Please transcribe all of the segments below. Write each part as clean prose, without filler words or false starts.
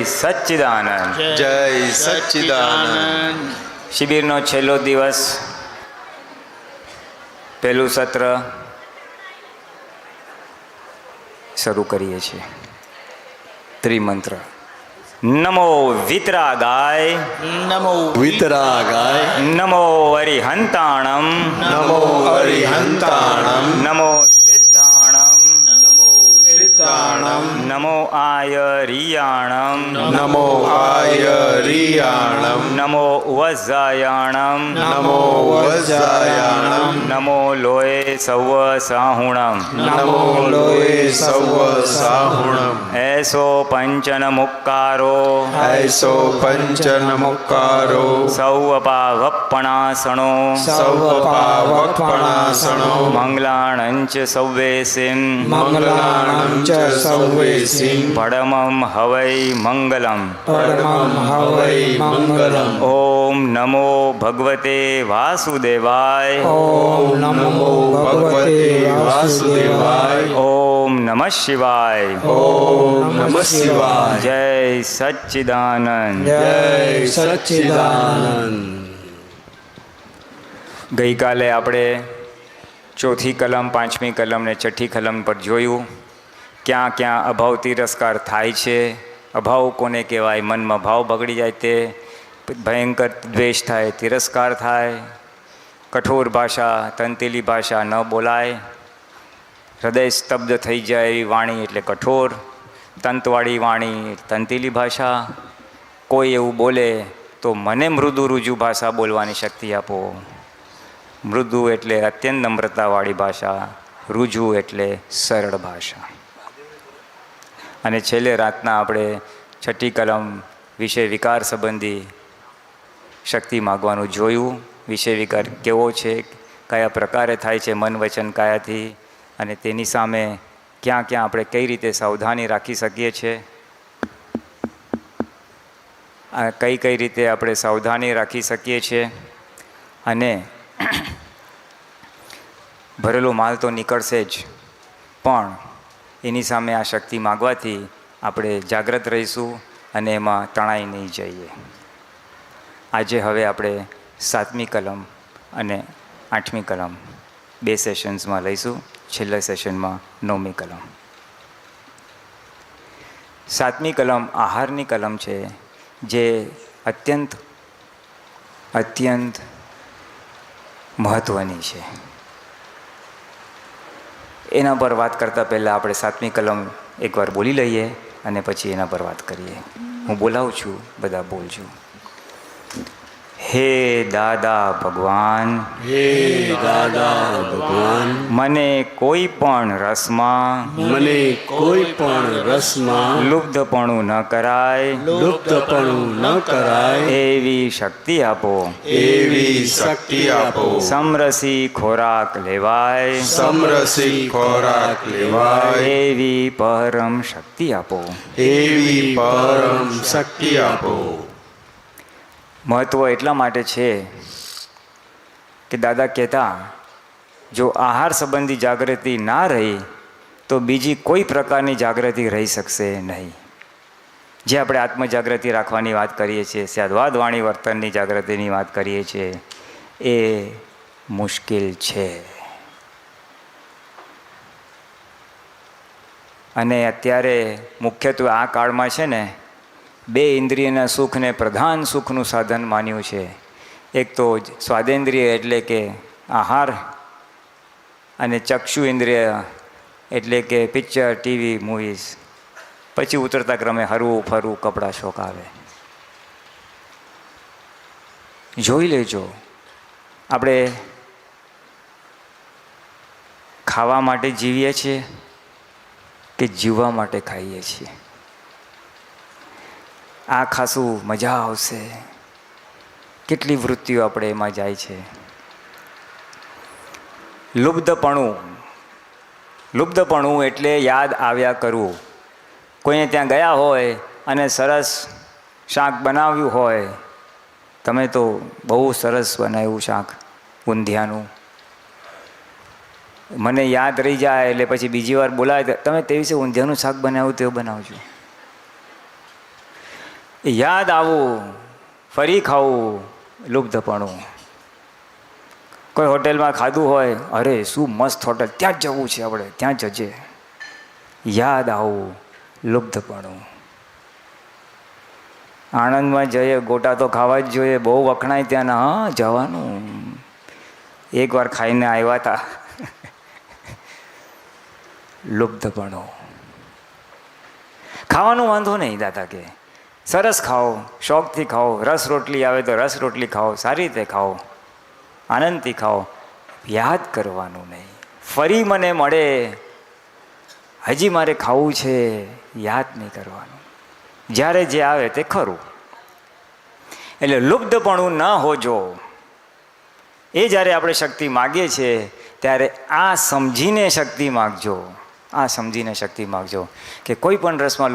સચ્ચિદાનંદ. જય સચ્ચિદાનંદ. શિબિરનો છેલ્લો દિવસ, પહેલું સત્ર શરૂ કરીએ છીએ. ત્રિમંત્ર. નમો વિતરાગાય, નમો વિતરાગાય, નમો અરિહંતાણમ, નમો અરિહંતાણમ, નમો સિદ્ધાણમ, સિદ્ધાણમ, નમો આયરિયાણમ, નમો આયરિયાણમ, નમો વજ્જાયાણમ, નમો વજ્જાયાણમ, નમો લોય સૌ સાહુણમ, નમો લોય સૌ સાહુણમ, એસો પંચન મુક્કારો, એસો પંચન મુક્કારો, સૌપાવપણાસણો, સૌપાવપણાસણો, મંગલાણંચ સૌવેસિમ, મંગલાણં ચ સૌવેસિં, પડમમ હવૈ મંગલમ. પરમં હવૈ મંગલમ. ઓમ નમો ભગવતે વાસુદેવાય, ઓમ નમો ભગવતે વાસુદેવાય, ઓમ નમઃ શિવાય. ઓમ નમઃ શિવાય. જય સચ્ચિદાનંદ. જય સચ્ચિદાનંદ. ગઈકાલે આપણે ચોથી કલમ, પાંચમી કલમ ને છઠ્ઠી કલમ પર જોયું ક્યાં ક્યાં અભાવ તિરસ્કાર થાય છે. અભાવ કોને કહેવાય? મનમાં ભાવ બગડી જાય તે, ભયંકર દ્વેષ થાય, તિરસ્કાર થાય, કઠોર ભાષા, તંતેલી ભાષા ન બોલાય, હૃદય સ્તબ્ધ થઈ જાય એવી વાણી એટલે કઠોર, તંતવાળી વાણી તંતેલી ભાષા. કોઈ એવું બોલે તો મને મૃદુ રુજુ ભાષા બોલવાની શક્તિ આપો. મૃદુ એટલે અત્યંત નમ્રતાવાળી ભાષા, રુજુ એટલે સરળ ભાષા. અને છેલ્લે રાતના આપણે છઠ્ઠી કલમ વિષય વિકાર સંબંધી શક્તિ માગવાનું જોયું. વિષય વિકાર કેવો છે, કયા પ્રકારે થાય છે, મન વચન કાયાથી, અને તેની સામે ક્યાં ક્યાં આપણે કઈ રીતે સાવધાની રાખી શકીએ છીએ, કઈ કઈ રીતે આપણે સાવધાની રાખી શકીએ છીએ. અને ભરેલો માલ તો નીકળશે જ, પણ એની સામે આ શક્તિ માગવાથી આપણે જાગ્રત રહીશું અને એમાં તણાઈ નહીં જઈએ. આજે હવે આપણે સાતમી કલમ અને આઠમી કલમ બે સેશન્સમાં લઈશું. છેલ્લા સેશનમાં નવમી કલમ. સાતમી કલમ આહારની કલમ છે, જે અત્યંત મહત્ત્વની છે. એના પર વાત કરતાં પહેલાં આપણે સાતમી કલમ એકવાર બોલી લઈએ અને પછી એના પર વાત કરીએ. હું બોલાવું છું, બધા બોલજો. હે દાદા ભગવાન, હે દાદા ભગવાન, મને કોઈ પણ રસમાં, મને કોઈ પણ રસમાં લુબ્ધપણું ન કરાય, લુપ્તપણું ન કરાય એવી શક્તિ આપો. એવી શક્તિ આપો. સમરસી ખોરાક લેવાય, સમરસી ખોરાક લેવાય એવી પરમ શક્તિ આપો. એવી પરમ શક્તિ આપો. મહત્ત્વ એટલા માટે છે કે દાદા કહેતા, જો આહાર સંબંધી જાગૃતિ ના રહી તો બીજી કોઈ પ્રકારની જાગૃતિ રહી શકશે નહીં. જે આપણે આત્મજાગૃતિ રાખવાની વાત કરીએ છીએ, સ્યાદવાદ વાણી વર્તનની જાગૃતિની વાત કરીએ છીએ, એ મુશ્કેલ છે. અને અત્યારે મુખ્યત્વે આ કાળમાં છે ને, બે ઇન્દ્રિયના સુખને પ્રધાન સુખનું સાધન માન્યું છે. એક તો સ્વાદેન્દ્રિય એટલે કે આહાર, અને ચક્ષુ ઇન્દ્રિય એટલે કે પિક્ચર, ટીવી, મૂવીઝ. પછી ઉતરતા ક્રમે હરવું ફરવું, કપડાં, શોખ આવે. જોઈ લેજો, આપણે ખાવા માટે જીવીએ છીએ કે જીવવા માટે ખાઈએ છીએ? આ ખાસું મજા આવશે, કેટલી વૃત્તિઓ આપણે એમાં જાય છે. લુબ્ધપણું એટલે યાદ આવ્યા કરવું. કોઈને ત્યાં ગયા હોય અને સરસ શાક બનાવ્યું હોય, તમે તો બહુ સરસ બનાવ્યું શાક ઊંધિયાનું, મને યાદ રહી જાય એટલે પછી બીજી વાર બોલાવે, તમે તે વિશે ઊંધિયાનું શાક બનાવ્યું તેવું બનાવજો. યાદ આવવું, ફરી ખાવું, લુબ્ધપણું. કોઈ હોટેલમાં ખાધું હોય, અરે શું મસ્ત હોટેલ, ત્યાં જ જવું છે આપણે, ત્યાં જજે. યાદ આવું, લુબ્ધપણું. આણંદમાં જઈએ, ગોટા તો ખાવા જ જોઈએ, બહુ વખણાય ત્યાંના. હા, જવાનું. એકવાર ખાઈને આવ્યા હતા. લુબ્ધપણું. ખાવાનું વાંધો નહીં, દાદા કે સરસ ખાઓ, શોખથી ખાઓ. રસ રોટલી આવે તો રસ રોટલી ખાઓ, સારી રીતે ખાઓ, આનંદથી ખાઓ. યાદ કરવાનું નહીં. ફરી મને મળે, હજી મારે ખાવું છે, યાદ નહીં કરવાનું. જ્યારે જે આવે તે ખરું. એટલે લુબ્ધપણું ન હોજો. એ જ્યારે આપણે શક્તિ માગીએ છીએ ત્યારે આ સમજીને શક્તિ માગજો. આ સમજીને શક્તિ માગજો કે કોઈ પણ રસમાં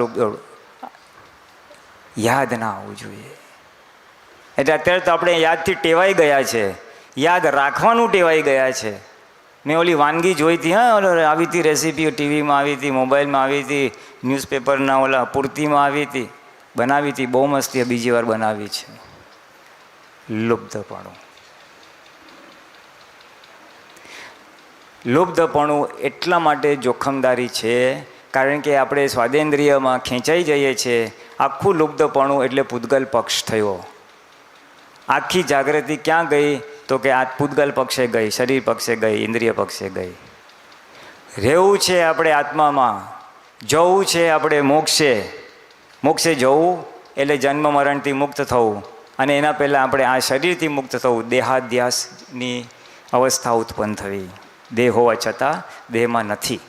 યાદ ના આવવું જોઈએ. એટલે અત્યારે તો આપણે યાદથી ટેવાઈ ગયા છે, યાદ રાખવાનું ટેવાઈ ગયા છે. મેં ઓલી વાનગી જોઈ હતી, હા, આવી હતી રેસીપી, ટીવીમાં આવી હતી, મોબાઈલમાં આવી હતી, ન્યૂઝપેપરના ઓલા પૂર્તિમાં આવી હતી, બનાવી હતી, બહુ મસ્તી, બીજી વાર બનાવી છે. લુબ્ધપણું. લુબ્ધપણું એટલા માટે જોખમદારી છે કારણ કે આપણે સ્વાદેન્દ્રિયમાં ખેંચાઈ જઈએ છીએ. આખું લુબ્ધપણું એટલે પૂતગલ પક્ષ થયો. આખી જાગૃતિ ક્યાં ગઈ તો કે આ પૂતગલ પક્ષે ગઈ, શરીર પક્ષે ગઈ, ઇન્દ્રિય પક્ષે ગઈ. રહેવું છે આપણે આત્મામાં, જવું છે આપણે મોક્ષે. મોક્ષે જવું એટલે જન્મ મરણથી મુક્ત થવું, અને એના પહેલાં આપણે આ શરીરથી મુક્ત થવું, દેહાધ્યાસની અવસ્થા ઉત્પન્ન થવી. દેહ હોવા છતાં દેહમાં નથી.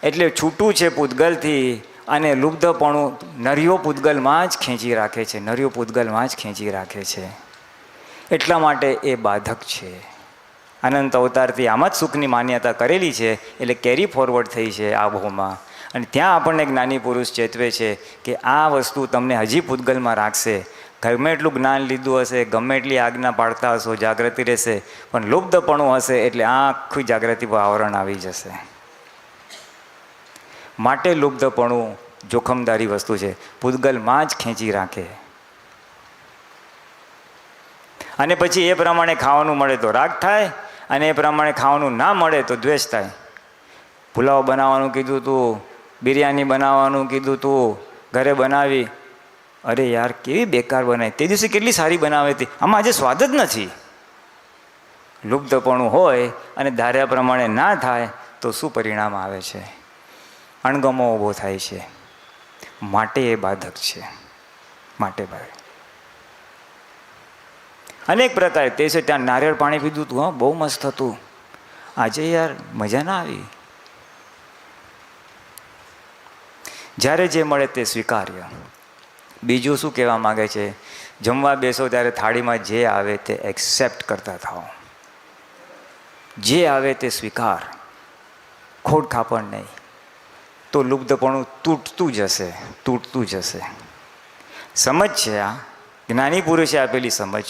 એટલે છૂટું છે પૂતગલથી. અને લુબ્ધપણું નર્યો પૂતગલમાં જ ખેંચી રાખે છે, નર્યો પૂતગલમાં જ ખેંચી રાખે છે. એટલા માટે એ બાધક છે. અનંત અવતારથી આમાં જ સુખની માન્યતા કરેલી છે, એટલે કેરી ફોરવર્ડ થઈ છે આ ભોમાં. અને ત્યાં આપણને જ્ઞાની પુરુષ ચેતવે છે કે આ વસ્તુ તમને હજી પૂતગલમાં રાખશે. ગમે એટલું જ્ઞાન લીધું હશે, ગમે એટલી આજ્ઞા પાડતા હશો, જાગૃતિ રહેશે, પણ લુબ્ધપણું હશે એટલે આખી જાગૃતિ પર આવરણ આવી જશે. માટે લુબ્ધપણું જોખમદારી વસ્તુ છે, પૂતગલમાં જ ખેંચી રાખે. અને પછી એ પ્રમાણે ખાવાનું મળે તો રાગ થાય, અને એ પ્રમાણે ખાવાનું ના મળે તો દ્વેષ થાય. પુલાવ બનાવવાનું કીધું તું, બિરયાની બનાવવાનું કીધું તું, ઘરે બનાવી, અરે યાર કેવી બેકાર બનાવી, તે દિવસે કેટલી સારી બનાવી હતી, આમાં આજે સ્વાદ જ નથી. લુબ્ધપણું હોય અને ધાર્યા પ્રમાણે ના થાય તો શું પરિણામ આવે છે? અણગમો ઊભો થાય છે. માટે એ બાધક છે. માટે ભાઈ અનેક પ્રકારે તે છે. ત્યાં નારિયેળ પાણી પીધું હતું, હા બહુ મસ્ત હતું, આજે યાર મજા ના આવી. જ્યારે જે મળે તે સ્વીકાર્ય. બીજું શું કહેવા માગે છે? જમવા બેસો ત્યારે થાળીમાં જે આવે તે એક્સેપ્ટ કરતા થાઓ. જે આવે તે સ્વીકાર, ખોટ ખાપણ નહીં. તો લુબ્ધપણું તૂટતું જશે, તૂટતું જશે. સમજ છે આ, જ્ઞાની પુરુષે આપેલી સમજ.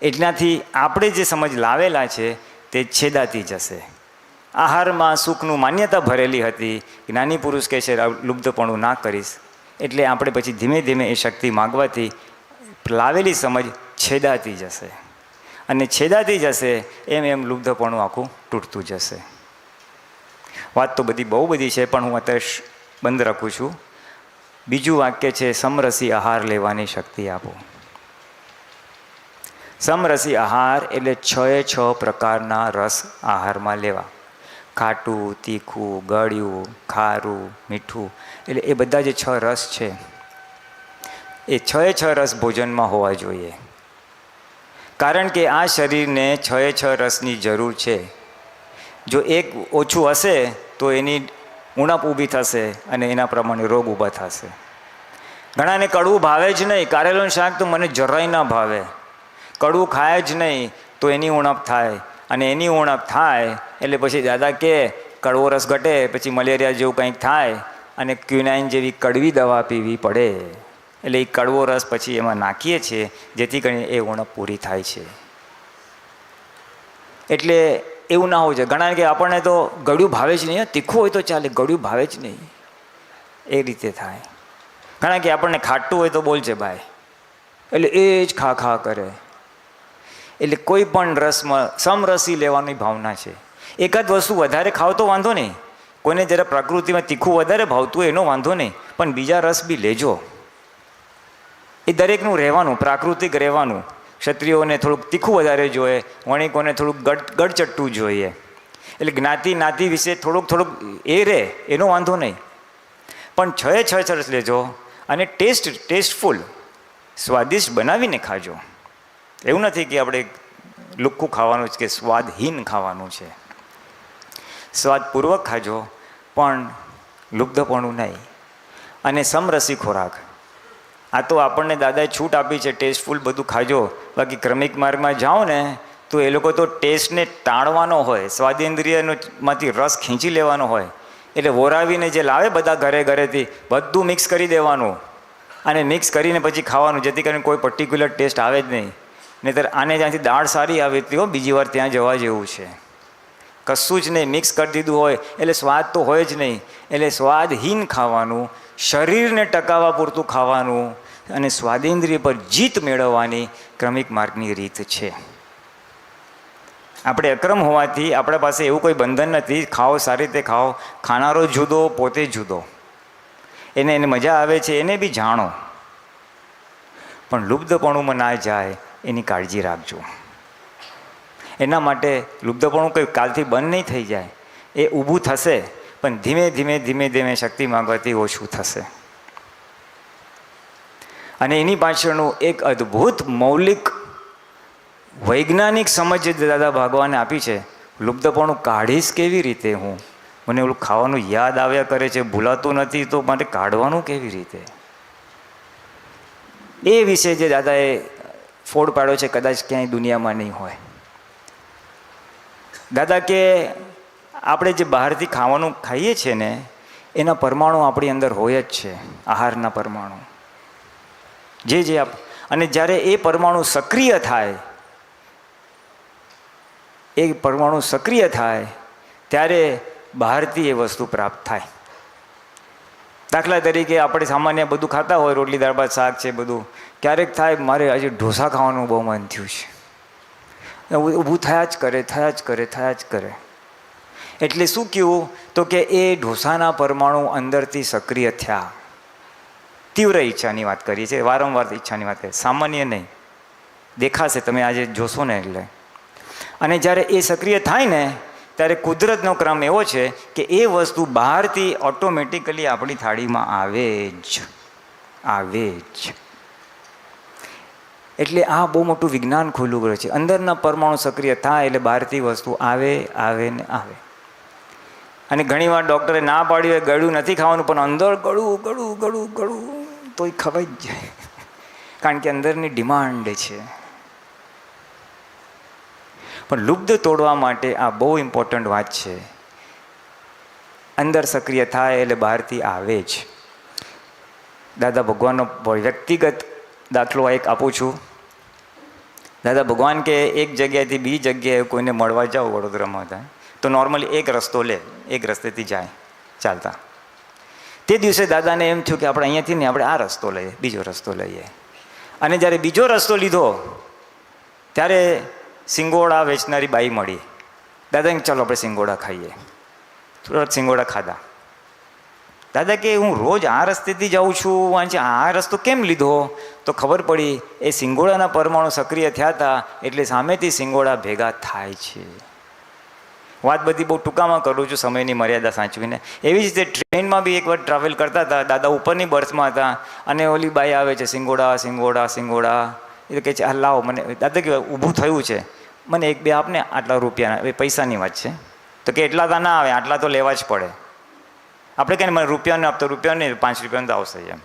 એટલાથી આપણે જે સમજ લાવેલા છે તે છેદાતી જશે. આહારમાં સુખનું માન્યતા ભરેલી હતી, જ્ઞાની પુરુષ કહે છે લુબ્ધપણું ના કરીશ, એટલે આપણે પછી ધીમે ધીમે એ શક્તિ માગવાથી લાવેલી સમજ છેદાતી જશે. અને છેદાતી જશે એમ એમ લુબ્ધપણું આખું તૂટતું જશે. વાત તો બધી બહુ બધી છે, પણ હું અત્યારે બંધ રાખું છું. બીજું વાક્ય છે, સમરસી આહાર લેવાની શક્તિ આપો. સમરસી આહાર એટલે 6 પ્રકારના રસ આહારમાં લેવા. ખાટું, તીખું, ગળ્યું, ખારું, મીઠું, એટલે એ બધા જે 6 રસ છે એ 6 રસ ભોજનમાં હોવા જોઈએ. કારણ કે આ શરીરને 6 રસની જરૂર છે. જો એક ઓછું હશે તો એની ઉણપ ઊભી થશે અને એના પ્રમાણે રોગ ઊભા થશે. ઘણાને કડવું ભાવે જ નહીં, કારેલાનું શાક તો મને જરાય ના ભાવે. કડવું ખાય જ નહીં તો એની ઉણપ થાય, અને એની ઉણપ થાય એટલે પછી દાદા કે કડવો રસ ઘટે, પછી મલેરિયા જેવું કંઈક થાય અને ક્યુનાઇન જેવી કડવી દવા પીવી પડે. એટલે એ કડવો રસ પછી એમાં નાખીએ છીએ જેથી કરીને એ ઉણપ પૂરી થાય છે. એટલે એવું ના હોવું જોઈએ. ઘણા કે આપણને તો ગળ્યું ભાવે જ નહીં, તીખું હોય તો ચાલે, ગળ્યું ભાવે જ નહીં, એ રીતે થાય. ઘણા કે આપણને ખાટું હોય તો બોલજે ભાઈ, એટલે એ જ ખા ખા કરે. એટલે કોઈ પણ રસમાં સમરસી લેવાની ભાવના છે. એકાદ વસ્તુ વધારે ખાવ તો વાંધો નહીં, કોઈને જરા પ્રકૃતિમાં તીખું વધારે ભાવતું હોય એનો વાંધો નહીં, પણ બીજા રસ બી લેજો. એ દરેકનું રહેવાનું, પ્રાકૃતિક રહેવાનું. ક્ષત્રિયોને થોડુંક તીખું વધારે જોઈએ, વણિકોને થોડુંક ગળચટ્ટું જોઈએ. એટલે જ્ઞાતિ નાતિ વિશે થોડુંક એ રહે એનો વાંધો નહીં, પણ છ રસ લેજો અને ટેસ્ટફુલ સ્વાદિષ્ટ બનાવીને ખાજો. એવું નથી કે આપણે લુખ્ખું ખાવાનું છે કે સ્વાદહીન ખાવાનું છે. સ્વાદપૂર્વક ખાજો, પણ લુબ્ધપણું નહીં. અને સમરસી ખોરાક, આ તો આપણને દાદાએ છૂટ આપી છે, ટેસ્ટફુલ બધું ખાજો. બાકી ક્રમિક માર્ગમાં જાઓ ને તો એ લોકો તો ટેસ્ટને ટાળવાનો હોય, સ્વાદેન્દ્રિયમાંથી રસ ખેંચી લેવાનો હોય. એટલે વોરાવીને જે લાવે બધા ઘરેથી બધું મિક્સ કરી દેવાનું અને મિક્સ કરીને પછી ખાવાનું, જેથી કરીને કોઈ પર્ટિક્યુલર ટેસ્ટ આવે જ નહીં. નહીંતર આને જ્યાંથી દાળ સારી આવી હતી હો, બીજી વાર ત્યાં જવા જેવું છે. કશું જ નહીં, મિક્સ કરી દીધું હોય એટલે સ્વાદ તો હોય જ નહીં. એટલે સ્વાદહીન ખાવાનું, શરીરને ટકાવવા પૂરતું ખાવાનું અને સ્વાદેન્દ્રિય પર જીત મેળવવાની ક્રમિક માર્ગની રીત છે. આપણે અક્રમ હોવાથી આપણા પાસે એવું કોઈ બંધન નથી. ખાઓ, સારી રીતે ખાઓ. ખાનારો જુદો, પોતે જુદો. એને મજા આવે છે એને બી જાણો, પણ લુબ્ધપણુંમાં ના જાય એની કાળજી રાખજો. એના માટે લુબ્ધપણું કંઈ કાલથી બંધ નહીં થઈ જાય, એ ઊભું થશે, પણ ધીમે ધીમે શક્તિ માંગવાથી ઓછું થશે. અને એની પાછળનું એક અદ્ભુત મૌલિક વૈજ્ઞાનિક સમજ દાદા ભગવાને આપી છે. લુબ્ધપણું કાઢીશ કેવી રીતે હું? મને ઓલું ખાવાનું યાદ આવ્યા કરે છે, ભૂલાતું નથી, તો માટે કાઢવાનું કેવી રીતે? એ વિશે જે દાદાએ ફોડ પાડ્યો છે કદાચ ક્યાંય દુનિયામાં નહીં હોય. દાદા કે આપણે જે બહારથી ખાવાનું ખાઈએ છીએ ને એના પરમાણુ આપણી અંદર હોય જ છે, આહારના પરમાણુ અને જ્યારે એ પરમાણુ સક્રિય થાય, એ પરમાણુ સક્રિય થાય ત્યારે બહારથી એ વસ્તુ પ્રાપ્ત થાય. દાખલા તરીકે આપણે સામાન્ય બધું ખાતા હોય, રોટલી દાળ ભાત શાક છે બધું, ક્યારેક થાય મારે આજે ઢોસા ખાવાનું બહુ મન થયું છે, ઊભું થયા જ કરે. એટલે શું કહ્યું તો કે એ ઢોસાના પરમાણુ અંદરથી સક્રિય થયા. તીવ્ર ઈચ્છાની વાત કરીએ છીએ, વારંવાર ઈચ્છાની વાત કરીએ, સામાન્ય નહીં. દેખાશે, તમે આજે જોશો ને એટલે. અને જ્યારે એ સક્રિય થાય ને ત્યારે કુદરતનો ક્રમ એવો છે કે એ વસ્તુ બહારથી ઓટોમેટિકલી આપણી થાળીમાં આવે જ. એટલે આ બહુ મોટું વિજ્ઞાન ખુલ્લું કરે છે. અંદરના પરમાણુ સક્રિય થાય એટલે બહારથી વસ્તુ આવે. અને ઘણીવાર ડૉક્ટરે ના પાડી હોય ગળ્યું નથી ખાવાનું, પણ અંદર ગળું તોય ખવાઈ જ જાય, કારણ કે અંદરની ડિમાન્ડ છે. પણ લુબ્ધ તોડવા માટે આ બહુ ઇમ્પોર્ટન્ટ વાત છે. અંદર સક્રિય થાય એટલે બહારથી આવે જ. દાદા ભગવાનનો વ્યક્તિગત દાખલો એક આપું છું. દાદા ભગવાન કે એક જગ્યાએથી બીજી જગ્યાએ કોઈને મળવા જાઓ, વડોદરામાં હતા તો નોર્મલી એક રસ્તો લે, એક રસ્તેથી જાય ચાલતા. તે દિવસે દાદાને એમ થયું કે આપણે અહીંયાથી ને આપણે આ રસ્તો લઈએ, બીજો રસ્તો લઈએ. અને જ્યારે બીજો રસ્તો લીધો ત્યારે સિંગોડા વેચનારી બાઈ મળી. દાદાને ચાલો આપણે સિંગોડા ખાઈએ. થોડા સિંગોડા ખાધા. દાદા કે હું રોજ આ રસ્તેથી જાઉં છું, વાંચે આ રસ્તો કેમ લીધો? તો ખબર પડી એ સિંગોડાના પરમાણુ સક્રિય થયા હતા એટલે સામેથી સિંગોડા ભેગા થાય છે. વાત બધી બહુ ટૂંકામાં કરું છું સમયની મર્યાદા સાચવીને. એવી જ રીતે ટ્રેનમાં બી એકવાર ટ્રાવેલ કરતા હતા, દાદા ઉપરની બર્થમાં હતા અને ઓલી બાઈ આવે છે સિંગોડા. એ કહે છે હા લાવો મને. દાદા કે ઊભું થયું છે, મને એક બે આપને આટલા રૂપિયાના, એ પૈસાની વાત છે. તો કે એટલા તો ના આવે, આટલા તો લેવા જ પડે. આપણે કહીને મને રૂપિયાને આપતો, રૂપિયા નહીં 5 રૂપિયાનું તો આવશે એમ.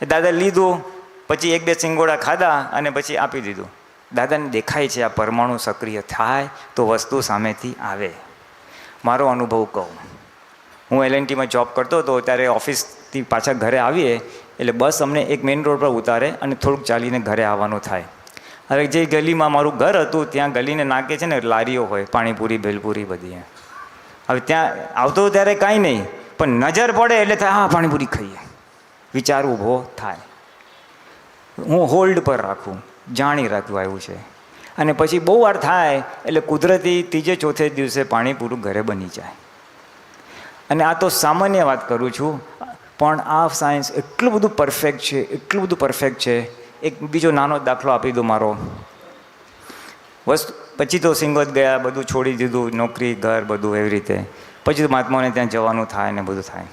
દાદા લીધું, પછી એક બે સિંગોડા ખાધા અને પછી આપી દીધું. દાદાને દેખાય છે આ પરમાણુ સક્રિય થાય તો વસ્તુ સામેથી આવે. મારો અનુભવ કહું, હું LNTમાં જોબ કરતો હતો ત્યારે ઓફિસથી પાછા ઘરે આવીએ એટલે બસ અમને એક મેઇન રોડ પર ઉતારે અને થોડુંક ચાલીને ઘરે આવવાનું થાય. હવે જે ગલીમાં મારું ઘર હતું ત્યાં ગલીને નાકે છે ને લારીઓ હોય, પાણીપુરી ભેલપુરી બધી. હવે ત્યાં આવતો ત્યારે કાંઈ નહીં, પણ નજર પડે એટલે થાય હા પાણીપુરી ખાઈએ. વિચાર ઊભો થાય. હું હોલ્ડ પર રાખું, જાણી રાખ્યું આવ્યું છે. અને પછી બહુ વાર થાય એટલે કુદરતી ત્રીજે ચોથે દિવસે પાણી પૂરું ઘરે બની જાય. અને આ તો સામાન્ય વાત કરું છું, પણ આ સાયન્સ એટલું બધું પરફેક્ટ છે, એટલું બધું પરફેક્ટ છે. એક બીજો નાનો દાખલો આપી દો મારો. પછી તો સિંગોત ગયા, બધું છોડી દીધું, નોકરી, ઘર, બધું એવી રીતે. પછી તો મહાત્માઓને ત્યાં જવાનું થાય ને બધું થાય.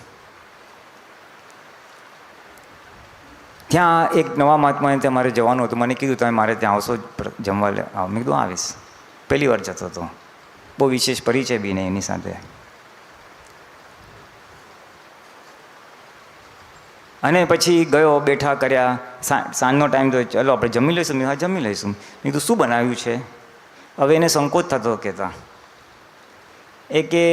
ત્યાં એક નવા મહાત્માને ત્યાં મારે જવાનું હતું. મને કીધું તમે મારે ત્યાં આવશો જમવા? મેં કીધું આવીશ. પહેલી વાર જતો હતો, બહુ વિશેષ પરિચય બી નહીં એની સાથે. અને પછી ગયો, બેઠા કર્યા. સાંજનો ટાઈમ તો ચલો આપણે જમી લઈશું. હા જમી લઈશું. મેં કીધું શું બનાવ્યું છે? હવે એને સંકોચ થતો કહેતા. એ કે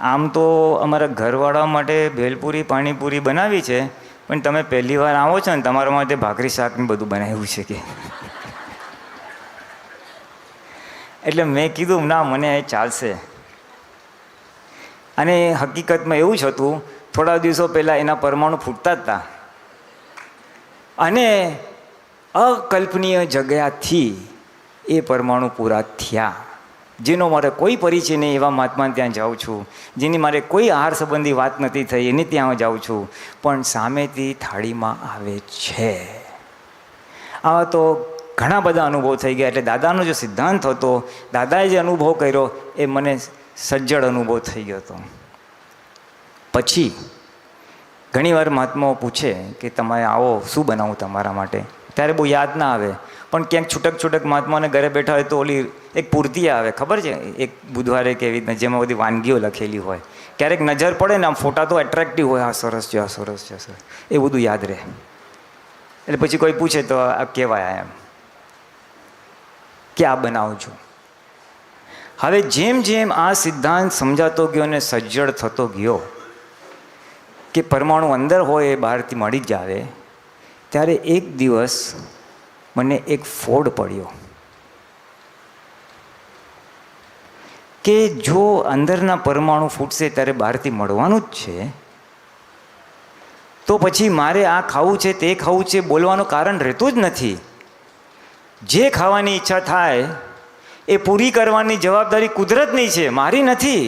આમ તો અમારા ઘરવાળા માટે ભેલપુરી પાણીપુરી બનાવી છે, પણ તમે પહેલી વાર આવો છો ને તમારા માટે ભાખરી શાક ને બધું બનાવ્યું છે કે. એટલે મેં કીધું ના, મને એ ચાલશે. અને હકીકતમાં એવું જ હતું, થોડા દિવસો પહેલાં એના પરમાણુ ફૂટતા જ હતા. અને અકલ્પનીય જગ્યાથી એ પરમાણુ પૂરા થયા. જેનો મારે કોઈ પરિચય નહીં એવા મહાત્માને ત્યાં જાઉં છું, જેની મારે કોઈ આહાર સંબંધી વાત નથી થઈ એની ત્યાં જાઉં છું, પણ સામેથી થાળીમાં આવે છે. આવા તો ઘણા બધા અનુભવ થઈ ગયા. એટલે દાદાનો જે સિદ્ધાંત હતો, દાદાએ જે અનુભવ કર્યો એ મને સજ્જડ અનુભવ થઈ ગયો હતો. પછી ઘણીવાર મહાત્માઓ પૂછે કે તમે આવો, શું બનાવું તમારા માટે? ત્યારે બહુ યાદ ના આવે, પણ ક્યાંક છૂટક છૂટક મહાત્માઓને ઘરે બેઠા હોય તો ઓલી એક પૂર્તિ આવે, ખબર છે? એક બુધવારે કે એવી રીતના જેમાં બધી વાનગીઓ લખેલી હોય. ક્યારેક નજર પડે ને આમ ફોટા તો એટ્રેક્ટિવ હોય, આ સરસ છે, આ સરસ છે, સરસ, એ બધું યાદ રહે. એટલે પછી કોઈ પૂછે તો આ કહેવાય એમ કે આ બનાવું છું. હવે જેમ જેમ આ સિદ્ધાંત સમજાતો ગયો અને સજ્જડ થતો ગયો કે પરમાણુ અંદર હોય એ બહારથી મળી જ આવે, ત્યારે એક દિવસ મને એક ફોડ પડ્યો કે જો અંદરના પરમાણુ ફૂટશે ત્યારે બહારથી મળવાનું જ છે, તો પછી મારે આ ખાવું છે, તે ખાવું છે બોલવાનું કારણ રહેતું જ નથી. જે ખાવાની ઈચ્છા થાય એ પૂરી કરવાની જવાબદારી કુદરતની છે, મારી નથી.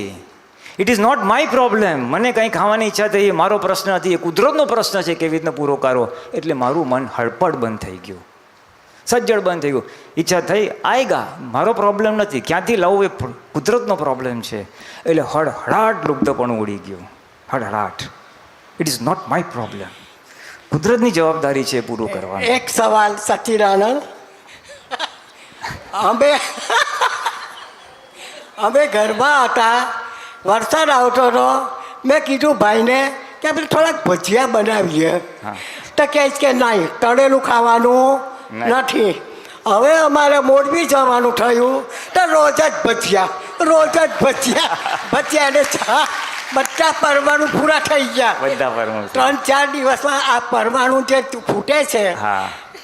It is not my problem. મને કંઈ ખાવાની ઈચ્છા થઈ એ મારો પ્રશ્ન નથી, એ કુદરતનો પ્રશ્ન છે કેવી રીતના પૂરો કરવો. એટલે મારું મન હળપડ બંધ થઈ ગયું, સજ્જડ બંધ થઈ ગયું. ઈચ્છા થઈ આયગા, મારો પ્રોબ્લેમ નથી, ક્યાંથી લાવવું એ કુદરતનો પ્રોબ્લેમ છે. એટલે હળહળાટ લુપ્તપણું ઉડી ગયું, હળહળાટ. It is not my problem, કુદરતની જવાબદારી છે પૂરું કરવાનું. એક સવાલ સચ્ચિદાનંદ, અમે ઘરમાં હતા, વરસાદ આવતો હતો. મેં કીધું ભાઈને કે આપણે થોડાક ભજીયા બનાવીએ. તો કહે છે કે નહીં, તળેલું ખાવાનું નથી. હવે અમારે મોરબી જવાનું થયું તો રોજ જ ભજીયા, રોજ જ ભજીયા, ભજીયા અને ચા. બધા પરમાણુ પૂરા થઈ ગયા. બધા પરમાણુ 3-4 દિવસમાં આ પરમાણુ જે ફૂટે છે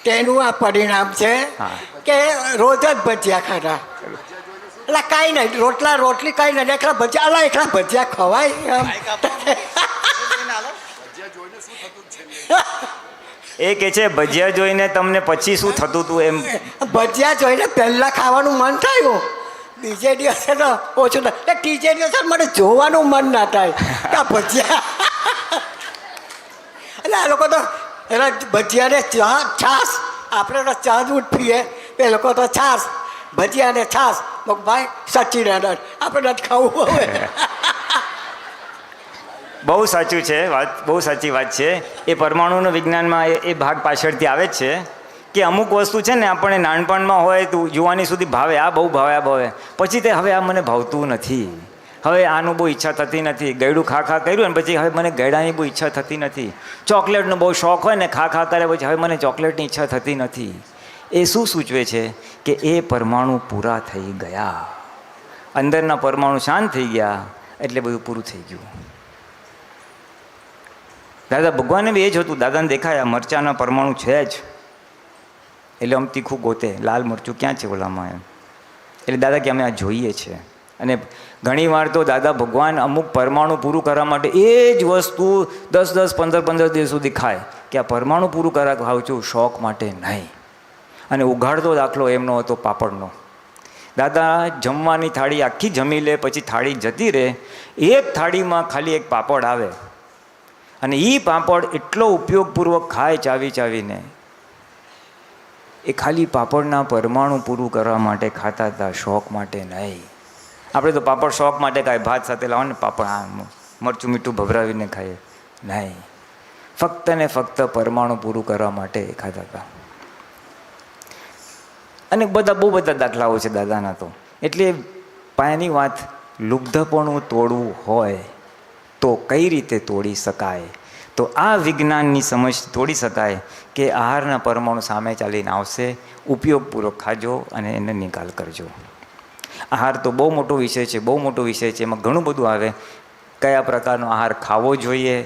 તેનું આ પરિણામ છે કે રોજ જ ભજીયા ખાધા. એટલે કાંઈ નહીં, રોટલી કાંઈ નહીં, એકલા ભજીયા, એકલા ભજીયા ખવાય એ કે છે ભજીયા જોઈને તમને પછી શું થતું હતું એમ? ભજીયા જોઈને પહેલાં ખાવાનું મન થયું, બીજે દિવસે તો ઓછું થાય, ત્રીજે દિવસે મને જોવાનું મન ના થાય કે આ ભજીયા. એટલે આ લોકો તો એના ભજીયાને છાશ, આપણે તો ચા દૂધ પીએ, એ લોકો તો છાશ, ભજીયા ને છાશ. ભાઈ સચ્ચિદાનંદ, આપણે નથી ખાવું હવે. બહુ સાચું છે વાત, બહુ સાચી વાત છે. એ પરમાણુનું વિજ્ઞાનમાં એ ભાગ પાછળથી આવે જ છે કે અમુક વસ્તુ છે ને આપણને નાનપણમાં હોય તો જુવાની સુધી ભાવે, આ બહુ ભાવે, આ ભાવે, પછી તે હવે આ મને ભાવતું નથી, હવે આનું બહુ ઈચ્છા થતી નથી. ગળ્યું ખા ખા કર્યું ને પછી હવે મને ગળાની બહુ ઈચ્છા થતી નથી. ચોકલેટનો બહુ શોખ હોય ને, ખા ખા કરે પછી હવે મને ચોકલેટની ઈચ્છા થતી નથી. એ શું સૂચવે છે કે એ પરમાણુ પૂરા થઈ ગયા, અંદરના પરમાણુ શાંત થઈ ગયા, એટલે બધું પૂરું થઈ ગયું. દાદા ભગવાને બી એ જ હતું. દાદાને દેખાયા મરચાના પરમાણુ છે જ, એટલે આમ તીખું ગોતે, લાલ મરચું ક્યાં છે ઓલામાં એમ. એટલે દાદા કે અમે આ જોઈએ છે. અને ઘણીવાર તો દાદા ભગવાન અમુક પરમાણુ પૂરું કરવા માટે એ જ વસ્તુ 10-10, 15-15 દિવસ સુધી ખાય કે આ પરમાણુ પૂરું કરવા ખાઉં છું, શોખ માટે નહીં. અને ઉઘાડતો દાખલો એમનો હતો પાપડનો. દાદા જમવાની થાળી આખી જમી લે, પછી થાળી જતી રહે, એક થાળીમાં ખાલી એક પાપડ આવે અને એ પાપડ એટલો ઉપયોગપૂર્વક ખાય ચાવી ચાવીને. એ ખાલી પાપડના પરમાણુ પૂરું કરવા માટે ખાતા હતા, શોખ માટે નહીં. આપણે તો પાપડ શોખ માટે ખાય, ભાત સાથે લાવો ને પાપડ, હા મરચું મીઠું ભભરાવીને ખાઈએ, નહીં. ફક્ત ને ફક્ત પરમાણુ પૂરું કરવા માટે ખાતા હતા. અને બહુ બધા દાખલાઓ છે દાદાના તો. એટલે પાયાની વાત, લુબ્ધપણું તોડવું હોય તો કઈ રીતે તોડી શકાય? તો આ વિજ્ઞાનની સમજ તોડી શકાય કે આહારના પરમાણુ સામે ચાલીને આવશે, ઉપયોગપૂર્વક ખાજો અને એને નિકાલ કરજો. આહાર તો બહુ મોટો વિષય છે, બહુ મોટો વિષય છે. એમાં ઘણું બધું આવે. કયા પ્રકારનો આહાર ખાવો જોઈએ,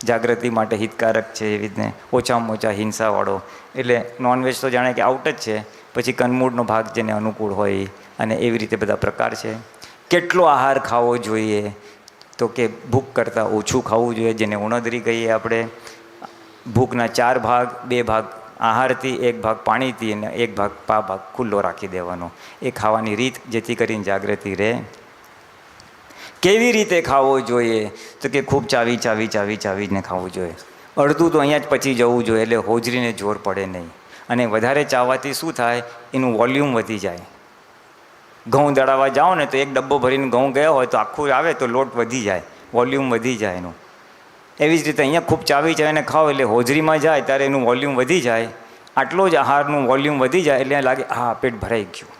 જાગૃતિ માટે હિતકારક છે, એવી રીતને ઓછામાં ઓછા હિંસાવાળો. એટલે નોનવેજ તો જાણે કે આઉટ જ છે, પછી કંદમૂળનો ભાગ જેને અનુકૂળ હોય, અને એવી રીતે બધા પ્રકાર છે. કેટલો આહાર ખાવો જોઈએ? તો કે ભૂખ કરતાં ઓછું ખાવું જોઈએ, જેને ઉણદરી કહીએ આપણે. ભૂખના 4 ભાગ, 2 ભાગ આહારથી, 1 ભાગ પાણીથી અને 1 ભાગ ખુલ્લો રાખી દેવાનો. એ ખાવાની રીત, જેથી કરીને જાગૃતિ રહે. કેવી રીતે ખાવો જોઈએ? તો કે ખૂબ ચાવીને ખાવું જોઈએ. અડધું તો અહીંયા જ પચી જવું જોઈએ, એટલે હોજરીને જોર પડે નહીં. અને વધારે ચાવવાથી શું થાય? એનું વોલ્યુમ વધી જાય. ઘઉં દળાવવા જાઓ ને તો 1 ડબ્બો ભરીને ઘઉં ગયા હોય તો આખું આવે તો લોટ વધી જાય, વોલ્યુમ વધી જાય એનું. એવી જ રીતે અહીંયા ખૂબ ચાવીને ખાઓ એટલે હોજરીમાં જાય ત્યારે એનું વોલ્યુમ વધી જાય. આટલો જ આહારનું વોલ્યુમ વધી જાય એટલે લાગે હા પેટ ભરાઈ ગયું.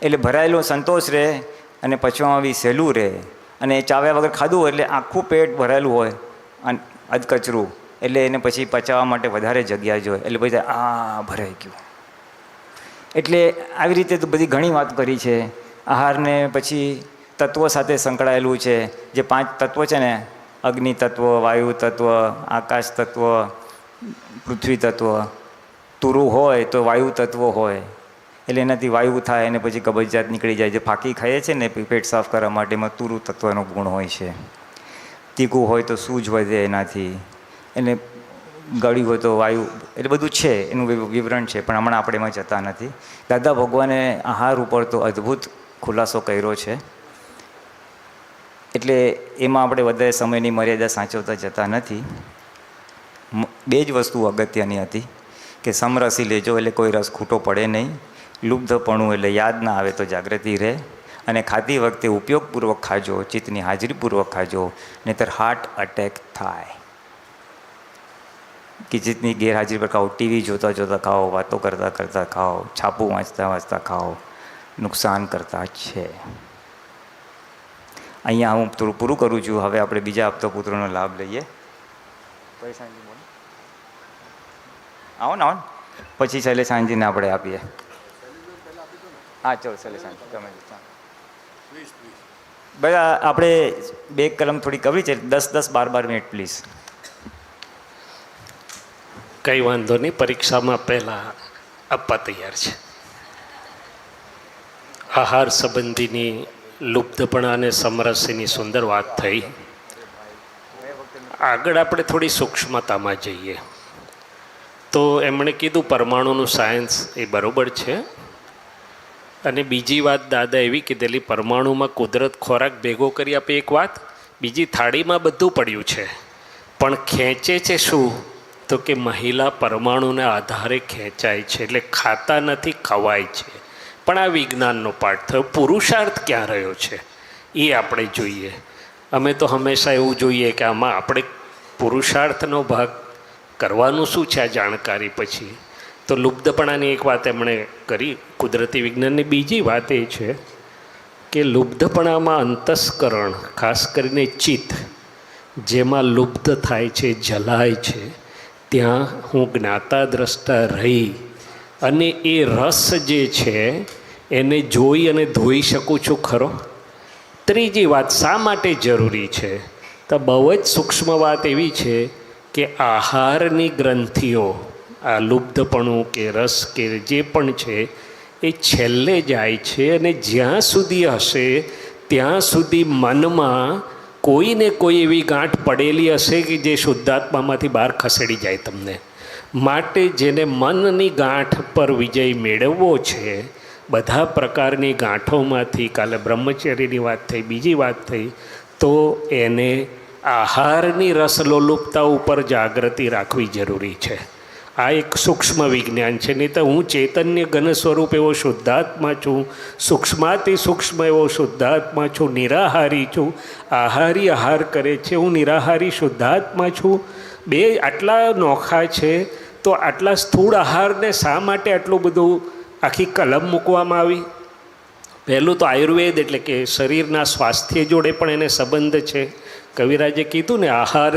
એટલે ભરાયેલો સંતોષ રહે અને પચવામાં બી સહેલું રહે. અને ચાવ્યા વગર ખાધું એટલે આખું પેટ ભરાયેલું હોય અને અધકચરું, એટલે એને પછી પચાવવા માટે વધારે જગ્યા જોઈએ. એટલે પછી ભરાઈ ગયું. એટલે આવી રીતે તો બધી ઘણી વાત કરી છે. આહારને પછી તત્વો સાથે સંકળાયેલું છે. જે 5 તત્વો છે ને, અગ્નિ તત્વ, વાયુ તત્વ, આકાશ તત્વ, પૃથ્વી તત્વ. તુરું હોય તો વાયુ તત્વ હોય, એટલે એનાથી વાયુ થાય અને પછી કબજિયાત નીકળી જાય. જે ફાંકી ખાઈએ છે ને પેટ સાફ કરવા માટે, એમાં તુરુ તત્વનો ગુણ હોય છે. તીખું હોય તો સૂજ વધે એનાથી, એને ગળ્યું હોય તો વાયુ, એટલે બધું છે, એનું વિવરણ છે, પણ હમણાં આપણે એમાં જતા નથી. દાદા ભગવાને આહાર ઉપર તો અદ્ભુત ખુલાસો કર્યો છે. એટલે એમાં આપણે વધારે સમયની મર્યાદા સાચવતા જતા નથી. 2 જ વસ્તુ અગત્યની હતી કે સમરસી લેજો એટલે કોઈ રસ ખૂટો પડે નહીં. લુબ્ધપણું એટલે યાદ ના આવે તો જાગૃતિ રહે. અને ખાતી વખતે ઉપયોગપૂર્વક ખાજો, ચિત્તની હાજરીપૂર્વક ખાજો, નહીંતર હાર્ટ અટેક થાય. કે ચિત્તની ગેરહાજરી પર ખાઓ, ટીવી જોતા ખાઓ, વાતો કરતાં ખાઓ, છાપું વાંચતા ખાઓ, નુકસાન કરતા છે. અહીંયા હું થોડું પૂરું કરું છું. હવે આપણે બીજા આપતો પુત્રોનો લાભ લઈએ. આવો ને પછી છેલ્લે સાંજીને આપણે આપીએ. હા ચલો છેલ્લે સાંજી તમે બધા આપણે 2 કલમ થોડી કવરી છે, 10-12 મિનિટ પ્લીઝ. કંઈ વાંધો નહીં, પરીક્ષામાં પહેલાં આપવા તૈયાર છે. આહાર સંબંધીની લુપ્તપણા અને સમરસીની સુંદર વાત થઈ. આગળ આપણે થોડી સૂક્ષ્મતામાં જઈએ તો એમણે કીધું પરમાણુનું સાયન્સ એ બરાબર છે. અને બીજી વાત દાદા એવી કીધેલી, પરમાણુમાં કુદરત ખોરાક ભેગો કરી આપે એક વાત, બીજી થાળીમાં બધું પડ્યું છે, પણ ખેંચે છે શું? તો કે મહિલા પરમાણુના આધારે ખેંચાય છે. એટલે ખાતા નથી, ખવાય છે. પણ આ વિજ્ઞાનનો પાઠ થયો. પુરુષાર્થ ક્યાં રહ્યો છે એ આપણે જોઈએ. અમે તો હંમેશા એવું જોઈએ કે આમાં આપણે પુરુષાર્થનો ભાગ કરવાનું શું છે આ જાણકારી પછી. તો લુબ્ધપણાની એક વાત એમણે કરી કુદરતી વિજ્ઞાનની. બીજી વાત એ છે કે લુબ્ધપણામાં અંતસ્કરણ, ખાસ કરીને ચિત્ત જેમાં લુબ્ધ થાય છે, જલાય છે, ત્યાં હું જ્ઞાતા દ્રષ્ટા રહી અને એ રસ જે છે એને જોઈ અને ધોઈ શકું છું ખરો. ત્રીજી વાત શા માટે જરૂરી છે? તો બહુ જ સૂક્ષ્મ વાત એવી છે કે આહારની ગ્રંથિઓ, આ લુબ્ધપણું કે રસ કે જે પણ છે એ છેલ્લે જાય છે, અને જ્યાં સુધી હશે ત્યાં સુધી મનમાં કોઈ ને કોઈ એવી ગાંઠ પડેલી હશે કે જે શુદ્ધાત્મામાંથી બહાર ખસેડી જાય તમને. માટે જેને મનની ગાંઠ પર વિજય મેળવવો છે, બધા પ્રકારની ગાંઠોમાંથી, કાલે બ્રહ્મચર્યની વાત થઈ, બીજી વાત થઈ, તો એને આહારની રસલોલુપતા ઉપર જાગૃતિ રાખવી જરૂરી છે. આ એક સૂક્ષ્મ વિજ્ઞાન છે. નહીં તો હું ચૈતન્ય ઘન સ્વરૂપ એવો શુદ્ધાત્મા છું, સૂક્ષ્માતિ સૂક્ષ્મ એવો શુદ્ધાત્મા છું, નિરાહારી છું. આહારી આહાર કરે છે, હું નિરાહારી શુદ્ધાત્મા છું. બે આટલા નોખા છે, તો આટલા સ્થૂળ આહારને શા માટે આટલું બધું આખી કલમ મૂકવામાં આવી? પહેલું તો આયુર્વેદ એટલે કે શરીરના સ્વાસ્થ્ય જોડે પણ એને સંબંધ છે. કવિરાજે કીધું ને, આહાર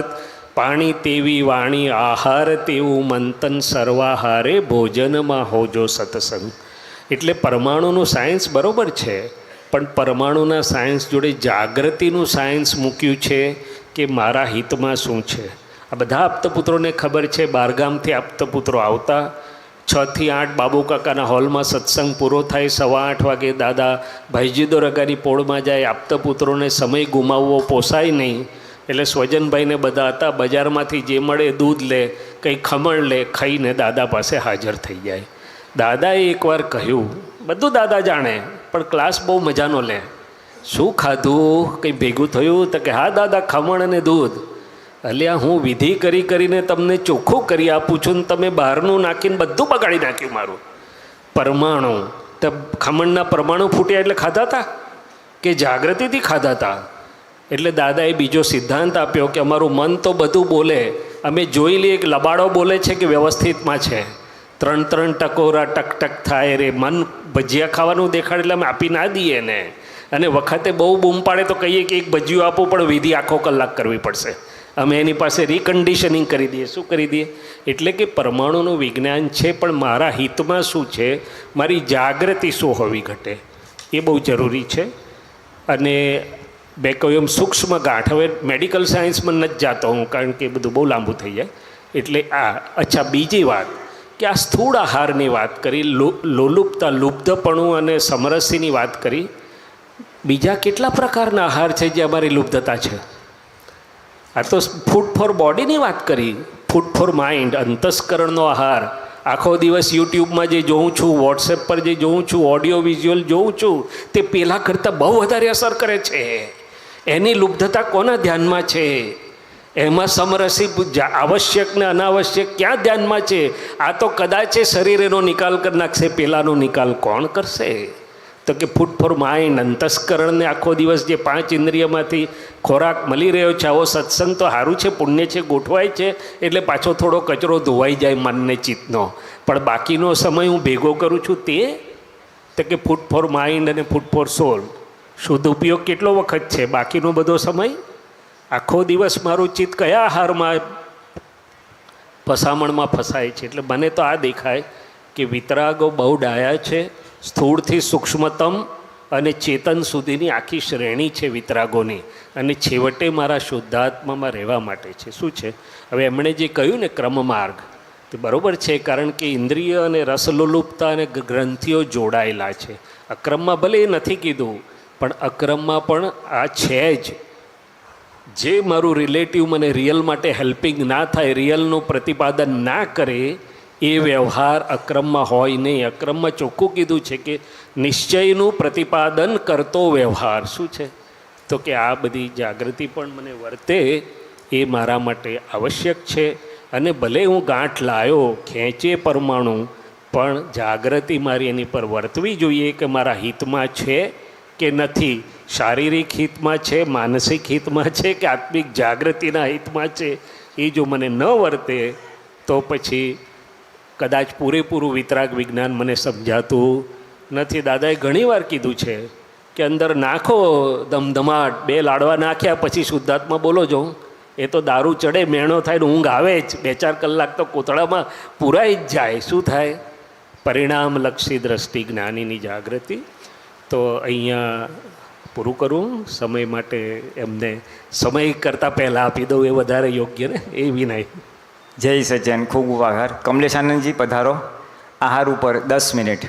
પાણી તેવી વાણી, આહાર તેવું મંતન, સર્વાહારે ભોજનમાં હોજો સત્સંગ. એટલે પરમાણુનું સાયન્સ બરાબર છે, પણ પરમાણુના સાયન્સ જોડે જાગૃતિનું સાયન્સ મૂક્યું છે કે મારા હિતમાં શું છે. આ બધા આપતપુત્રોને ખબર છે. બહારગામથી આપતપુત્રો આવતા, 6 થી 8 બાબુ કાકાના હોલમાં સત્સંગ પૂરો થાય, 8:15 વાગે દાદા ભાઈજીદો રગાની પોળમાં જાય. આપતપુત્રોને સમય ગુમાવવો પોસાય નહીં, એટલે સ્વજનભાઈને બધા હતા, બજારમાંથી જે મળે દૂધ લે, કંઈ ખમણ લે, ખાઈને દાદા પાસે હાજર થઈ જાય. દાદાએ એકવાર કહ્યું, બધું દાદા જાણે પણ ક્લાસ બહુ મજાનો લે, શું ખાધું, કંઈ ભેગું થયું? તો કે હા દાદા, ખમણ અને દૂધ. અલ્યા, હું વિધિ કરીને તમને ચોખ્ખું કરી આપું છું ને તમે બહારનું નાખીને બધું બગાડી નાખ્યું મારું. પરમાણુ તો ખમણના પરમાણુ ફૂટ્યા એટલે ખાધા હતા કે જાગૃતિથી ખાધા હતા? એટલે દાદાએ બીજો સિદ્ધાંત આપ્યો કે અમારું મન તો બધું બોલે, અમે જોઈ લઈએ કે લબાડો બોલે છે કે વ્યવસ્થિતમાં છે. 3 ટકોરા ટક ટક થાય રે, મન ભજીયા ખાવાનું દેખાડે એટલે અમે આપી ના દઈએ ને. અને વખતે બહુ બૂમ પાડે તો કહીએ કે એક ભજીયું આપો, પણ વિધિ આખો કલાક કરવી પડશે. અમે એની પાસે રિકન્ડિશનિંગ કરી દઈએ. શું કરી દઈએ? એટલે કે પરમાણુનું વિજ્ઞાન છે, પણ મારા હિતમાં શું છે, મારી જાગૃતિ શું હોવી ઘટે, એ બહુ જરૂરી છે. અને બે કહ્યું એમ સૂક્ષ્મ ગાંઠ, હવે મેડિકલ સાયન્સમાં નથી જાતો હું, કારણ કે બધું બહુ લાંબુ થઈ જાય. એટલે આ અચ્છા, બીજી વાત કે આ સ્થૂળ આહારની વાત કરી, લોલુપતા, લુબ્ધપણું અને સમરસીની વાત કરી. બીજા કેટલા પ્રકારના આહાર છે જે અમારી લુબ્ધતા છે? આ તો ફૂડ ફોર બોડીની વાત કરી, ફૂડ ફોર માઇન્ડ, અંતસ્કરણનો આહાર. આખો દિવસ યુટ્યુબમાં જે જોઉં છું, વોટ્સએપ પર જે જોઉં છું, ઓડિયો વિઝ્યુઅલ જોઉં છું, તે પહેલાં કરતાં બહુ વધારે અસર કરે છે. એની લુબ્ધતા કોના ધ્યાનમાં છે? એમાં સમરસી આવશ્યક ને અનાવશ્યક ક્યાં ધ્યાનમાં છે? આ તો કદાચ શરીર એનો નિકાલ કરી નાખશે, પહેલાંનો નિકાલ કોણ કરશે? તો કે ફૂડ ફોર માઇન્ડ, અંતસ્કરણને આખો દિવસ જે 5 ઇન્દ્રિયમાંથી ખોરાક મળી રહ્યો છે, આવો સત્સંગ તો સારું છે, પુણ્ય છે, ગોઠવાય છે, એટલે પાછો થોડો કચરો ધોવાઈ જાય મનને ચિત્તનો. પણ બાકીનો સમય હું ભેગો કરું છું તે, તો કે ફૂડ ફોર માઇન્ડ અને ફૂડ ફોર સોલ. શુદ્ધ ઉપયોગ કેટલો વખત છે? બાકીનો બધો સમય આખો દિવસ મારું ચિત્ત કયા આહારમાં, ફસામણમાં ફસાય છે? એટલે મને તો આ દેખાય કે વિતરાગો બહુ ડાયા છે. સ્થૂળથી સૂક્ષ્મતમ અને ચેતન સુધીની આખી શ્રેણી છે વિતરાગોની, અને છેવટે મારા શુદ્ધાત્મામાં રહેવા માટે છે. શું છે? હવે એમણે જે કહ્યું ને ક્રમ માર્ગ, તે બરાબર છે, કારણ કે ઇન્દ્રિય અને રસલોલુપતા અને ગ્રંથિઓ જોડાયેલા છે. અક્રમમાં ભલે એ નથી કીધું, પણ અક્રમમાં પણ આ છે જ. જે મારું રિલેટિવ મને રિયલ માટે હેલ્પિંગ ના થાય, રિયલનું પ્રતિપાદન ના કરે, એ વ્યવહાર અક્રમમાં હોય નહીં. અક્રમમાં ચોખ્ખું કીધું છે કે નિશ્ચયનું પ્રતિપાદન કરતો વ્યવહાર. શું છે? તો કે આ બધી જાગૃતિ પણ મને વર્તે એ મારા માટે આવશ્યક છે. અને ભલે હું ગાંઠ લાયો, ખેંચે પરમાણુ, પણ જાગૃતિ મારી એની પર વર્તવી જોઈએ કે મારા હિતમાં છે કે નથી. શારીરિક હિતમાં છે, માનસિક હિતમાં છે કે આત્મિક જાગૃતિના હિતમાં છે. એ જો મને ન વર્તે તો પછી કદાચ પૂરેપૂરું વિતરાગ વિજ્ઞાન મને સમજાતું નથી. દાદાએ ઘણીવાર કીધું છે કે અંદર નાખો ધમધમાટ, 2 લાડવા નાખ્યા પછી શુદ્ધાત્મા બોલો જો. એ તો દારૂ ચડે, મેણો થાય ને ઊંઘ આવે જ, 2-4 કલાક તો કોતળામાં પૂરાઈ જ જાય. શું થાય? પરિણામલક્ષી દ્રષ્ટિ, જ્ઞાનીની જાગૃતિ. તો અહીંયા પૂરું કરું. સમય માટે એમને સમય કરતાં પહેલાં આપી દઉં એ વધારે યોગ્ય ને, એ વિનય. જય સજ્જન, ખૂબ ખૂબ આભાર. કમલેશ આનંદજી પધારો. આહાર ઉપર 10 મિનિટ.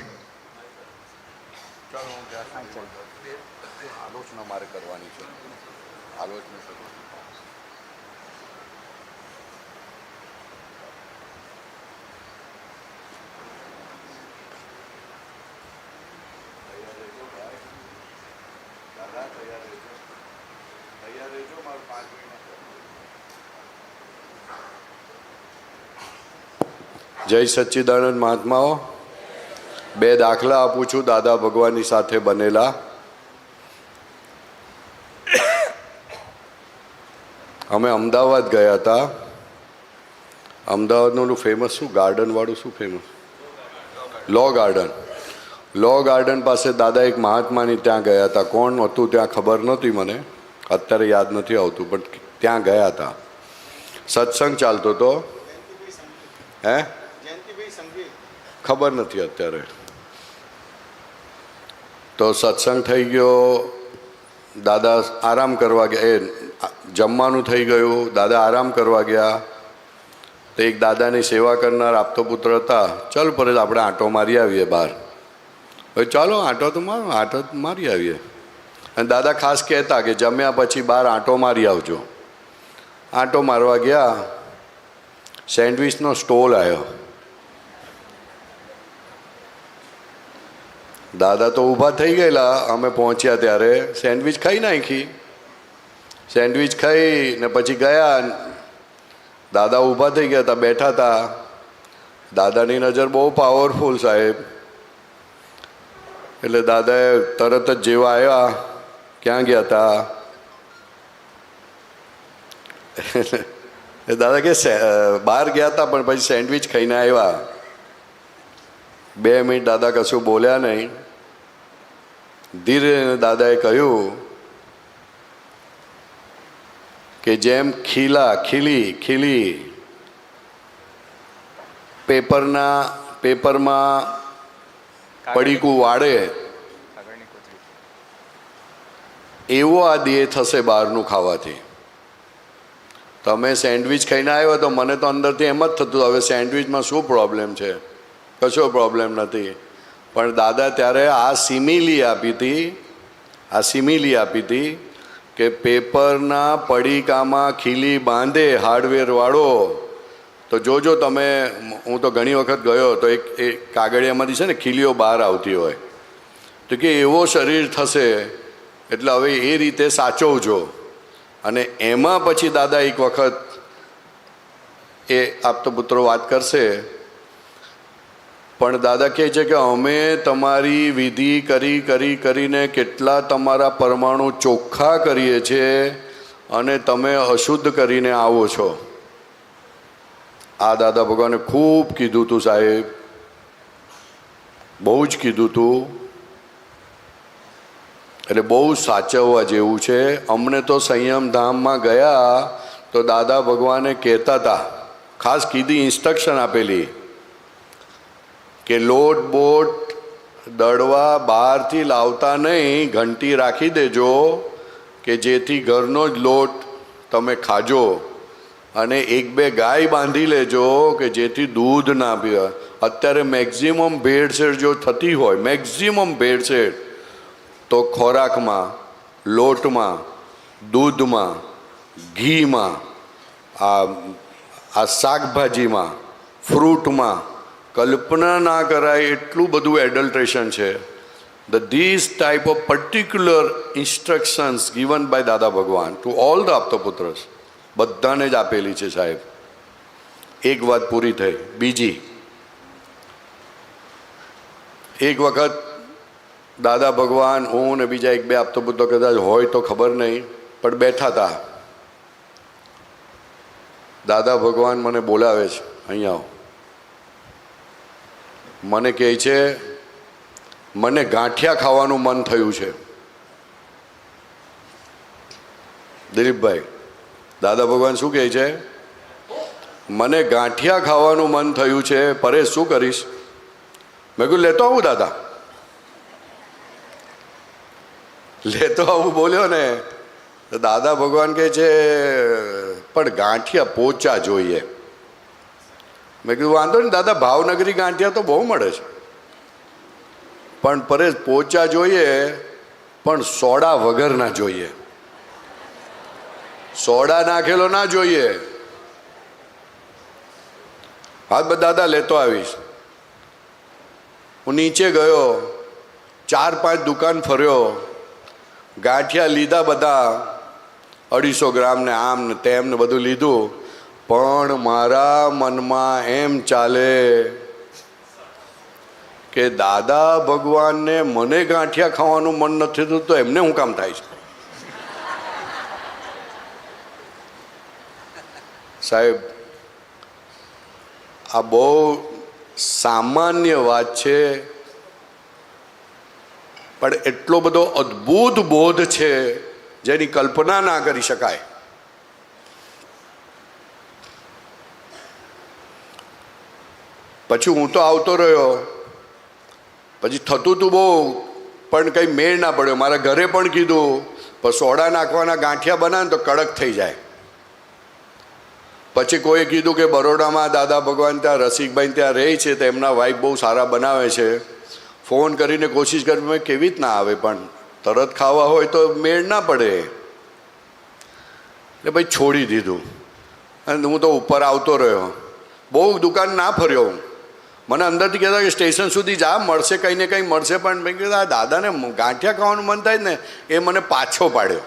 જય સચ્ચિદાનંદ મહાત્માઓ. બે દાખલા આપું છું દાદા ભગવાનની સાથે બનેલા. અમે અમદાવાદ ગયા હતા. અમદાવાદનું ઓલું ફેમસ શું ગાર્ડનવાળું શું ફેમસ? લો ગાર્ડન. લો ગાર્ડન પાસે દાદા એક મહાત્માની ત્યાં ગયા હતા. કોણ હતું ત્યાં ખબર નહોતી મને, અત્યારે યાદ નથી આવતું, પણ ત્યાં ગયા હતા. સત્સંગ ચાલતો હતો. હે? ખબર નથી અત્યારે. તો સત્સંગ થઈ ગયો, દાદા આરામ કરવા ગયા, જમવાનું થઈ ગયું, દાદા આરામ કરવા ગયા. તો એક દાદાની સેવા કરનાર આપતો પુત્ર હતા. ચાલ પરેશ આપણે આંટો મારી આવીએ બહાર. હવે ચાલો આંટો તો મારી આવીએ. અને દાદા ખાસ કહેતા કે જમ્યા પછી બહાર આંટો મારી આવજો. આંટો મારવા ગયા, સેન્ડવિચનો સ્ટોલ આવ્યો. દાદા તો ઊભા થઈ ગયેલા. અમે પહોંચ્યા ત્યારે સેન્ડવિચ ખાઈ નાખી. સેન્ડવિચ ખાઈ ને પછી ગયા. દાદા ઊભા થઈ ગયા હતા, બેઠા હતા. દાદાની નજર બહુ પાવરફુલ સાહેબ. એટલે દાદાએ તરત જ જેવા આવ્યા, ક્યાં ગયા હતા? દાદા કે બહાર ગયા હતા પણ પછી સેન્ડવિચ ખાઈને આવ્યા. 2 મિનિટ દાદા કશું બોલ્યા નહીં. ધીરે દાદાએ કહ્યું કે જેમ ખીલી પેપરમાં પડીકું વાળે એવો આ દેહ થશે બહારનું ખાવાથી. તમે સેન્ડવિચ ખાઈને આવ્યો તો મને તો અંદરથી એમ જ થતું હવે સેન્ડવિચમાં શું પ્રોબ્લેમ છે? કશો પ્રોબ્લેમ નથી. પણ દાદા ત્યારે આ સિમિલી આપી હતી કે પેપરના પડીકામાં ખીલી બાંધે હાર્ડવેરવાળો તો જોજો તમે. હું તો ઘણી વખત ગયો તો એક કાગળિયામાંથી છે ને ખીલીઓ બહાર આવતી હોય. તો કે એવો શરીર થશે. એટલે હવે એ રીતે સાચવજો. અને એમાં પછી દાદા એક વખત એ આપતો પુત્રો વાત કરશે, પણ દાદા કહે છે કે અમે તમારી વિધિ કરીને કેટલા તમારા પરમાણુ ચોખ્ખા કરીએ છીએ અને તમે અશુદ્ધ કરીને આવો છો. આ દાદા ભગવાને ખૂબ કીધું હતું સાહેબ, બહુ જ કીધું હતું. એટલે બહુ સાચવવા જેવું છે. અમને તો સંયમ ધામમાં ગયા તો દાદા ભગવાને કહેતા હતા, ખાસ કીધી ઇન્સ્ટ્રક્શન આપેલી કે લોટ બોટ દળવા બહારથી લાવતા નહીં, ઘંટી રાખી દેજો કે જેથી ઘરનો જ લોટ તમે ખાજો. અને 1-2 ગાય બાંધી લેજો કે જેથી દૂધ ના પીવે. અત્યારે મેક્ઝિમમ ભેળસેળ જો થતી હોય, મેક્ઝિમમ ભેળસેળ તો ખોરાકમાં, લોટમાં, દૂધમાં, ઘીમાં, આ શાકભાજીમાં, ફ્રૂટમાં કલ્પના ના કરાય એટલું બધું એડલ્ટ્રેશન છે. This type of particular instructions given by Dada Bhagwan to all the આપતપુત્રસ, બધાને જ આપેલી છે સાહેબ. એક વાત પૂરી થઈ. બીજી, એક વખત દાદા ભગવાન, હું ને બીજા 1-2 આપતપુત્રો કદાચ હોય તો ખબર નહીં, પણ બેઠા હતા. દાદા ભગવાન મને બોલાવે છે, અહીંયા આવો. મને કહે છે મને ગાંઠિયા ખાવાનું મન થયું છે. દિલીપભાઈ, દાદા ભગવાન શું કહે છે? મને ગાંઠિયા ખાવાનું મન થયું છે, પરેશ શું કરીશ? મેં કીધું લેતો આવું દાદા, લેતો આવું બોલ્યો ને. તો દાદા ભગવાન કહે છે પણ ગાંઠિયા પોચા જોઈએ. મેં કીધું વાંધો નહીં દાદા, ભાવનગરી ગાંઠિયા તો બહુ મળે છે, પણ પરેશ પોચા જોઈએ, પણ સોડા વગરના જોઈએ, સોડા નાખેલો ના જોઈએ. હા દાદા લેતો આવીશ. હું નીચે ગયો, 4-5 દુકાન ફર્યો, ગાંઠિયા લીધા બધા, 250 ગ્રામ ને આમ ને તેમ ને બધું લીધું. પણ મારા મનમાં એમ ચાલે કે દાદા ભગવાનને મને ગાંઠિયા ખાવાનું મન નથી થતું તો એમને શું કામ થાય છે? સાહેબ, આ બહુ સામાન્ય વાત છે, પણ એટલો બધો અદ્ભુત બોધ છે જેની કલ્પના ના કરી શકાય. પછી હું તો આવતો રહ્યો, પછી થતું હતું બહુ, પણ કંઈ મેળ ના પડ્યો. મારા ઘરે પણ કીધું, પણ સોડા નાખવાના ગાંઠિયા બનાવે તો કડક થઈ જાય. પછી કોઈએ કીધું કે બરોડામાં દાદા ભગવાન ત્યાં રસિકભાઈ ત્યાં રહે છે તો એમના વાઈફ બહુ સારા બનાવે છે. ફોન કરીને કોશિશ કરી, મેં કેવી રીતના આવે, પણ તરત ખાવા હોય તો મેળ ના પડે. એટલે ભાઈ છોડી દીધું અને હું તો ઉપર આવતો રહ્યો. બહુ દુકાન ના ફર્યો. મને અંદરથી કહેતા કે સ્ટેશન સુધી જા, મળશે કંઈ ને કંઈ મળશે. પણ મેં કીધું આ દાદાને ગાંઠિયા ખાવાનું મન થાય ને, એ મને પાછો પાડ્યો.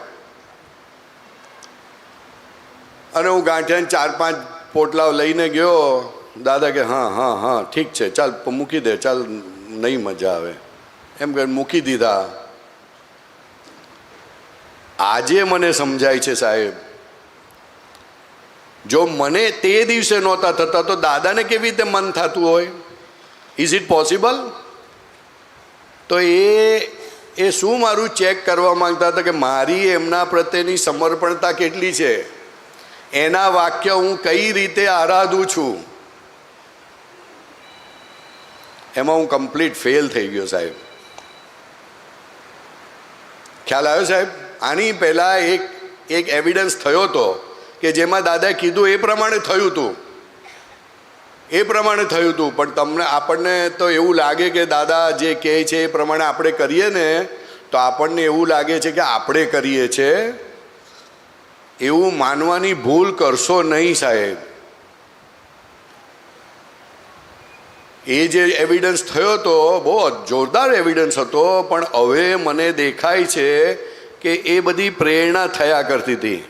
અને હું ગાંઠિયાને 4-5 પોટલાઓ લઈને ગયો. દાદા કે હા હા હા ઠીક છે, ચાલ મૂકી દે, ચાલ નહીં મજા આવે એમ કરીને મૂકી દીધા. આજે મને સમજાય છે સાહેબ, જો મને તે દિવસે નહોતા થતા તો દાદાને કેવી રીતે મન થતું હોય? Is it possible? તો એ શું મારું ચેક કરવા માંગતા હતા કે મારી એમના પ્રત્યેની સમર્પણતા કેટલી છે, એના વાક્ય હું કઈ રીતે આરાધું છું, એમાં હું કમ્પ્લીટ ફેલ થઈ ગયો સાહેબ. ખ્યાલ આવ્યો સાહેબ? આની પહેલાં એક એવિડન્સ થયો હતો કે જેમાં દાદાએ કીધું એ પ્રમાણે થયું હતું, પણ આપણને તો એવું લાગે કે દાદા જે કહે છે એ પ્રમાણે આપણે કરીએ ને તો આપણને એવું લાગે છે કે આપણે કરીએ છીએ. એવું માનવાની ભૂલ કરશો નહીં સાહેબ. એ જે એવિડન્સ થયો હતો બહુ જોરદાર એવિડન્સ હતો, પણ હવે મને દેખાય છે કે એ બધી પ્રેરણા થયા કરતી હતી,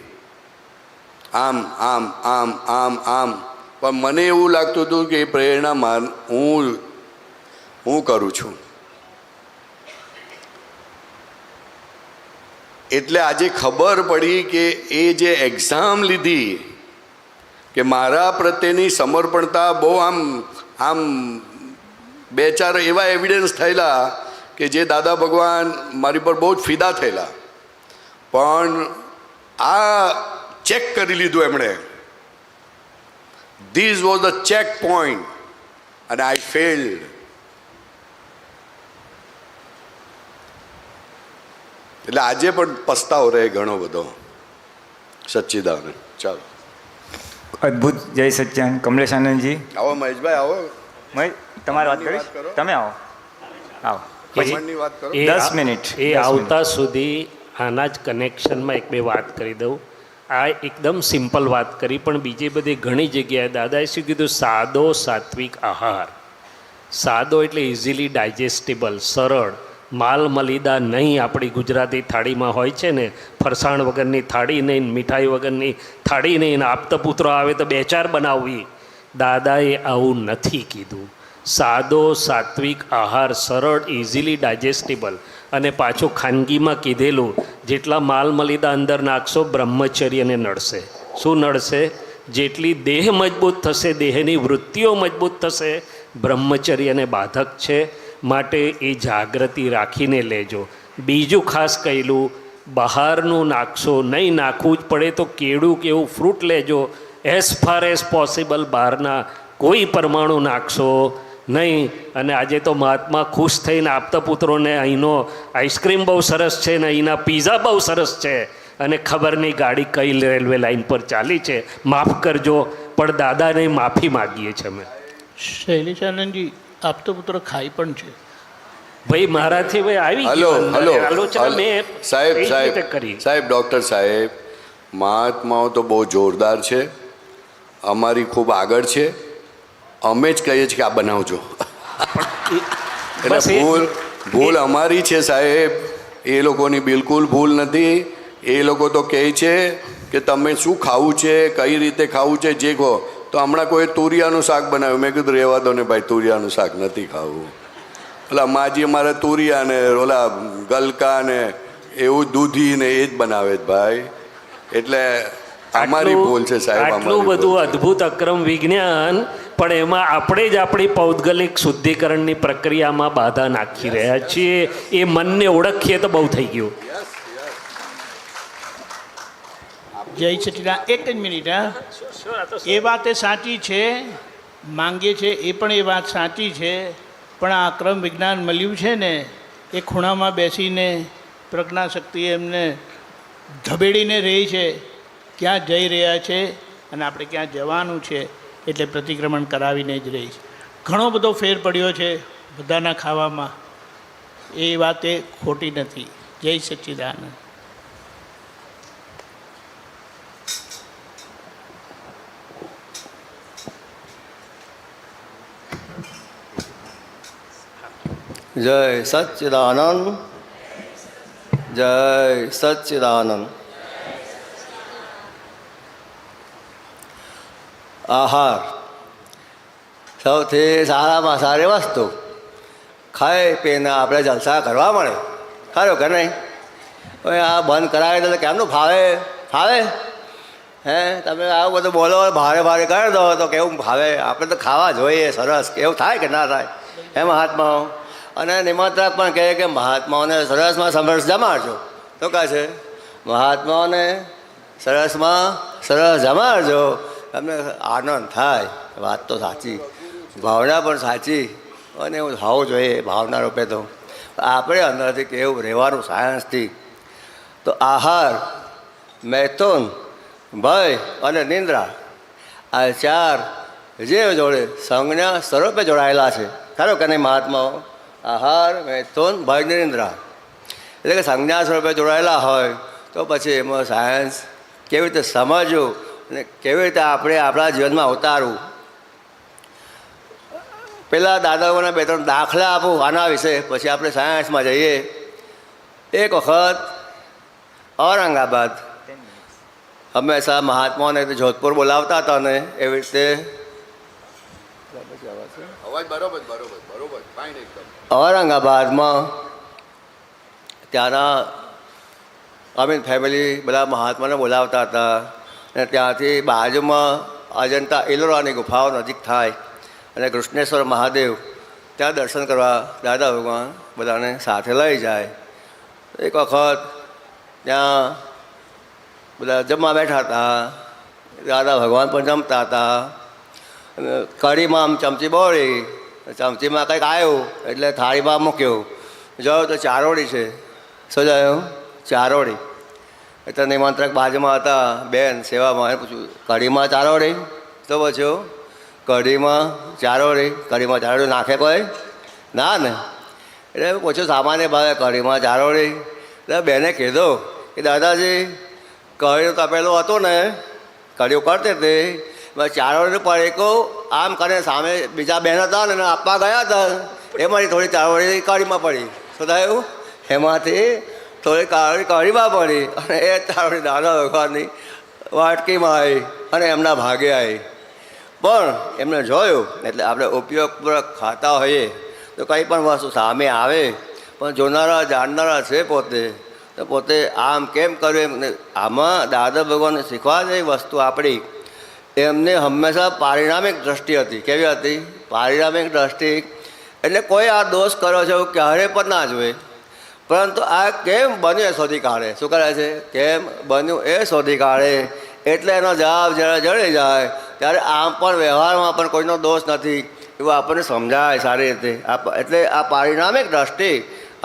આમ આમ આમ આમ આમ. પણ મને એવું લાગતું હતું કે એ પ્રેરણા હું કરું છું. એટલે આજે ખબર પડી કે એ જે એક્ઝામ લીધી કે મારા પ્રત્યેની સમર્પણતા બહુ આમ 2-4 એવા એવિડન્સ થયેલા કે જે દાદા ભગવાન મારી પર બહુ જ ફિદા થયેલા. પણ આ ચેક કરી લીધું એમણે. This was the check point અને આઈ ફેલ્ડ. એટલે આજે પણ પસ્તાવો રહે ઘણો બધો. સચ્ચિદાનંદ. ચાલો અદ્ભુત. જય સચ્ચાન. કમલેશ આનંદજી આવો, મહેશભાઈ આવો. તમારી વાત કરીશ, તમે આવો. પછી કમળની વાત કરો. 10 મિનિટ. એ આવતા સુધી આના જ કનેક્શનમાં એક બે વાત કરી દઉં. આ એકદમ સિમ્પલ વાત કરી, પણ બીજી બધી ઘણી જગ્યાએ દાદાએ શું કીધું? સાદો સાત્વિક આહાર. સાદો એટલે ઇઝીલી ડાયજેસ્ટેબલ, સરળ, માલ મલીદા નહીં. આપણી ગુજરાતી થાળીમાં હોય છે ને, ફરસાણ વગરની થાળી નહીં, મીઠાઈ વગરની થાળી નહીં, આપતા પુત્રો આવે તો 2-4 બનાવવી. દાદાએ આવું નથી કીધું. સાદો સાત્વિક આહાર, સરળ, ઇઝીલી ડાયજેસ્ટેબલ. અને પાછું ખાનગીમાં કીધેલું, જેટલા માલ મલીદા અંદર નાખશો બ્રહ્મચર્યને નડશે. શું નડશે? જેટલી દેહ મજબૂત થશે, દેહની વૃત્તિઓ મજબૂત થશે, બ્રહ્મચર્યને બાધક છે. માટે એ જાગૃતિ રાખીને લેજો. બીજું ખાસ કહેલું, બહારનું નાખશો નહીં, નાખવું જ પડે તો કેળું કે એવું ફ્રૂટ લેજો. એઝ ફાર એઝ પોસિબલ બહારના કોઈ પરમાણુ નાખશો નહીં. અને આજે તો મહાત્મા ખુશ થઈને આપતા પુત્રોને અહીંનો આઈસ્ક્રીમ બહુ સરસ છે ને અહીંના પીઝા બહુ સરસ છે, અને ખબર નહીં ગાડી કઈ રેલવે લાઈન પર ચાલી છે, માફ કરજો, પણ દાદાને માફી માગીએ છીએ અમે. શૈલેષાનંદજી, આપતો પુત્ર ખાઈ પણ છે. ભાઈ મારાથી ભાઈ આવી હલો ગયું અંદર. હલો આલોચના મેં સાહેબ કઈ રીતે સાહેબ કરી? સાહેબ ડૉક્ટર સાહેબ, મહાત્માઓ તો બહુ જોરદાર છે, અમારી ખૂબ આગળ છે. અમે જ કહીએ છીએ કે આ બનાવજો. એટલે બસ ભૂલ અમારી છે સાહેબ, એ લોકોની બિલકુલ ભૂલ નથી. એ લોકો તો કહે છે કે તમે શું ખાવું છે, કઈ રીતે ખાવું છે, જે કહો. તો હમણાં કોઈ તુરિયાનું શાક બનાવ્યું, મેં કીધું રહેવા દો ને ભાઈ, તુરિયાનું શાક નથી ખાવું. એટલે માજી અમારે તુરિયા ને ઓલા ગલકા ને એવું દૂધી ને એ જ બનાવે છે ભાઈ. એટલે અમારી ભૂલ છે સાહેબ. આટલું બધું અદ્ભુત અક્રમ વિજ્ઞાન, પણ એમાં આપણે જ આપણી પૌદ્ગલિક શુદ્ધિકરણની પ્રક્રિયામાં બાધા નાખી રહ્યા છીએ. એ મનને ઓળખીએ તો બહુ થઈ ગયું. જય સચિદાન. એક જ મિનિટ. હા, એ વાત એ સાચી છે, માંગીએ છે એ પણ એ વાત સાચી છે, પણ આ અક્રમ વિજ્ઞાન મળ્યું છે ને, એ ખૂણામાં બેસીને પ્રજ્ઞાશક્તિ એમને ધબેડીને રહી છે, ક્યાં જઈ રહ્યા છે અને આપણે ક્યાં જવાનું છે, એટલે પ્રતિક્રમણ કરાવીને જ રહી છે. ઘણો બધો ફેર પડ્યો છે બધાના ખાવામાં, એ વાત એ ખોટી નથી. જય સચ્ચિદાનંદ. જય સચ્ચિદાનંદ, જય સચ્ચિદાનંદ. આહાર સૌથી સારામાં સારી વસ્તુ. ખાઈ પીને આપણે જલસા કરવા મળે, ખરું કે નહીં? હવે આ બંધ કરાવી દો તો કેમનું ફાવે? ફાવે? હે, તમે આવું બધું બોલો, ભારે ભારે કરી દો તો કેવું ફાવે? આપણે તો ખાવા જોઈએ સરસ. એવું થાય કે ના થાય? હે મહાત્માઓ? અને નિમંત્રક પણ કહે કે મહાત્માઓને સરસમાં સમરસ જમાડજો. તો કહે છે મહાત્માઓને સરસમાં સરસ જમાડજો, તમને આનંદ થાય. વાત તો સાચી, ભાવના પણ સાચી, અને એવું થવું જોઈએ ભાવના રૂપે. તો આપણે અંદરથી કેવું રહેવાનું સાયન્સથી. તો આહાર, મૈથુન, ભય અને નિંદ્રા, આ ચાર જે જોડે સંજ્ઞા સ્વરૂપે જોડાયેલા છે, ખરો કે નહીં મહાત્માઓ? આહાર, મૈથુન, ભય, નિંદ્રા એટલે કે સંજ્ઞા સ્વરૂપે જોડાયેલા હોય તો પછી એમાં સાયન્સ કેવી રીતે સમજવું અને કેવી રીતે આપણે આપણા જીવનમાં ઉતારવું. પહેલાં દાદાઓના બે ત્રણ દાખલા આપું આના વિશે, પછી આપણે સાયન્સમાં જઈએ. એક વખત ઔરંગાબાદ હંમેશા મહાત્માઓને જોધપુર બોલાવતા હતા ને એવી રીતે અવાજ બરોબર બરોબર બરોબર ફાઇન એકદમ. ઔરંગાબાદમાં ત્યાંના અમીન ફેમિલી બધા મહાત્માને બોલાવતા હતા, અને ત્યાંથી બાજુમાં અજંતા ઇલોરાની ગુફાઓ નજીક થાય, અને કૃષ્ણેશ્વર મહાદેવ ત્યાં દર્શન કરવા દાદા ભગવાન બધાને સાથે લઈ જાય. એક વખત ત્યાં બધા જમવા બેઠા હતા, દાદા ભગવાન પણ જમતા હતા. કઢીમાં આમ ચમચી બોળી, ચમચીમાં કંઈક આવ્યું એટલે થાળીમાં મૂક્યું. જોયું તો ચારોડી છે. શું જોયું? ચારોડી. એટલે નિમંત્રક બાજુમાં હતા બેન સેવામાં, પૂછ્યું કઢીમાં ચારોડી? તો પૂછ્યું કઢીમાં ચારોડી, કઢીમાં ચારોડી નાખે કોઈ? ના ને. એટલે પૂછ્યું સામાન્ય ભાવે કઢીમાં ચારોડી. એટલે બેને કીધું કે દાદાજી કઢીનું તપેલું હતું ને, કઢીઓ કરતી હતી, ચારોડીનું પડીકું આમ કરીને સામે બીજા બહેન હતા ને આપવા ગયા હતા, એમાંથી થોડી ચારોડી કઢીમાં પડી. શું થયું? એમાંથી થોડી કાળી કઢીમાં પડી, અને એ ચારોડી દાદા ભગવાનની વાટકીમાં આવી અને એમના ભાગે આવી. પણ એમને જોયું, એટલે આપણે ઉપયોગપૂર્વક ખાતા હોઈએ તો કંઈ પણ વસ્તુ સામે આવે, પણ જોનારા જાણનારા છે પોતે, તો પોતે આમ કેમ કર્યું એમ. આમાં દાદા ભગવાનને શીખવા જેવી વસ્તુ આપણી. એમને હંમેશા પારિણામિક દ્રષ્ટિ હતી. કેવી હતી? પારિણામિક દ્રષ્ટિ. એટલે કોઈ આ દોષ કર્યો છે એવું ક્યારે પણ ના જોઈએ, પરંતુ આ કેમ બન્યું એ શોધી કાઢે. શું કરે છે? કેમ બન્યું એ શોધી કાઢે. એટલે એનો જવાબ જ્યારે જડી જાય ત્યારે આમ પણ વ્યવહારમાં પણ કોઈનો દોષ નથી એવું આપણને સમજાય સારી રીતે. એટલે આ પારિણામિક દ્રષ્ટિ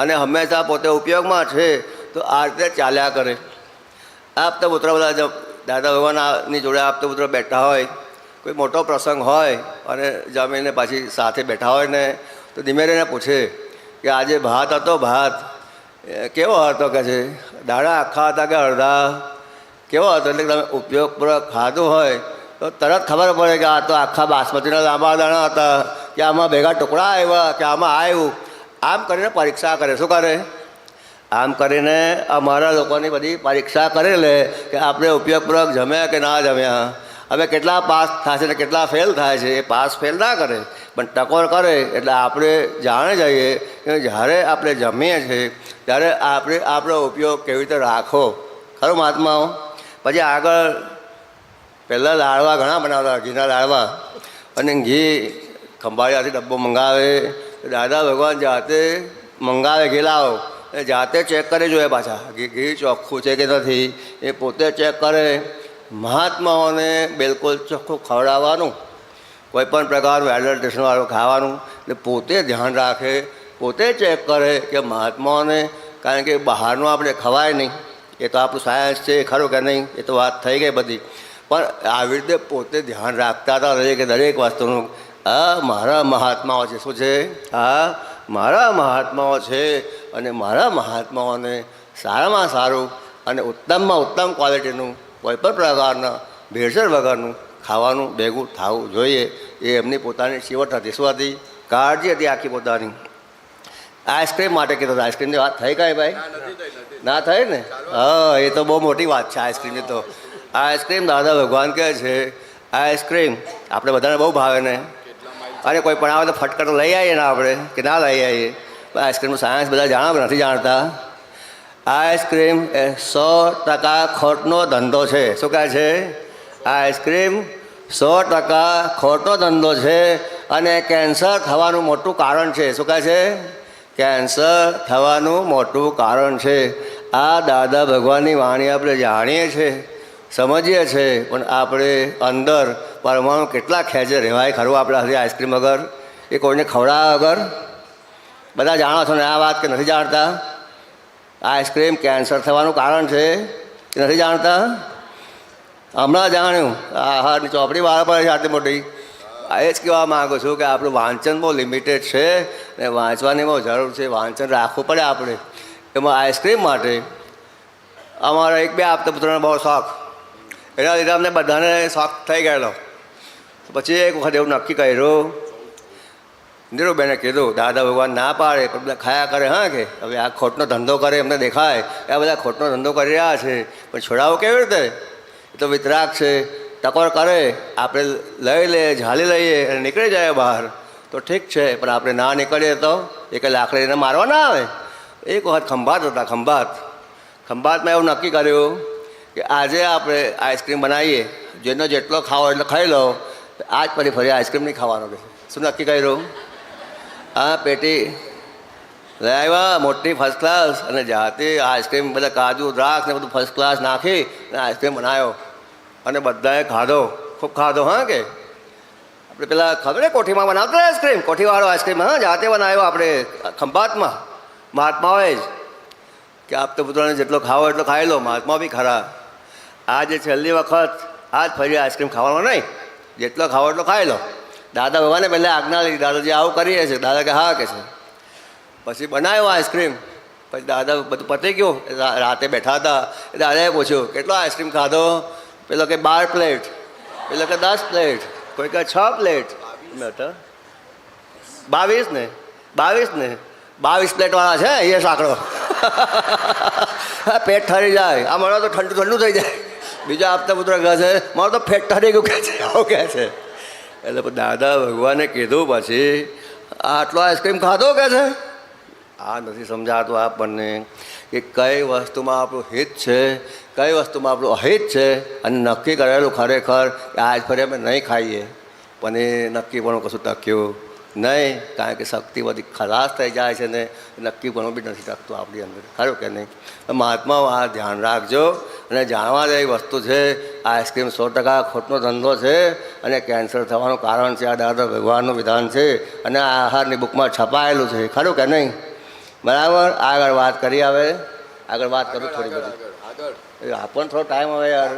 અને હંમેશા પોતે ઉપયોગમાં છે, તો આ રીતે ચાલ્યા કરે. આપતા પુત્ર બધા દાદા ભગવાનની જોડે આપતા પુત્ર બેઠા હોય, કોઈ મોટો પ્રસંગ હોય અને જમીને પાછી સાથે બેઠા હોય ને, તો ધીમે રહીને પૂછે કે આજે ભાત હતો? ભાત કેવો હતો? કે છે દાણા આખા હતા કે અડધા? કેવો હતો? એટલે તમે ઉપયોગપૂર્વક ખાધું હોય તો તરત ખબર પડે કે આ તો આખા બાસમતીના લાંબા દાણા હતા, કે આમાં ભેગા ટુકડા આવ્યા, કે આમાં આવ્યું. આમ કરીને પરીક્ષા કરે. શું કરે? આમ કરીને અમારા લોકોની બધી પરીક્ષા કરી લે કે આપણે ઉપયોગપૂર્વક જમ્યા કે ના જમ્યા. હવે કેટલા પાસ થાય છે ને કેટલા ફેલ થાય છે, એ પાસ ફેલ ના કરે પણ ટકોર કરે. એટલે આપણે જાણે જઈએ કે જ્યારે આપણે જમીએ છીએ ત્યારે આપણે આપણો ઉપયોગ કેવી રીતે રાખો. ખરું મહાત્માઓ? પછી આગળ પહેલાં લાડવા ઘણા બનાવતા, ઘીના લાડવા, અને ઘી ખંભાળિયાથી ડબ્બો મંગાવે. દાદા ભગવાન જાતે મંગાવે, ઘી લાવો, એ જાતે ચેક કરી જોઈએ પાછા ઘી ચોખ્ખું છે કે નથી, એ પોતે ચેક કરે. મહાત્માઓને બિલકુલ ચોખ્ખું ખવડાવવાનું, કોઈ પણ પ્રકારનું એડલ્ટ્રેશનવાળું ખાવાનું, એટલે પોતે ધ્યાન રાખે, પોતે ચેક કરે કે મહાત્માઓને, કારણ કે બહારનું આપણે ખવાય નહીં, એ તો આપણું સાયન્સ છે, ખરું કે નહીં, એ તો વાત થઈ ગઈ બધી. પણ આવી રીતે પોતે ધ્યાન રાખતા હતા દરેક વસ્તુનું. આ મારા મહાત્માઓ છે. શું છે? હા, મારા મહાત્માઓ છે, અને મારા મહાત્માઓને સારામાં સારું અને ઉત્તમમાં ઉત્તમ ક્વોલિટીનું કોઈ પણ પ્રકારના ભેળસેળ વગરનું ખાવાનું ભેગું થવું જોઈએ. એ એમની પોતાની શિવટ હતી. શું હતી? કાળજી હતી આખી પોતાની. આઈસ્ક્રીમ માટે કીધું. આઈસ્ક્રીમની વાત થઈ કાંઈ ભાઈ? ના થઈ ને? હા, એ તો બહુ મોટી વાત છે આઈસ્ક્રીમની. તો આઈસ્ક્રીમ દાદા ભગવાન કહે છે આઈસ્ક્રીમ આપણે બધાને બહુ ભાવે ને, અને કોઈ પણ આવે તો ફટકર લઈ આવીએ ને આપણે, કે ના લઈ આવીએ. આઈસ્ક્રીમનું સાયન્સ બધા જાણો નથી જાણતા. આઈસ્ક્રીમ એ 100% ખોટનો ધંધો છે. શું કહે છે? આઈસ્ક્રીમ 100% ખોટનો ધંધો છે, અને કેન્સર થવાનું મોટું કારણ છે. શું કહે છે? કેન્સર થવાનું મોટું કારણ છે. આ દાદા ભગવાનની વાણી આપણે જાણીએ છીએ, સમજીએ છીએ, પણ આપણે અંદર પરમાણુ કેટલા ખેંચે રહેવાય ખરું આપણાથી આઈસ્ક્રીમ વગર, એ કોઈને ખવડાવ્યા વગર? બધા જાણો છો ને આ વાત કે નથી જાણતા? આઈસ્ક્રીમ કેન્સર થવાનું કારણ છે કે નથી જાણતા? હમણાં જાણ્યું. આહારની ચોપડી બહાર પડે છે આટલી મોટી. એ જ કહેવા માગું છું કે આપણું વાંચન બહુ લિમિટેડ છે, ને વાંચવાની બહુ જરૂર છે. વાંચન રાખવું પડે આપણે. એમાં આઈસ્ક્રીમ માટે અમારા 1-2 આપતા પુત્રોને બહુ શોખ, એના લીધે અમને બધાને શોખ થઈ ગયેલો. પછી એક વખત એવું નક્કી કર્યું, નીરુબેને કીધું દાદા ભગવાન ના પાડે પણ બધા ખાયા કરે. હા, કે હવે આ ખોટનો ધંધો કરે, એમને દેખાય કે આ બધા ખોટનો ધંધો કરી રહ્યા છે, પણ છોડાવો કેવી રીતે? એ તો વિતરાગ છે, ટકોર કરે, આપણે લઈ લઈએ, ઝાલી લઈએ અને નીકળી જાય બહાર તો ઠીક છે, પણ આપણે ના નીકળીએ તો એ કંઈ લાકડીને મારવા ના આવે. એક વખત ખંભાત હતા. ખંભાતમાં એવું નક્કી કર્યું કે આજે આપણે આઈસ્ક્રીમ બનાવીએ, જેનો જેટલો ખાવો એટલો ખાઈ લો, આજ ફરી આઈસ્ક્રીમ નહીં ખાવાનો. કે શું નક્કી કર્યું? આ પેટી લઈ આવ્યા મોટી ફર્સ્ટ ક્લાસ, અને જાતે આઈસ્ક્રીમ બધા કાજુ દ્રાક્ષ ને બધું ફર્સ્ટ ક્લાસ નાખી અને આઈસ્ક્રીમ બનાવ્યો, અને બધાએ ખાધો, ખૂબ ખાધો. હા, કે આપણે પેલા ખબર કોઠીમાં બનાવતા આઈસ્ક્રીમ, કોઠીવાળો આઈસ્ક્રીમ, હા, જાતે બનાવ્યો આપણે ખંભાતમાં. મહાત્માઓએ જ કે આપ તો પુત્રોને જેટલો ખાવો એટલો ખાઈ લો. મહાત્મા બી ખરા. આ જે છેલ્લી વખત આજ ફરી આઈસ્ક્રીમ ખાવાનો નહીં, જેટલો ખાવો એટલો ખાઈ લો. દાદા ભગવાને પહેલાં આજ્ઞા લીધી, દાદાજી આવું કરીએ છીએ. દાદા કે હા, કે છે. પછી બનાવ્યો આઈસ્ક્રીમ. પછી દાદા બધું પતી ગયું, રાતે બેઠા હતા, દાદાએ પૂછ્યું કેટલો આઈસ્ક્રીમ ખાધો? પેલો કે 12 પ્લેટ, પેલો કે 10 પ્લેટ, કોઈ કે 6 પ્લેટ. 22 ને 22 પ્લેટવાળા છે એ સાંકળો. પેટ ઠરી જાય. આ મારો તો ઠંડુ ઠંડુ થઈ જાય. બીજા આપતા પુત્ર કહે છે મારું તો પેટ ઠરી ગયું, કહે છે. આવું કહે છે. એટલે દાદા ભગવાને કીધું પછી આટલો આઈસ્ક્રીમ ખાધો, કહે છે. આ નથી સમજાતું આપણને કે કઈ વસ્તુમાં આપણું હિત છે, કઈ વસ્તુમાં આપણું અહિત છે, અને નક્કી કરેલું ખરેખર કે આજ ફરી અમે નહીં ખાઈએ, પણ એ નક્કી પણ કશું ટક્યું નહીં, કારણ કે શક્તિ બધી ખલાસ થઈ જાય છે ને નક્કી પણ બી નથી ટકતું આપણી અંદર. ખરું કે નહીં? મહાત્માઓ આ ધ્યાન રાખજો, અને જાણવા જેવી વસ્તુ છે. આઈસ્ક્રીમ 100% ખોટનો ધંધો છે, અને કેન્સર થવાનું કારણ છે. આ દાદા ભગવાનનું વિધાન છે, અને આ આહારની બુકમાં છપાયેલું છે. ખરું કે નહીં? બરાબર. આગળ વાત કરી. હવે આગળ વાત કરું થોડી બધી. આપણને થોડો ટાઈમ હવે યાર,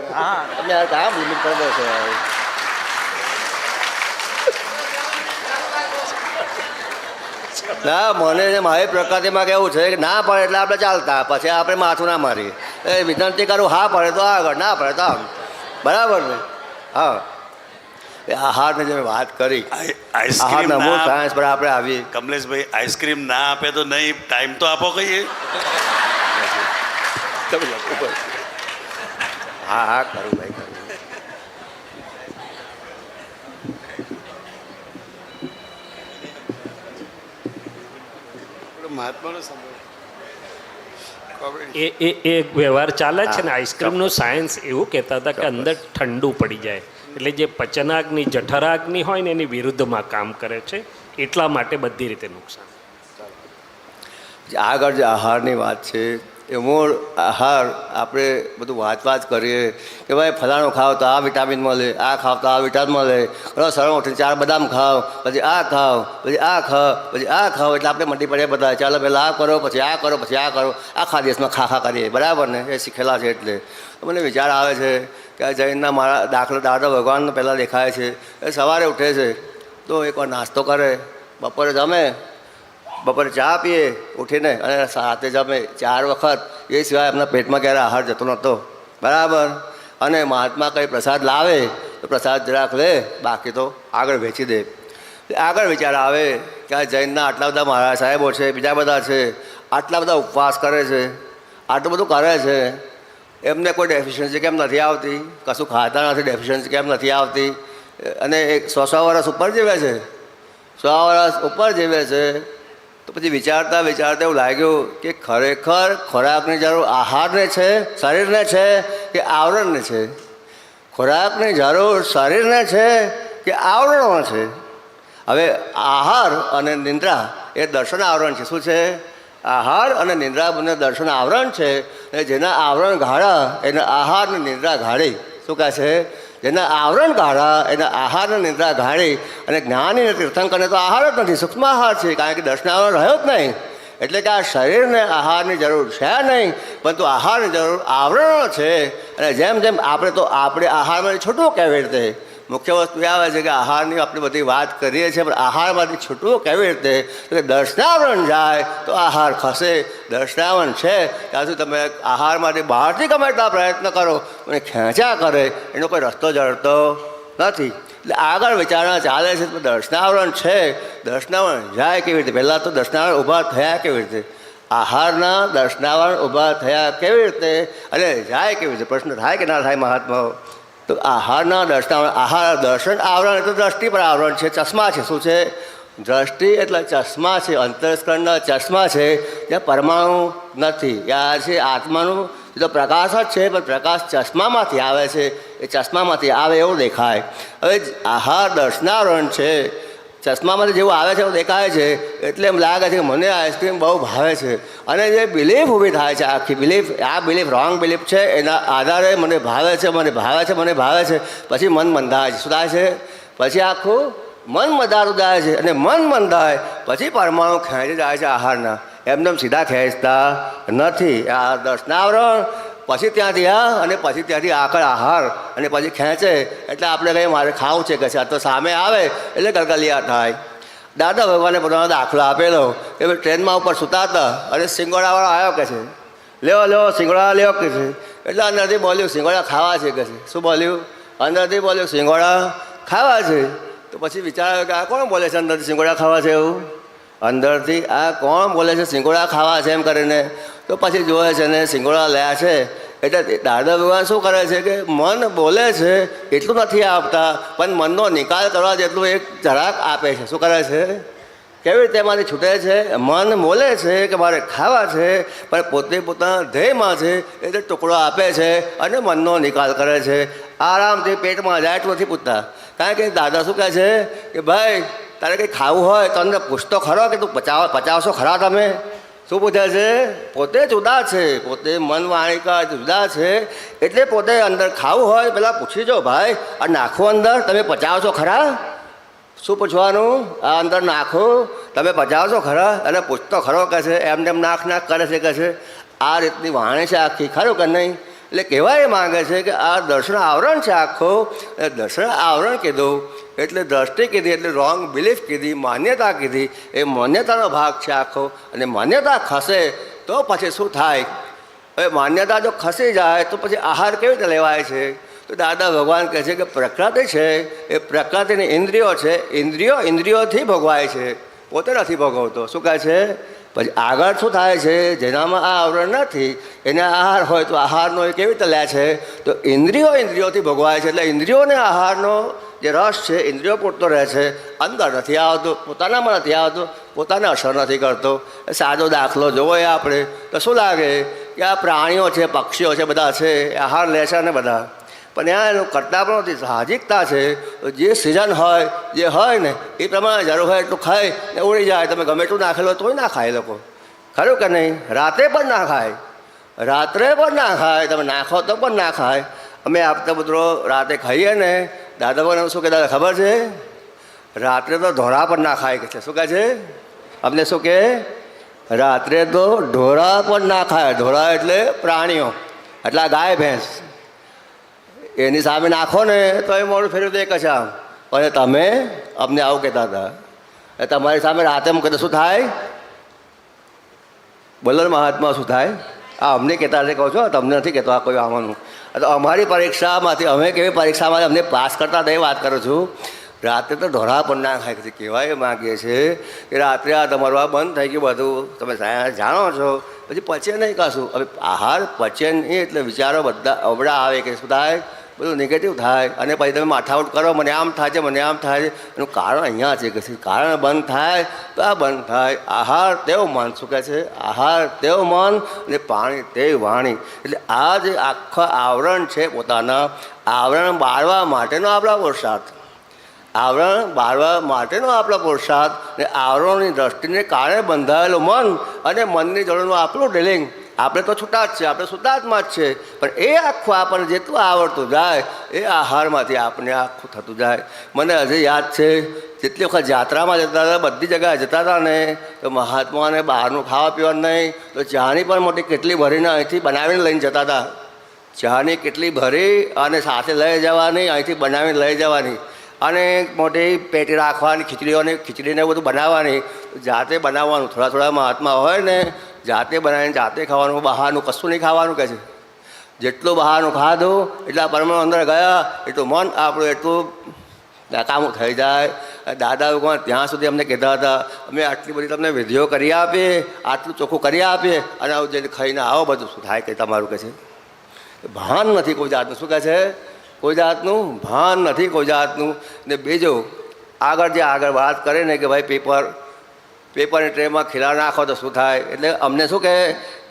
તમે યાર કામ લિમિટ કરી દો છો યાર. ના, મને મારી પ્રકૃતિમાં કેવું છે કે ના પડે એટલે આપણે ચાલતા, પછી આપણે માથું ના મારીએ. એ વિનંતી કરું, હા પડે તો આગળ, ના પડે તો આમ. બરાબર ને? હા, આહારની જે વાત કરી, આહાર નમો સાયન્સ પર આપણે આવી. કમલેશભાઈ, આઈસ્ક્રીમ ના આપે તો નહીં, ટાઈમ તો આપો કહીએ. તમે લખવું પડશે. હા હા કરું ભાઈ કરું. મહાત્માનો એ એક વ્યવહાર ચાલે છે ને આઈસ્ક્રીમનું સાયન્સ એવું કહેતા હતા કે અંદર ઠંડુ પડી જાય એટલે જે પચનાગ્નિ જઠરાગ્નિ હોય ને એની વિરુદ્ધમાં કામ કરે છે, એટલા માટે બધી રીતે નુકસાન. આગળ જે આહારની વાત છે એ મૂળ આહાર આપણે બધું વાત કરીએ કે ભાઈ ફલાણું ખાવ તો આ વિટામિન મળે, આ ખાવ તો આ વિટામિન મળે, સવારે ઉઠીને 4 બદામ ખાવ, પછી આ ખાવ, પછી આ ખાવ, પછી આ ખાવ, એટલે આપણે મંડી પડે બધા ચાલો પહેલાં આ કરો, પછી આ કરો, પછી આ કરો, આખા દેશમાં ખા કરીએ, બરાબર ને? એ શીખેલા છે. એટલે મને વિચાર આવે છે કે આ જૈનના મારા દાખલા દાદા ભગવાનનો પહેલાં દેખાય છે. એ સવારે ઉઠે છે તો એકવાર નાસ્તો કરે, બપોરે જમે, બપોરે ચા પીએ ઉઠીને, અને સાથે જમે 4 વખત. એ સિવાય એમના પેટમાં ક્યારે આહાર જતો નહોતો, બરાબર? અને મહાત્મા કંઈ પ્રસાદ લાવે તો પ્રસાદ જરાક લે, બાકી તો આગળ વેચી દે. આગળ વિચાર આવે કે આ જૈનના આટલા બધા મહારાજ સાહેબો છે, બીજા બધા છે, આટલા બધા ઉપવાસ કરે છે, આટલું બધું કરે છે, એમને કોઈ ડેફિશિયન્સી કેમ નથી આવતી? કશું ખાતા નથી, ડેફિશિયન્સી કેમ નથી આવતી? અને 100 વર્ષ ઉપર જીવે છે, 100 વર્ષ ઉપર જીવે છે. તો પછી વિચારતા એવું લાગ્યું કે ખરેખર ખોરાકની જરૂર આહારને છે, શરીરને છે કે આવરણને છે? ખોરાકની જરૂર શરીરને છે કે આવરણો છે? હવે આહાર અને નિંદ્રા એ દર્શન આવરણ છે. શું છે? આહાર અને નિંદ્રા બંને દર્શન આવરણ છે. અને જેના આવરણ ગાળા એને આહાર અને નિંદ્રા ગાળી. શું કહે છે? જેના આવરણ ગાળા એના આહાર અને નિંદ્રા ગાળી. અને જ્ઞાની તીર્થંકરને તો આહાર જ નથી, સૂક્ષ્મ આહાર છે, કારણ કે દર્શન આવરણ રહ્યો જ નહીં. એટલે કે આ શરીરને આહારની જરૂર છે નહીં, પરંતુ આહારની જરૂર આવરણો છે. અને જેમ જેમ આપણે આહારમાંથી છૂટવું કેવી રીતે? મુખ્ય વસ્તુ એ આવે છે કે આહારની આપણે બધી વાત કરીએ છીએ, પણ આહારમાંથી છૂટવું કેવી રીતે? તો દર્શનાવરણ જાય તો આહાર ખસે. દર્શનાવરણ છે ત્યાં સુધી તમે આહારમાંથી બહારથી ગમે એટલા પ્રયત્ન કરો અને ખેંચ્યા કરે, એનો કોઈ રસ્તો જડતો નથી. એટલે આગળ વિચારણા ચાલે છે. દર્શનાવરણ છે, દર્શનાવરણ જાય કેવી રીતે? પહેલાં તો દર્શનાવરણ ઊભા થયા કેવી રીતે? આહારના દર્શનાવરણ ઊભા થયા કેવી રીતે અને જાય કેવી રીતે? પ્રશ્ન થાય કે ના થાય મહાત્માઓ? તો આહારના દર્શનાવરણ, આહાર દર્શન આવરણ એટલે દ્રષ્ટિ પર આવરણ છે, ચશ્મા છે. શું છે? દ્રષ્ટિ એટલે ચશ્મા છે, અંતઃસ્કરણના ચશ્મા છે, જ્યાં પરમાણુ નથી. આ છે આત્માનું તો પ્રકાશ જ છે, પણ પ્રકાશ ચશ્મામાંથી આવે છે, એ ચશ્મામાંથી આવે એવું દેખાય. હવે આહાર દર્શનાવરણ છે, ચશ્મામાંથી જેવું આવે છે એવું દેખાય છે, એટલે એમ લાગે છે કે મને આઈસ્ક્રીમ બહુ ભાવે છે. અને જે બિલીફ ઊભી થાય છે, આખી બિલીફ, આ બિલીફ રોંગ બિલીફ છે, એના આધારે મને ભાવે છે, મને ભાવે છે, મને ભાવે છે. પછી મન મંદાય છે. શું થાય છે? પછી આખું મન મદારું જાય છે. અને મન મંદાય પછી પરમાણુ ખેંચી જાય છે આહારના. એમને સીધા ખેંચતા નથી. આ દર્શનાવરણ પછી ત્યાંથી અને પછી ત્યાંથી આગળ આહાર, અને પછી ખેંચે. એટલે આપણે કંઈ મારે ખાવું છે કે છે, આ તો સામે આવે એટલે ગલગલિયા થાય. દાદા ભગવાને પોતાનો દાખલો આપેલો કે ભાઈ ટ્રેનમાં ઉપર સૂતા હતા અને સિંગોડાવાળો આવ્યો કે છે, લેવો સિંગોડા લેવો કે છે. એટલે અંદરથી બોલ્યું સિંગોડા ખાવા છે કે છે. શું બોલ્યું? અંદરથી બોલ્યું સિંગોડા ખાવા છે. તો પછી વિચાર્યો કે આ કોણ બોલે છે અંદરથી સિંગોડા ખાવા છે એવું? અંદરથી આ કોણ બોલે છે સિંગોડા ખાવા છે એમ કરીને? તો પછી જોવે છે ને સિંગોડા લ્યા છે. એટલે દાદા ભગવાન શું કરે છે કે મન બોલે છે એટલું નથી આપતા, પણ મનનો નિકાલ કરવા જેટલું એક જરાક આપે છે. શું કરે છે? કેવી રીતે એમાંથી છૂટે છે? મન બોલે છે કે મારે ખાવા છે, પણ પોતે પોતાના ધ્યેયમાં છે એટલે ટુકડો આપે છે અને મનનો નિકાલ કરે છે. આરામથી પેટમાં જાય એટલું નથી પૂછતા. કારણ કે દાદા શું કહે છે કે ભાઈ તારે કંઈ ખાવું હોય તો અંદર પૂછતો ખરો કે તું પચાવશો ખરા તમે? શું પૂછે છે? પોતે જુદા છે, પોતે મન વાણિકા જુદા છે, એટલે પોતે અંદર ખાવું હોય પહેલાં પૂછી જો ભાઈ આ નાખો અંદર, તમે પચાવશો ખરા? શું પૂછવાનું? આ અંદર નાખો, તમે પચાવશો ખરા? અને પૂછતો ખરો કહે છે, એમને એમ નાખ કરે છે કહે છે. આ રીતની વાણી છે આખી, ખરું કે નહીં? એટલે કહેવા એ માગે છે કે આ દર્શન આવરણ છે આખો. દર્શન આવરણ કીધું એટલે દ્રષ્ટિ કીધી, એટલે રોંગ બિલીફ કીધી, માન્યતા કીધી. એ માન્યતાનો ભાગ છે આખો. અને માન્યતા ખસે તો પછી શું થાય? હવે માન્યતા જો ખસી જાય તો પછી આહાર કેવી રીતે લેવાય છે? તો દાદા ભગવાન કહે છે કે પ્રકૃતિ છે એ પ્રકૃતિની ઇન્દ્રિયો છે, ઇન્દ્રિયોથી ભોગવાય છે, પોતે નથી ભોગવતો. શું કહે છે? પછી આગળ શું થાય છે, જેનામાં આ આવરણ નથી એને આહાર હોય તો આહારનો એ કેવી રીતે લે છે, તો ઇન્દ્રિયોથી ભોગવાય છે. એટલે ઇન્દ્રિયોને આહારનો જે રસ છે ઇન્દ્રિયો પૂરતો રહે છે, અંદર નથી આવતો, પોતાનામાં નથી આવતો, પોતાને અસર નથી કરતો. સાદો દાખલો જોવો એ આપણે તો શું લાગે કે આ પ્રાણીઓ છે, પક્ષીઓ છે, બધા છે આહાર લે છે ને બધા, પણ ત્યાં એનું કરતા પણ નથી. સાહજિકતા છે, જે સિઝન હોય જે હોય ને એ પ્રમાણે જરૂર હોય એટલું ખાય ને ઉડી જાય. તમે ગમે એટલું નાખેલો તોય ના ખાય લોકો, ખરું કે નહીં? રાત્રે પણ ના ખાય, રાત્રે પણ ના ખાય, તમે નાખો તો પણ ના ખાય. અમે આપતા પુત્રો રાતે ખાઈએ ને, દાદા પણ શું કે દાદા ખબર છે, રાત્રે તો ઢોરા પણ ના ખાય કે છે. શું કહે છે અમને? શું કે રાત્રે તો ઢોરા પણ ના ખાય. ઢોરા એટલે પ્રાણીઓ, એટલે ગાય ભેંસ. એની સામે નાખો ને તો એ મોડું ફેરવી દે કશા. અને તમે અમને આવું કહેતા હતા, તમારી સામે રાતે મૂકે તો શું થાય? બોલો મહાત્મા શું થાય? આ અમને કહેતા હશે, કહો છો, તમને નથી કહેતો આ કોઈ આવવાનું. તો અમારી પરીક્ષામાંથી અમે કેવી પરીક્ષામાંથી અમને પાસ કરતા હતા એ વાત કરું છું. રાત્રે તો ઢોરા પણ ના ખાય છે. કહેવાય માગીએ છીએ કે રાત્રે આ તમારું આ બંધ થઈ ગયું બધું, તમે જાણો છો, પછી પચે નહીં કશું. હવે આહાર પચે નહીં એટલે વિચારો બધા અવડા આવે કે શું થાય, બધું નેગેટિવ થાય. અને પછી તમે માથાઉટ કરો, મને આમ થાય છે, મને આમ થાય છે. એનું કારણ અહીંયા છે કે કારણ બંધ થાય તો આ બંધ થાય. આહાર તેવું મન, શું કહે છે? આહાર તેવું મન અને પાણી તેવી વાણી. એટલે આ જે આખા આવરણ છે પોતાના, આવરણ બાળવા માટેનો આપણા પુરુષાર્થ, આવરણ બાળવા માટેનો આપણા પુરુષાર્થ ને આવરણની દ્રષ્ટિને કારણે બંધાયેલું મન અને મનની જોડનું આપણું ડીલિંગ. આપણે તો છૂટા જ છે, આપણે શુદ્ધાત્મા જ છે, પણ એ આખું આપણને જેટલું આવડતું જાય એ આહારમાંથી આપણે આખું થતું જાય. મને હજી યાદ છે, જેટલી વખત યાત્રામાં જતા હતા, બધી જગ્યાએ જતા હતા ને, તો મહાત્માને બહારનું ખાવા પીવાનું નહીં, તો ચાની પણ મોટી કેટલી ભરીને અહીંથી બનાવીને લઈને જતા હતા. ચાની કેટલી ભરી અને સાથે લઈ જવાની, અહીંથી બનાવીને લઈ જવાની, અને મોટી પેટી રાખવાની, ખીચડીને બધું બનાવવાની, જાતે બનાવવાનું. થોડા થોડા મહાત્મા હોય ને, જાતે બનાવીને જાતે ખાવાનું, બહારનું કશું નહીં ખાવાનું કહે છે. જેટલું બહારનું ખાધું એટલા પરમાણુ અંદર ગયા એટલું મન આપણું એટલું કામું થઈ જાય. દાદા ભગવાન ત્યાં સુધી અમને કહેતા હતા, અમે આટલી બધી તમને વિધિઓ કરી આપીએ, આટલું ચોખ્ખું કરી આપીએ, અને આવું જે ખાઈને આવો બધું શું થાય કે તમારું કહે છે. ભાન નથી કોઈ જાતનું. શું કહે છે? કોઈ જાતનું ભાન નથી કોઈ જાતનું. ને બીજું આગળ વાત કરે ને કે ભાઈ પેપરની ટ્રેમાં ખીલા નાખો તો શું થાય. એટલે અમને શું કહે,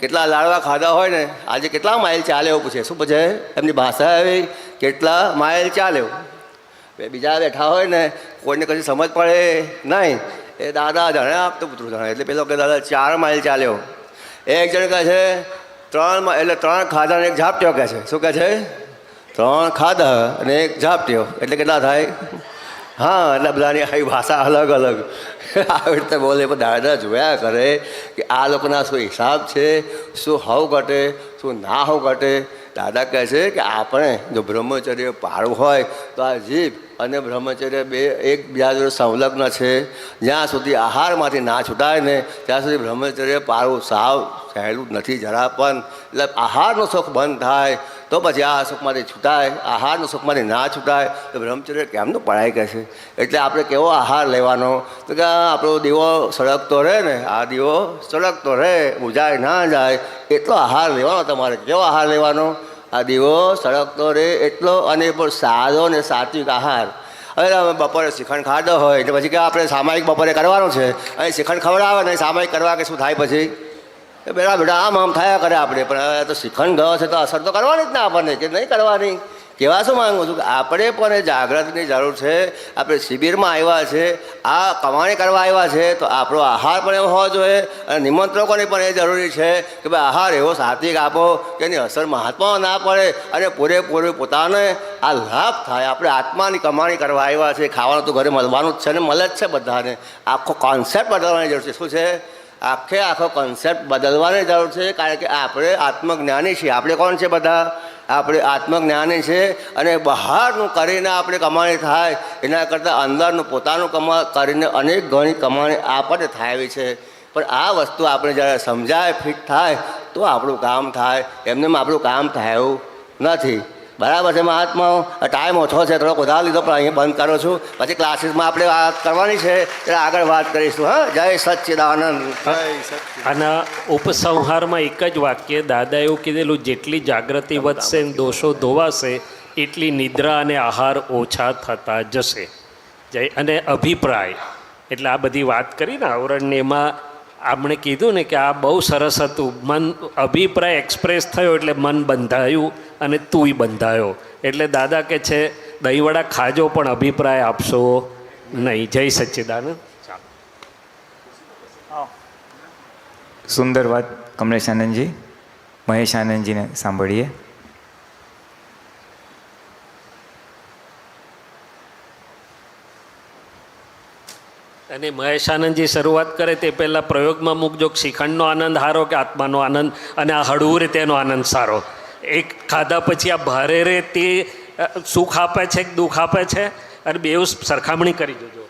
કેટલા લાડવા ખાધા હોય ને, આજે કેટલા માઇલ ચાલે એવું પૂછે. શું પૂછે? એમની ભાષા એવી, કેટલા માઇલ ચાલ્યો. બીજા બેઠા હોય ને, કોઈને કશી સમજ પડે નહીં, એ દાદા જાણે આપતું પુત્ર જાણે. એટલે પેલો કે દાદા 4 માઇલ ચાલ્યો. એક જણ કહે છે 3 માઇલ, એટલે 3 ખાધા અને 1 ઝાપટ્યો કહે છે. શું કહે છે? 3 ખાધા અને 1 ઝાપટ્યો એટલે કેટલા થાય? હા, એટલે બધાની આવી ભાષા અલગ અલગ આવી રીતે બોલે. પણ દાદા જોયા કરે કે આ લોકોના શું હિસાબ છે, શું હવ ઘટે, શું ના હવ ઘટે. દાદા કહે છે કે આપણે જો બ્રહ્મચર્ય પાળવું હોય તો આ જીભ અને બ્રહ્મચર્ય બે એકબીજા જોડે સંલગ્ન છે. જ્યાં સુધી આહારમાંથી ના છૂટાય ને ત્યાં સુધી બ્રહ્મચર્ય પાળવું સાવ સહેલું નથી જરા પણ. એટલે આહારનો સુખ બંધ થાય તો પછી આ સુખમાંથી છૂટાય, આહારનો સુખમાંથી ના છૂટાય તો બ્રહ્મચર્ય કેમનું પડાય કહે છે. એટલે આપણે કેવો આહાર લેવાનો, તો કે આપણો દીવો સળગતો રહે ને, આ દીવો સળગતો રહે, બુજાય ના જાય એટલો આહાર લેવાનો તમારે. કેવો આહાર લેવાનો? આ દીવો સળગતો રહે એટલો, અને પણ સાદો ને સાત્વિક આહાર. હવે બપોરે શ્રીખંડ ખાધો હોય એટલે પછી કે આપણે સામાયિક બપોરે કરવાનું છે, અહીં શ્રીખંડ ખવડાવે ને સામાયિક કરવા કે શું થાય પછી? બેટા આમ થયા કરે આપણે. પણ હવે તો શ્રીખંડ ગયો છે તો અસર તો કરવાની જ ને આપણને, કે નહીં કરવાની. કહેવા શું માગું છું કે આપણે પણ એ જાગૃતિની જરૂર છે. આપણે શિબિરમાં આવ્યા છે, આ કમાણી કરવા આવ્યા છે, તો આપણો આહાર પણ એવો હોવો જોઈએ, અને નિમંત્રકોની પણ એ જરૂરી છે કે ભાઈ આહાર એવો સાત્વિક આપો કે એની અસર મહાત્માઓ ના પડે અને પૂરેપૂરું પોતાને આ લાભ થાય. આપણે આત્માની કમાણી કરવા આવ્યા છે, ખાવાનું તો ઘરે મળવાનું જ છે ને, મળે જ છે બધાને. આખો કોન્સેપ્ટ બદલવાની જરૂર છે. શું છે? આખો કોન્સેપ્ટ બદલવાની જરૂર છે. કારણ કે આપણે આત્મજ્ઞાની છીએ. આપણે કોણ છે? બધા આપણે આત્મજ્ઞાની છે. અને બહારનું કરીને આપણે કમાણી થાય એના કરતાં અંદરનું પોતાનું કરીને અનેક ઘણી કમાણી આપણને થાય એવી છે. પણ આ વસ્તુ આપણે જ્યારે સમજાય, ફિટ થાય તો આપણું કામ થાય. એમને આપણું કામ થાય એવું નથી. બરાબર છે મહાત્માઓ, ટાઈમ ઓછો છે, થોડોક વધારે લીધો પણ અહીંયા બંધ કરું છું. પછી ક્લાસીસમાં આપણે વાત કરવાની છે એટલે આગળ વાત કરીશું. હા, જય સચ્ચિદાનંદ. આના ઉપસંહારમાં એક જ વાક્ય દાદા એવું કીધેલું, જેટલી જાગૃતિ વધશે ને દોષો ધોવાશે એટલી નિદ્રા અને આહાર ઓછા થતા જશે. જય. અને અભિપ્રાય એટલે આ બધી વાત કરી ને આવરણને, એમાં આપણે કીધું ને કે આ બહુ સરસ હતું. મન અભિપ્રાય એક્સપ્રેસ થયો એટલે મન બંધાયું અને તુંય બંધાયો. એટલે દાદા કે છે દહીંવડા ખાજો પણ અભિપ્રાય આપશો નહીં. જય સચ્ચિદાનંદ. સુંદર વાત કમલેશ આનંદજી. મહેશ આનંદજીને સાંભળીએ. અને મહેશ આનંદજી શરૂઆત કરે તે પહેલાં પ્રયોગમાં મૂકજો, શ્રીખંડનો આનંદ સારો કે આત્માનો આનંદ, અને આ હળવું રે તેનો આનંદ સારો. એક ખાધા પછી આ ભારે રે તે સુખ આપે છે કે દુઃખ આપે છે, અને બેઉ સરખામણી કરી જોજો.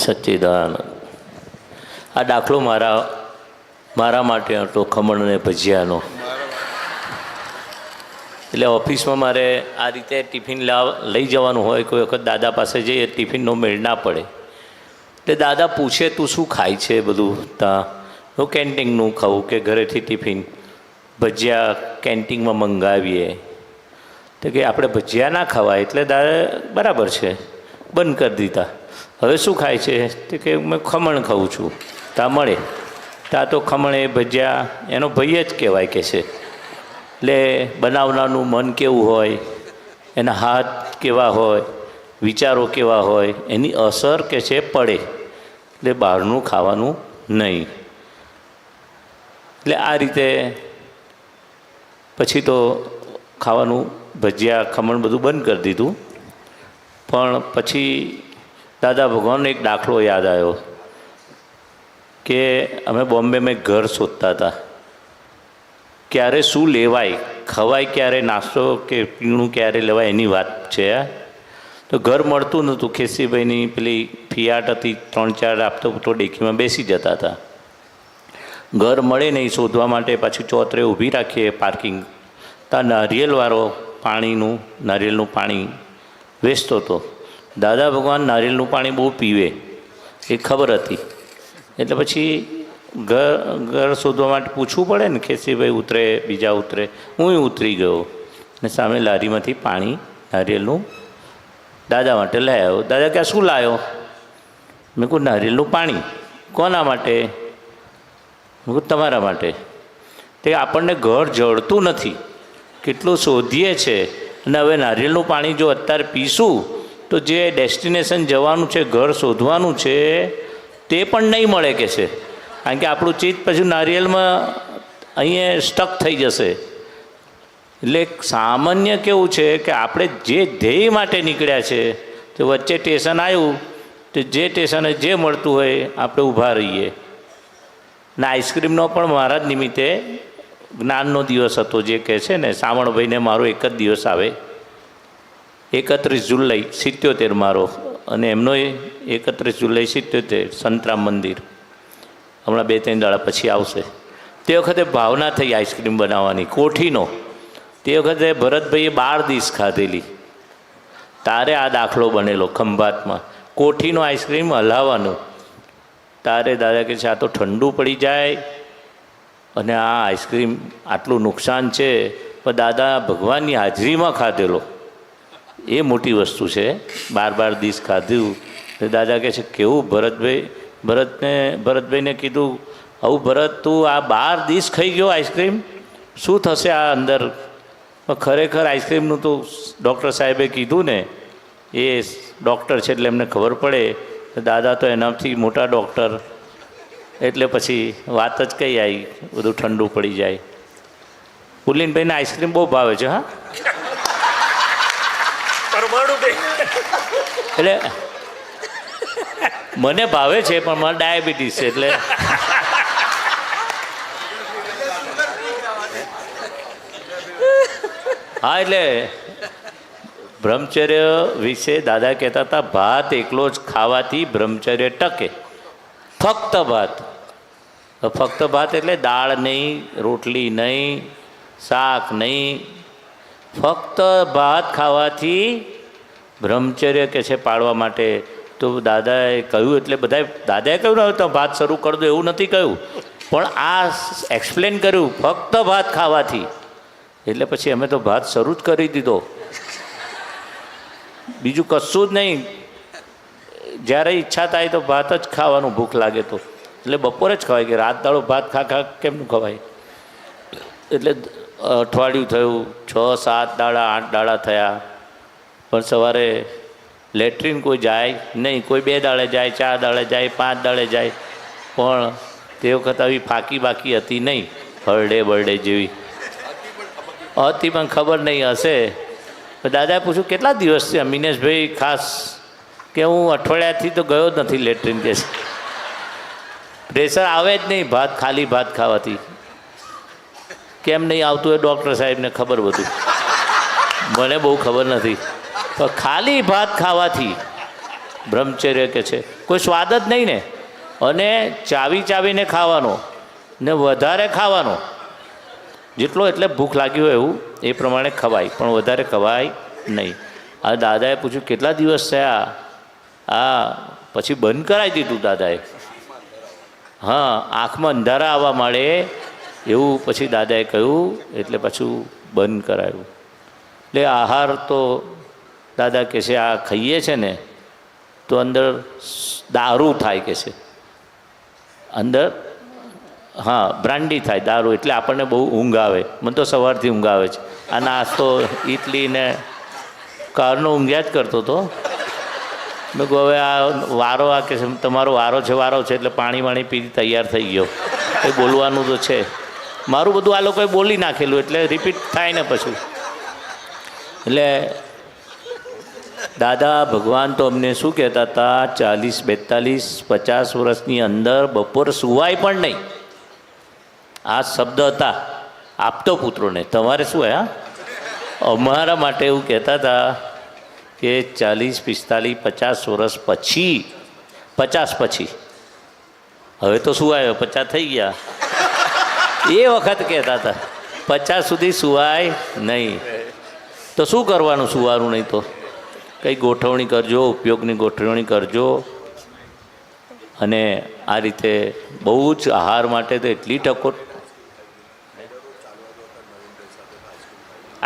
સચ્ચિદાનંદ. આ દાખલો મારા માટે હતો, ખમણ અને ભજીયાનો. એટલે ઓફિસમાં મારે આ રીતે ટિફિન લઈ જવાનું હોય, કોઈ વખત દાદા પાસે જઈએ ટિફિનનો મેળ ના પડે, એટલે દાદા પૂછે તું શું ખાય છે બધું ત્યાં? હું કેન્ટીનનું ખાઉં કે ઘરેથી ટિફિન ભજીયા કેન્ટીનમાં મંગાવીએ. તો કે આપણે ભજીયા ના ખવાય, એટલે દાદા બરાબર છે, બંધ કરી દીધા. હવે શું ખાય છે? તો કે મેં ખમણ ખાઉં છું. ત્યાં મળે ત્યાં તો ખમણ એ ભજીયા એનો ભય જ કહેવાય કે છે. એટલે બનાવનારનું મન કેવું હોય, એના હાથ કેવા હોય, વિચારો કેવા હોય, એની અસર કે છે પડે. એટલે બહારનું ખાવાનું નહીં. એટલે આ રીતે પછી તો ખાવાનું ભજીયા ખમણ બધું બંધ કરી દીધું. પણ પછી દાદા ભગવાનનો એક દાખલો યાદ આવ્યો કે અમે બોમ્બેમાં ઘર શોધતા હતા. ક્યારે શું લેવાય, ખવાય ક્યારે, નાસ્તો કે પીણું ક્યારે લેવાય એની વાત છે. તો ઘર મળતું નહોતું. ખેસીભાઈની પેલી ફિયાટ હતી, 3-4 આપતો તો ડેકીમાં બેસી જતા હતા. ઘર મળે નહીં, શોધવા માટે પાછું ચોતરે ઊભી રાખીએ પાર્કિંગ. ત્યાં નારિયેલવાળો નારિયેલનું પાણી વેચતો હતો. દાદા ભગવાન નારિયેલનું પાણી બહુ પીવે એ ખબર હતી. એટલે પછી ઘર શોધવા માટે પૂછવું પડે ને, ખેસીભાઈ ઉતરે, બીજા ઉતરે, હું ઉતરી ગયો ને સામે લારીમાંથી પાણી નારિયેલનું દાદા માટે લઈ આવ્યો. દાદા ક્યાં શું લાવ્યો? મેં કહું નારિયેલનું પાણી. કોના માટે? મેં કહું તમારા માટે. તે આપણને ઘર જળતું નથી, કેટલું શોધીએ છે, અને હવે નારિયેલનું પાણી જો અત્યારે પીશું તો જે ડેસ્ટિનેશન જવાનું છે, ઘર શોધવાનું છે, તે પણ નહીં મળે કે છે. કારણ કે આપણું ચિત્ત પછી નારિયેલમાં અહીંયા સ્ટક થઈ જશે. એટલે સામાન્ય કેવું છે કે આપણે જે ધ્યેય માટે નીકળ્યા છે તો વચ્ચે સ્ટેશન આવ્યું તો જે સ્ટેશને જે મળતું હોય આપણે ઊભા રહીએ. ને આઈસ્ક્રીમનો પણ મારા જ નિમિત્તે જ્ઞાનનો દિવસ હતો, જે કહે છે ને સાવણભાઈને મારો એક જ દિવસ આવે, 31 જુલાઈ 77 મારો, અને એમનો 31 જુલાઈ 77 સંતરામ મંદિર હમણાં 2-3 દાડા પછી આવશે. તે વખતે ભાવના થઈ આઈસ્ક્રીમ બનાવવાની કોઠીનો. તે વખતે ભરતભાઈએ 12 દિવસ ખાધેલી. તારે આ દાખલો બનેલો ખંભાતમાં, કોઠીનો આઈસ્ક્રીમ હલાવવાનું. તારે દાદા કહે છે આ તો ઠંડુ પડી જાય અને આ આઈસ્ક્રીમ આટલું નુકસાન છે, પણ દાદા ભગવાનની હાજરીમાં ખાધેલો એ મોટી વસ્તુ છે. 12 દિવસ ખાધું. દાદા કહે છે કેવું ભરતભાઈને કીધું, આવું ભરત તું આ 12 દિવસ ખાઈ ગયો આઈસ્ક્રીમ, શું થશે આ અંદર? ખરેખર આઈસ્ક્રીમનું તો ડૉક્ટર સાહેબે કીધું ને, એ ડૉક્ટર છે એટલે એમને ખબર પડે. દાદા તો એનાથી મોટા ડૉક્ટર, એટલે પછી વાત જ કઈ આવી, બધું ઠંડુ પડી જાય. પુલિનભાઈને આઈસ્ક્રીમ બહુ ભાવે છે. હા, એટલે મને ભાવે છે પણ મારે ડાયાબિટીસ છે એટલે હા. એટલે બ્રહ્મચર્ય વિશે દાદા કહેતા હતા, ભાત એકલો જ ખાવાથી બ્રહ્મચર્ય ટકે. ફક્ત ભાત એટલે દાળ નહીં, રોટલી નહીં, શાક નહીં, ફક્ત ભાત ખાવાથી બ્રહ્મચર્ય કે છે પાળવા માટે. તો દાદાએ કહ્યું એટલે બધાએ દાદાએ કહ્યું ને તો ભાત શરૂ કરી દો એવું નથી કહ્યું, પણ આ એક્સપ્લેન કર્યું ફક્ત ભાત ખાવાથી. એટલે પછી અમે તો ભાત શરૂ જ કરી દીધો, બીજું કશું જ નહીં. જ્યારે ઈચ્છા થાય તો ભાત જ ખાવાનું, ભૂખ લાગે તો. એટલે બપોરે જ ખવાય, કે રાત દાડો ભાત ખા કેમનું ખવાય. એટલે અઠવાડિયું થયું, 6 7 દાડા 8 દાડા થયા, પણ સવારે લેટ્રિન કોઈ જાય નહીં. કોઈ 2 દાડે જાય, 4 દાડે જાય, 5 દાડે જાય, પણ તે વખત આવી ફાકી બાકી હતી નહીં, હરડે બરડે જેવી હતી, પણ ખબર નહીં હશે. દાદાએ પૂછ્યું કેટલા દિવસ છે મિનેશભાઈ? ખાસ કે હું અઠવાડિયાથી તો ગયો જ નથી લેટ્રિન, કે પ્રેશર આવે જ નહીં ભાત, ખાલી ભાત ખાવાથી. કેમ નહીં આવતું એ ડૉક્ટર સાહેબને ખબર, બધું મને બહુ ખબર નથી. પણ ખાલી ભાત ખાવાથી બ્રહ્મચર્ય કે છે, કોઈ સ્વાદ જ નહીં ને. અને ચાવીને ખાવાનો ને વધારે ખાવાનો, જેટલો એટલે ભૂખ લાગી હોય એવું એ પ્રમાણે ખવાય, પણ વધારે ખવાય નહીં. આ દાદાએ પૂછ્યું કેટલા દિવસ થયા? પછી બંધ કરાવી દીધું દાદાએ. હા, આંખમાં અંધારા આવવા માંડે એવું પછી દાદાએ કહ્યું, એટલે પાછું બંધ કરાવ્યું. એટલે આહાર તો દાદા કહે છે આ ખાઈએ છે ને તો અંદર દારૂ થાય, કે છે અંદર, હા બ્રાન્ડી થાય, દારૂ. એટલે આપણને બહુ ઊંઘ આવે. મને તો સવારથી ઊંઘ આવે છે. આ નાસ્તો ઇડલી ને કારનો ઊંઘ્યા જ કરતો હતો. મેં કહું હવે આ વારો, આ કે તમારો વારો છે એટલે પાણી પી તૈયાર થઈ ગયો. એ બોલવાનું તો છે મારું બધું, આ લોકોએ બોલી નાખેલું એટલે રિપીટ થાય ને પછી. એટલે દાદા ભગવાન તો અમને શું કહેતા હતા, 40 42 50 વર્ષની અંદર બપોર સુવાય પણ નહીં. આ શબ્દ હતા આપતો પુત્રોને. તમારે શું હે? અમારા માટે એવું કહેતા હતા કે 40 45 50 વર્ષ પછી, 50 પછી, હવે તો શું આવ્યો 50 થઈ ગયા, એ વખત કહેતા હતા 50 સુધી સુવાય નહીં. તો શું કરવાનું? સુવાનું નહીં તો કંઈ ગોઠવણી કરજો, ઉપયોગની ગોઠવણી કરજો. અને આ રીતે બહુ જ આહાર માટે તો એટલી ટકોર.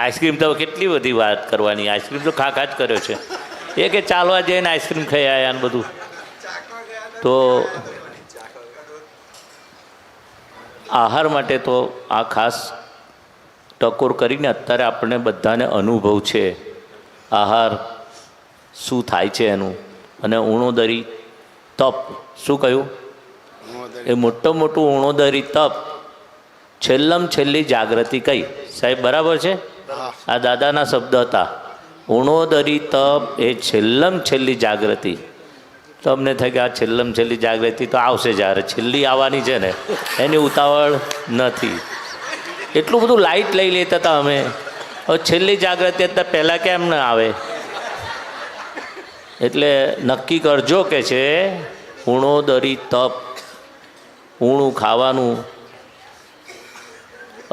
આઈસ્ક્રીમ તો કેટલી બધી વાત કરવાની, આઈસ્ક્રીમ તો ખા જ કર્યો છે. એ કે ચાલવા જઈને આઈસ્ક્રીમ ખાઈ આવ્યા ને બધું. તો આહાર માટે તો આ ખાસ ટકોર કરીને અત્યારે આપણને બધાને અનુભવ છે આહાર શું થાય છે એનું. અને ઉણોદરી તપ, શું કહ્યું? એ મોટું ઉણોદરી તપ, છેલ્લી જાગૃતિ કઈ સાહેબ? બરાબર છે, આ દાદાના શબ્દ હતા. ઉણોદરી તપ એ છેલ્લી જાગૃતિ. તો અમને થાય કે આ છેલ્લી જાગૃતિ તો આવશે, જ્યારે છેલ્લી આવવાની છે ને એની ઉતાવળ નથી. એટલું બધું લાઇટ લઈ લેતા હતા અમે. હવે છેલ્લી જાગૃતિ અત્યારે પહેલાં કેમ ન આવે? એટલે નક્કી કરજો કે છે ઉણોદરી તપ, ઊણું ખાવાનું.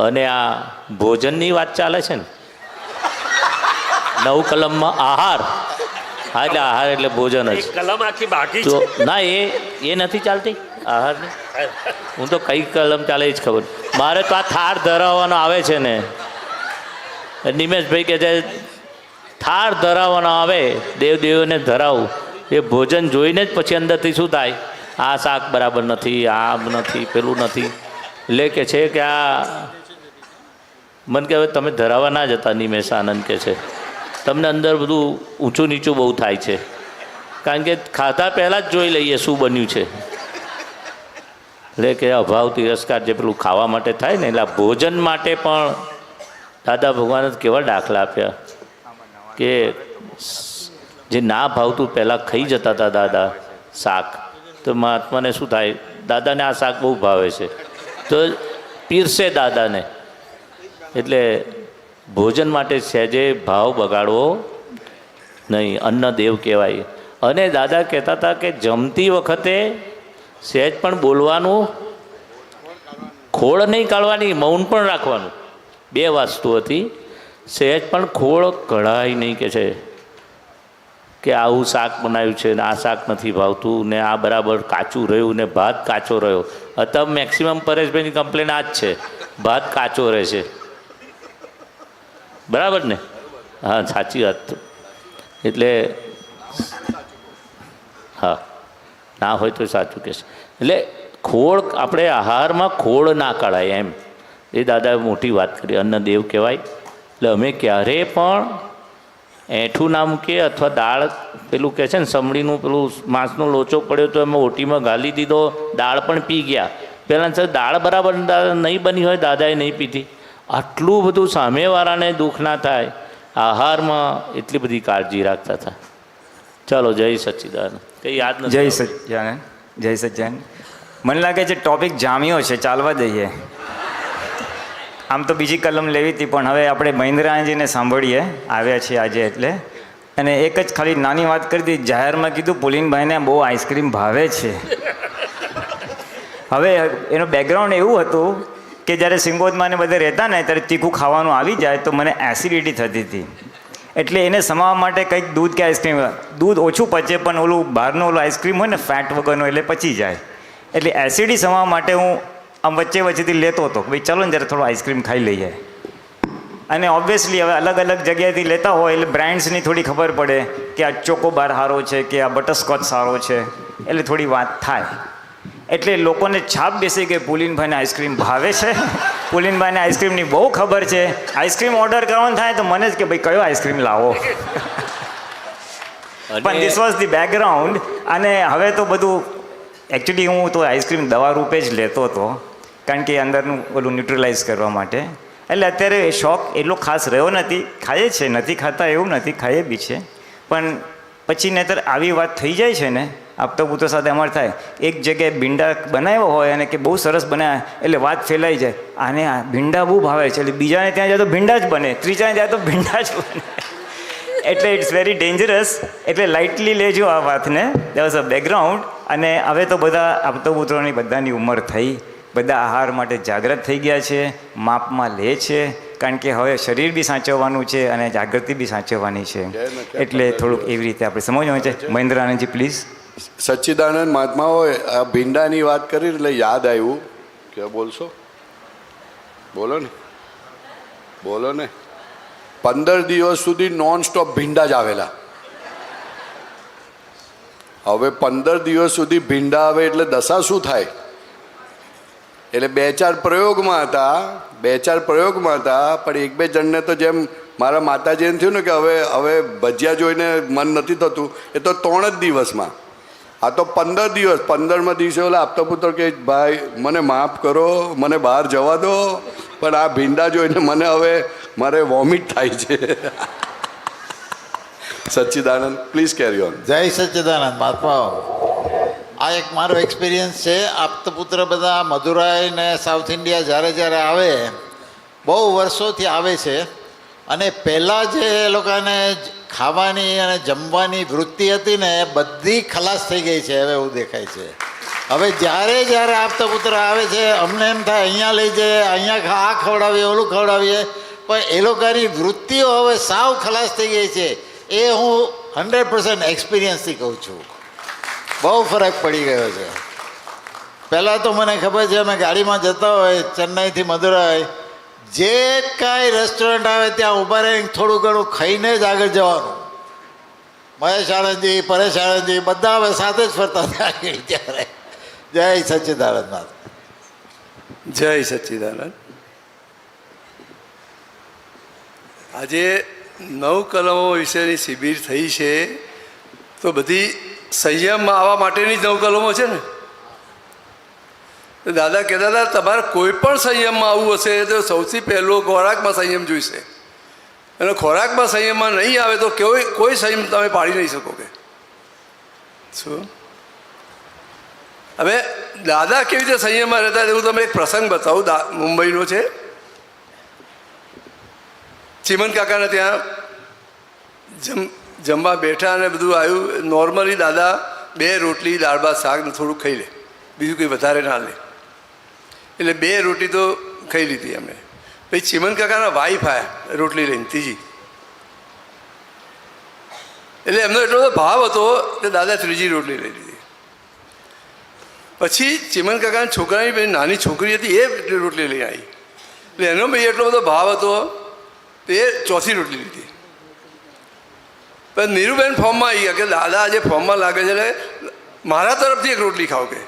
અને આ ભોજનની વાત ચાલે છે ને 9 કલમમાં આહાર. હા, એટલે આહાર એટલે ભોજન જ. કલમ આખી બાકી તો ના, એ નથી ચાલતી આહારની. હું તો કઈ કલમ ચાલે એ જ ખબર. મારે તો આ થાળ ધરાવવાનો આવે છે ને, નિમેશભાઈ કે છે થાળ ધરાવવાનો આવે, દેવદેવોને ધરાવું. એ ભોજન જોઈને જ પછી અંદરથી શું થાય, આ શાક બરાબર નથી, આમ નથી, પેલું નથી. એટલે કે છે કે આ મને કે હવે તમે ધરાવવા ના જતા. નિમેશ આનંદ કે છે તમને અંદર બધું ઊંચું નીચું બહુ થાય છે, કારણ કે ખાધા પહેલાં જ જોઈ લઈએ શું બન્યું છે. એટલે કે અભાવ તિરસ્કાર જે પેલું ખાવા માટે થાય ને, એટલે ભોજન માટે પણ દાદા ભગવાને કેવા દાખલા આપ્યા કે જે ના ભાવતું પહેલાં ખાઈ જતા હતા દાદા શાક, તો મહાત્માને શું થાય, દાદાને આ શાક બહુ ભાવે છે તો પીરસે દાદાને. એટલે ભોજન માટે સહેજે ભાવ બગાડવો નહીં, અન્ન દેવ કહેવાય. અને દાદા કહેતા હતા કે જમતી વખતે સહેજ પણ બોલવાનું, ખોળ નહીં કાઢવાની, મૌન પણ રાખવાનું. 2 વસ્તુ હતી. સહેજ પણ ખોળ કઢાઈ નહીં કે આવું શાક બનાવ્યું છે ને આ શાક નથી ભાવતું ને આ બરાબર કાચું રહ્યું ને ભાત કાચો રહ્યો. અત્યારે મેક્સિમમ પરેશભાઈની કમ્પ્લેન આ જ છે, ભાત કાચો રહે છે. બરાબર ને? હા, સાચી વાત. એટલે હા, ના હોય તો સાચું કહેશે. એટલે ખોળ આપણે આહારમાં ખોળ ના કાઢાય એમ, એ દાદાએ મોટી વાત કરી. અન્નદેવ કહેવાય. એટલે અમે ક્યારેય પણ એઠું ના મૂકીએ અથવા દાળ પેલું કહે છે ને સમડીનું પેલું માંસનો લોચો પડ્યો તો અમે ઓટીમાં ગાલી દીધો, દાળ પણ પી ગયા. પહેલાં સર દાળ બરાબર નહીં બની હોય, દાદાએ નહીં પીધી. આટલું બધું સામેવાળાને દુઃખ ના થાય, આહારમાં એટલી બધી કાળજી રાખતા હતા. ચાલો, જય સચ્ચિદાનંદ. કંઈ યાદ નથી. જય સચ્ચિદાનંદ, જય સચ્ચિદાનંદ. મને લાગે છે ટોપિક જામ્યો છે, ચાલવા દઈએ. આમ તો બીજી કલમ લેવી હતી, પણ હવે આપણે મહેન્દ્રાજીને સાંભળીએ, આવ્યા છીએ આજે એટલે. અને એક જ ખાલી નાની વાત કરી હતી, જાહેરમાં કીધું પુલિનભાઈને બહુ આઈસ્ક્રીમ ભાવે છે. હવે એનું બેકગ્રાઉન્ડ એવું હતું કે જ્યારે સિંગોદમાં ને બધે રહેતા ને ત્યારે તીખું ખાવાનું આવી જાય તો મને એસિડિટી થતી હતી. એટલે એને સમાવવા માટે કંઈક દૂધ કે આઈસ્ક્રીમ, દૂધ ઓછું પચે પણ ઓલું બહારનું ઓલું આઈસ્ક્રીમ હોય ને ફેટ વગરનો એટલે પચી જાય. એટલે એસિડિટી સમાવવા માટે હું આમ વચ્ચેથી લેતો હતો, ભાઈ ચાલો ને જ્યારે થોડો આઈસ્ક્રીમ ખાઈ લઈએ. અને ઓબ્વિયસલી હવે અલગ અલગ જગ્યાએથી લેતા હોય એટલે બ્રાન્ડ્સની થોડી ખબર પડે કે આ ચોકોબાર સારો છે કે આ બટરસ્કોચ સારો છે, એટલે થોડી વાત થાય. એટલે લોકોને છાપ બેસે કે પુલિનભાઈને આઈસ્ક્રીમ ભાવે છે, પુલિનભાઈને આઈસ્ક્રીમની બહુ ખબર છે. આઈસ્ક્રીમ ઓર્ડર કરવાનું થાય તો મને જ કે ભાઈ કયો આઈસ્ક્રીમ લાવો. પણ ધીસ વોઝ ધી બેકગ્રાઉન્ડ. અને હવે તો બધું એકચ્યુઅલી હું તો આઈસ્ક્રીમ દવા રૂપે જ લેતો હતો, કારણ કે અંદરનું ઓલું ન્યુટ્રલાઇઝ કરવા માટે. એટલે અત્યારે એ શોખ એટલો ખાસ રહ્યો નથી. ખાઈએ છે, નથી ખાતા એવું નથી, ખાઈએ બી છે. પણ પછી નહીતર આવી વાત થઈ જાય છે ને, આપતો પુત્ર સાથે અમારે થાય, એક જગ્યાએ ભીંડા બનાવ્યો હોય અને કે બહુ સરસ બનાવ્યા એટલે વાત ફેલાઈ જાય, આને આ ભીંડા બહુ ભાવે છે, એટલે બીજાને ત્યાં જાય તો ભીંડા જ બને, ત્રીજાને જાય તો ભીંડા જ બને. એટલે ઇટ્સ વેરી ડેન્જરસ. એટલે લાઇટલી લેજો આ વાતને. There was a background. અને હવે તો બધા આપતો પુત્રોની બધાની ઉંમર થઈ, બધા આહાર માટે જાગૃત થઈ ગયા છે, માપમાં લે છે, કારણ કે હવે શરીર બી સાચવવાનું છે અને જાગૃતિ બી સાચવવાની છે. એટલે થોડુંક એવી રીતે આપણે સમજવાનું છે. મહેન્દ્ર આનંદજી પ્લીઝ. સચ્ચિદાનંદ મહાત્માઓએ આ ભીંડાની વાત કરી એટલે યાદ આવ્યું કે બોલશો? બોલો ને, બોલો ને. 15 દિવસ સુધી નોન સ્ટોપ ભીંડા જ આવેલા. હવે 15 દિવસ સુધી ભીંડા આવે એટલે દશા શું થાય? એટલે 2-4 પ્રયોગમાં હતા, પણ 1-2 જણને તો જેમ મારા માતાજીને થયું ને કે હવે ભજીયા જોઈને મન નથી થતું, એ તો 3 જ દિવસમાં. આ તો 15 દિવસ. 15મા દિવસે ઓલા આપતા પુત્ર કે ભાઈ મને માફ કરો, મને બહાર જવા દો, પણ આ ભીંડા જોઈને મને હવે મારે વોમિટ થાય છે. સચ્ચિદાનંદ પ્લીઝ કેરી ઓન. જય સચ્ચિદાનંદ મહાત્માઓ. આ એક મારો એક્સપિરિયન્સ છે. આપતપુત્ર બધા મદુરાઈ ને સાઉથ ઇન્ડિયા જ્યારે આવે, બહુ વર્ષોથી આવે છે. અને પહેલાં જે એ લોકોને ખાવાની અને જમવાની વૃત્તિ હતી ને, એ બધી ખલાસ થઈ ગઈ છે હવે એવું દેખાય છે. હવે જ્યારે આપતપુત્ર આવે છે અમને એમ થાય અહીંયા લઈ જાય, અહીંયા આ ખવડાવીએ, ઓલું ખવડાવીએ, પણ એ લોકોની વૃત્તિઓ હવે સાવ ખલાસ થઈ ગઈ છે. એ હું 100% એક્સપિરિયન્સથી કહું છું. બહુ ફરક પડી ગયો છે. પહેલાં તો મને ખબર છે, અમે ગાડીમાં જતા હોય ચેન્નઈથી મદુરાઈ, જે કાંઈ રેસ્ટોરન્ટ આવે ત્યાં ઊભા રહીને થોડું ઘણું ખાઈને જ આગળ જવાનું. મહેશ આણંદજી, પરેશ આણંદજી બધા હવે સાથે જ ફરતા હતા ત્યારે. જય સચ્ચિદાનંદ. જય સચ્ચિદાનંદ. આજે 9 કલમો વિશેની શિબિર થઈ છે, તો બધી સંયમમાં આવવા માટેની જ 9 કલમો છે ને. દાદા કહેતા હતા તમારે કોઈ પણ સંયમમાં આવવું હશે તો સૌથી પહેલો ખોરાકમાં સંયમ જોઈશે, અને ખોરાકમાં સંયમમાં નહીં આવે તો કોઈ સંયમ તમે પાડી નહીં શકો. કે શું હવે દાદા કેવી રીતે સંયમમાં રહેતા એવું તમે એક પ્રસંગ બતાવું. મુંબઈનો છે. ચીમન કાકાને ત્યાં જમવા બેઠા અને બધું આવ્યું. નોર્મલી દાદા 2 રોટલી, દાળ ભાત, શાક ને થોડુંક ખાઈ લે, બીજું કંઈ વધારે ના લે. એટલે 2 રોટી તો ખાઈ લીધી અમે. પછી ચીમન કાકાના વાઈફ આવ્યા રોટલી લઈને ત્રીજી. એટલે એમનો એટલો બધો ભાવ હતો કે દાદા ત્રીજી રોટલી લઈ લીધી. પછી ચીમન કાકાના છોકરાની પેલી નાની છોકરી હતી એ રોટલી લઈ આવી. એટલે એનો ભાઈ એટલો બધો ભાવ હતો એ ચોથી રોટલી લીધી. પણ નીરુબેન ફોર્મમાં આવી ગયા કે દાદા આજે ફોર્મમાં લાગે છે એટલે મારા તરફથી એક રોટલી ખાવ કે.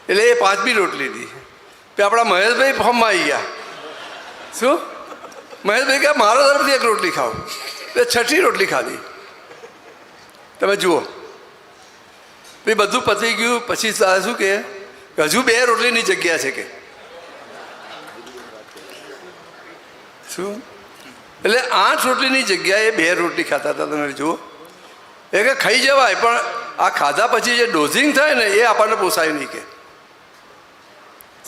એટલે એ પાંચમી રોટલી લીધી. પછી આપણા મહેશભાઈ ફોર્મમાં આવી ગયા. શું મહેશભાઈ કે મારા તરફથી એક રોટલી ખાવ એટલે છઠ્ઠી રોટલી ખાધી. તમે જુઓ ભાઈ બધું પતી ગયું. પછી શું કે હજુ 2 રોટલીની જગ્યા છે કે શું. એટલે 8 રોટલીની જગ્યાએ 2 રોટલી ખાતા હતા. તમે જુઓ એ કે ખાઈ જવાય પણ આ ખાધા પછી જે ડોઝિંગ થાય ને એ આપણને પોસાય નહીં કે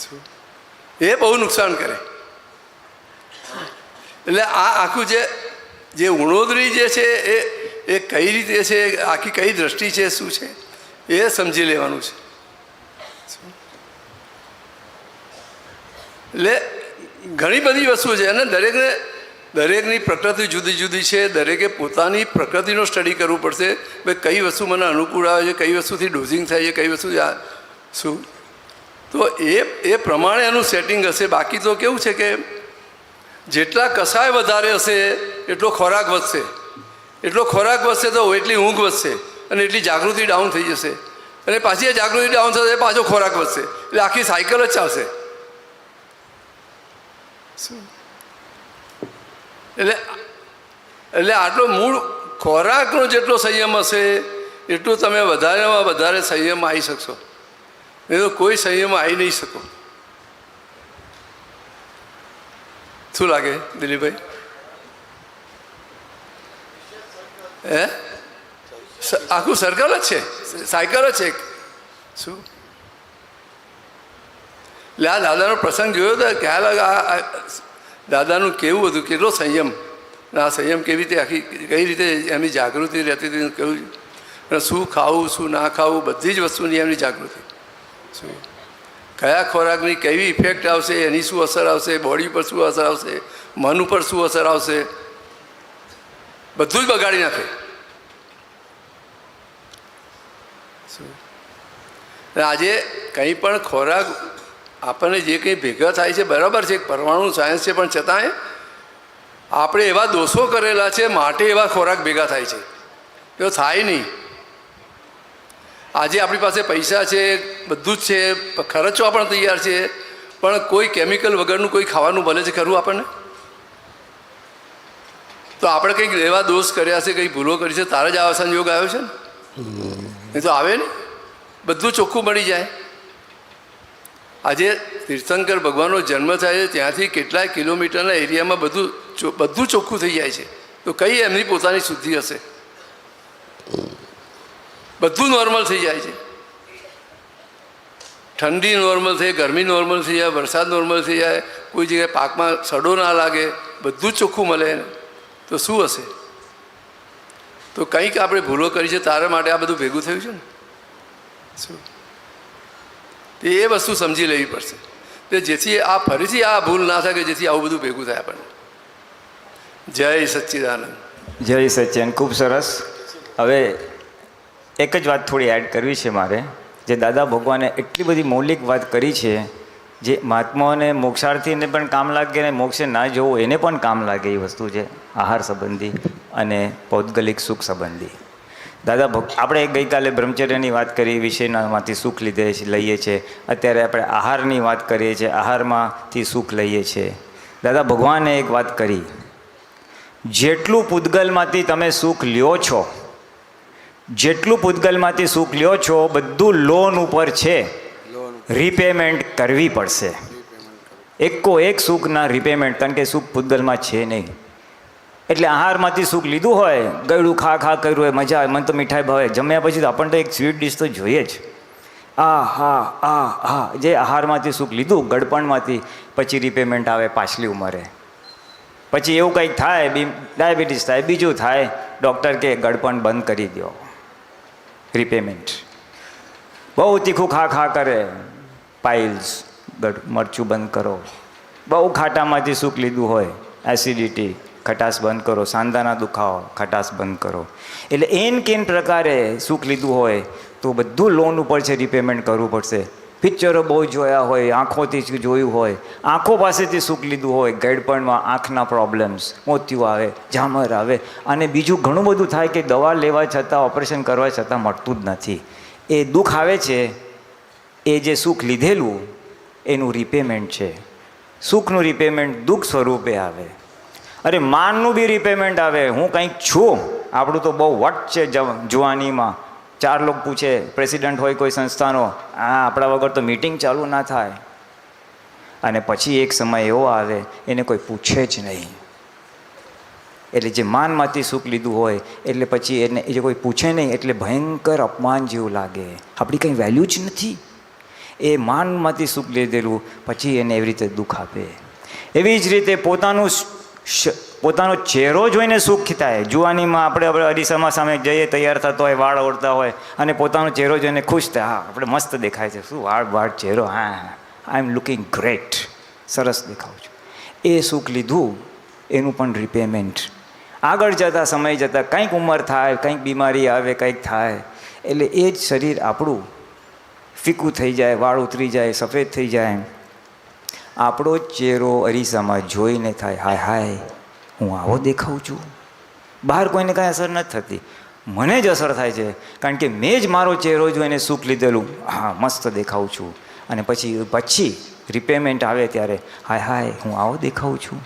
શું એ બહુ નુકસાન કરે. એટલે આ આખું જે ઉણોદરી જે છે એ કઈ રીતે છે, આખી કઈ દ્રષ્ટિ છે, શું છે એ સમજી લેવાનું છે. એટલે ઘણી બધી વસ્તુ છે અને દરેકની પ્રકૃતિ જુદી જુદી છે. દરેકે પોતાની પ્રકૃતિનો સ્ટડી કરવું પડશે. ભાઈ કઈ વસ્તુ મને અનુકૂળ આવે છે, કઈ વસ્તુથી ડોઝિંગ થાય છે, કઈ વસ્તુ શું, તો એ પ્રમાણે એનું સેટિંગ હશે. બાકી તો કેવું છે કે જેટલા કસાય વધારે હશે એટલો ખોરાક વધશે, એટલો ખોરાક વધશે તો એટલી ઊંઘ વધશે અને એટલી જાગૃતિ ડાઉન થઈ જશે અને પાછી એ જાગૃતિ ડાઉન થશે પાછો ખોરાક વધશે. એટલે આખી સાયકલ જ ચાલશે. એટલે આટલો મૂળ ખોરાકનો જેટલો સંયમ હશે એટલું તમે વધારેમાં વધારે સંયમ આવી શકશો. નહીં તો કોઈ સંયમ આવી નહીં શકો. શું લાગે દિલીપભાઈ? હે આખું સર્કલ જ છે, સાયકલ જ છે. શું એટલે આ દાદાનો પ્રસંગ જોયો તો ખ્યાલ આ દાદાનું કેવું હતું, કેટલો સંયમ. આ સંયમ કેવી રીતે આખી કઈ રીતે એમની જાગૃતિ રહેતી હતી, કેવું શું ખાવું શું ના ખાવું બધી જ વસ્તુની એમની જાગૃતિ. શું કયા ખોરાકની કેવી ઇફેક્ટ આવશે, એની શું અસર આવશે, બોડી પર શું અસર આવશે, મન ઉપર શું અસર આવશે, બધું જ બગાડી નાખે. આજે કંઈ પણ ખોરાક આપણને જે કંઈ ભેગા થાય છે બરાબર છે, પરમાણુ સાયન્સ છે, પણ છતાંય આપણે એવા દોષો કરેલા છે માટે એવા ખોરાક ભેગા થાય છે. એવો થાય નહીં. આજે આપણી પાસે પૈસા છે, બધું જ છે, ખર્ચવા પણ તૈયાર છે, પણ કોઈ કેમિકલ વગરનું કોઈ ખાવાનું ભલે છે ખરું આપણને? તો આપણે કંઈક એવા દોષ કર્યા છે, કંઈક ભૂલો કરી છે, તારે જ આવા સંયોગ આવ્યો છે ને. એ તો આવે ને, બધું ચોખ્ખું મળી જાય. આજે તીર્થંકર ભગવાનનો જન્મ થાય છે ત્યાંથી કેટલાય કિલોમીટરના એરિયામાં બધું ચોખ્ખું થઈ જાય છે. તો કઈ એમની પોતાની શુદ્ધિ હશે? બધું નોર્મલ થઈ જાય છે. ઠંડી નોર્મલ થઈ, ગરમી નોર્મલ થઈ જાય, વરસાદ નોર્મલ થઈ જાય, કોઈ જગ્યાએ પાકમાં સડો ના લાગે, બધું જ ચોખ્ખું મળે. તો શું હશે? તો કંઈક આપણે ભૂલો કરી છે તારા માટે આ બધું ભેગું થયું છે ને. શું એ વસ્તુ સમજી લેવી પડશે કે જેથી આ ફરીથી આ ભૂલ ના થાય, કે જેથી આવું બધું ભેગું થાય આપણને. જય સચ્ચિદાનંદ. જય સચ્ચિદાનંદ. ખૂબ સરસ. હવે એક જ વાત થોડી એડ કરવી છે મારે. જે દાદા ભગવાને એટલી બધી મૌલિક વાત કરી છે જે મહાત્માઓને મોક્ષાર્થીને પણ કામ લાગે અને મોક્ષે ના જવું એને પણ કામ લાગે એ વસ્તુ છે આહાર સંબંધી અને પૌદ્ગલિક સુખ સંબંધી. દાદા આપણે ગઈકાલે બ્રહ્મચર્યની વાત કરી, વિષયનામાંથી સુખ લઈએ છીએ. અત્યારે આપણે આહારની વાત કરીએ છીએ, આહારમાંથી સુખ લઈએ છીએ. દાદા ભગવાને એક વાત કરી, જેટલું પૂતગલમાંથી તમે સુખ લ્યો છો, જેટલું પૂતગલમાંથી સુખ લ્યો છો બધું લોન ઉપર છે, રીપેમેન્ટ કરવી પડશે. એક સુખના રીપેમેન્ટ, કારણ કે સુખ પૂતગલમાં છે નહીં. એટલે આહારમાંથી સુખ લીધું હોય, ગળું ખા કર્યું હોય, મજા આવે, મને તો મીઠાઈ ભાવે, જમ્યા પછી તો આપણને તો એક સ્વીટ ડિશ તો જોઈએ જ. હા જે આહારમાંથી સુખ લીધું, ગળપણમાંથી, પછી રીપેમેન્ટ આવે પાછલી ઉંમરે. પછી એવું કંઈક થાય, ડાયાબિટીસ થાય, બીજું થાય, ડૉક્ટર કે ગળપણ બંધ કરી દો, રીપેમેન્ટ. બહુ તીખું ખા કરે, પાઇલ્સ, મરચું બંધ કરો. બહુ ખાટામાંથી સુખ લીધું હોય, એસિડિટી, ખટાશ બંધ કરો. સાંધાના દુખાવો, ખટાશ બંધ કરો. એટલે એન કેન પ્રકારે સુખ લીધું હોય તો બધું લોન ઉપર છે, રિપેમેન્ટ કરવું પડશે. પિક્ચરો બહુ જોયા હોય, આંખોથી જોયું હોય, આંખો પાસેથી સુખ લીધું હોય, ગળપણમાં આંખના પ્રોબ્લેમ્સ, મોતિયું આવે, ઝામર આવે, અને બીજું ઘણું બધું થાય કે દવા લેવા છતાં, ઓપરેશન કરવા છતાં મળતું જ નથી. એ દુઃખ આવે છે, એ જે સુખ લીધેલું એનું રિપેમેન્ટ છે. સુખનું રિપેમેન્ટ દુઃખ સ્વરૂપે આવે. અરે માનનું બી રિપેમેન્ટ આવે. હું કંઈક છું, આપણું તો બહુ વટ છે જુવાનીમાં. 4 લોકો પૂછે, પ્રેસિડન્ટ હોય કોઈ સંસ્થાનો, આપણા વગર તો મિટિંગ ચાલુ ના થાય. અને પછી એક સમય એવો આવે એને કોઈ પૂછે જ નહીં. એટલે જે માનમાંથી સુખ લીધું હોય એટલે પછી એને જે કોઈ પૂછે નહીં એટલે ભયંકર અપમાન જેવું લાગે. આપણી કંઈ વેલ્યુ જ નથી. એ માનમાંથી સુખ લીધેલું પછી એને એવી રીતે દુઃખ આપે. એવી જ રીતે પોતાનો ચહેરો જોઈને સુખ થાય. જુવાનીમાં આપણે અરીસામાં સામે જઈએ, તૈયાર થતો હોય, વાળ ઓળતા હોય અને પોતાનો ચહેરો જોઈને ખુશ થાય. હા, આપણે મસ્ત દેખાય છે, શું વાળ ચહેરો, હા, આઈ એમ લુકિંગ ગ્રેટ, સરસ દેખાઉં છું. એ સુખ લીધું એનું પણ રિપેમેન્ટ આગળ જતાં, સમય જતાં કંઈક ઉંમર થાય, કંઈક બીમારી આવે, કંઈક થાય એટલે એ જ શરીર આપણું ફીકું થઈ જાય, વાળ ઉતરી જાય, સફેદ થઈ જાય. આપણો ચહેરો અરીસામાં જોઈને થાય, હાય હાય, હું આવો દેખાઉં છું. બહાર કોઈને કાંઈ અસર નથી થતી, મને જ અસર થાય છે, કારણ કે મેં જ મારો ચહેરો જોઈને સુખ લીધેલું, હા મસ્ત દેખાઉં છું. અને પછી રિપેમેન્ટ આવે ત્યારે હાય હાય, હું આવો દેખાઉં છું.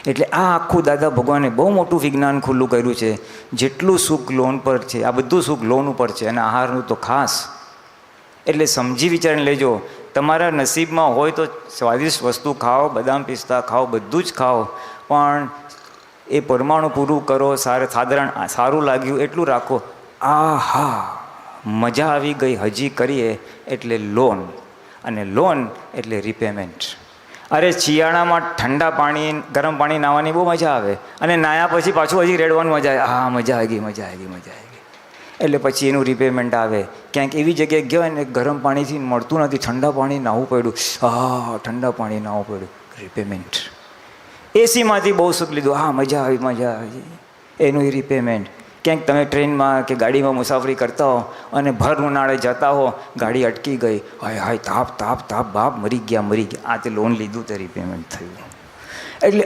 એટલે આ આખું દાદા ભગવાને બહુ મોટું વિજ્ઞાન ખુલ્લું કર્યું છે. જેટલું સુખ લોન પર છે, આ બધું સુખ લોન ઉપર છે, અને આહારનું તો ખાસ. એટલે સમજી વિચારીને લેજો. તમારા નસીબમાં હોય તો સ્વાદિષ્ટ વસ્તુ ખાઓ, બદામ પિસ્તા ખાઓ, બધું જ ખાઓ, પણ એ પરમાણુ પૂરું કરો, સારું લાગ્યું એટલું રાખો. આહા, મજા આવી ગઈ, હજી કરીએ એટલે લોન, અને લોન એટલે રિપેમેન્ટ. અરે શિયાળામાં ઠંડા પાણી, ગરમ પાણી નાહવાની બહુ મજા આવે, અને નાહ્યા પછી પાછું હજી રેડવાનું મજા આવે. હા, મજા આવી ગઈ. એટલે પછી એનું રિપેમેન્ટ આવે. ક્યાંક એવી જગ્યાએ ગયો ને ગરમ પાણીથી મળતું નથી, ઠંડા પાણી નાહવું પડ્યું, ઠંડા પાણી નાહવું પડ્યું, રિપેમેન્ટ. એસીમાંથી બહુ સુખ લીધું, હા મજા આવી, એનું રિપેમેન્ટ. ક્યાંક તમે ટ્રેનમાં કે ગાડીમાં મુસાફરી કરતા હો અને ભર ઉનાળે જતા હો, ગાડી અટકી ગઈ, હાય હાય, તાપ, બાપ મરી ગયા. આ તે લોન લીધું તે રિપેમેન્ટ થયું. એટલે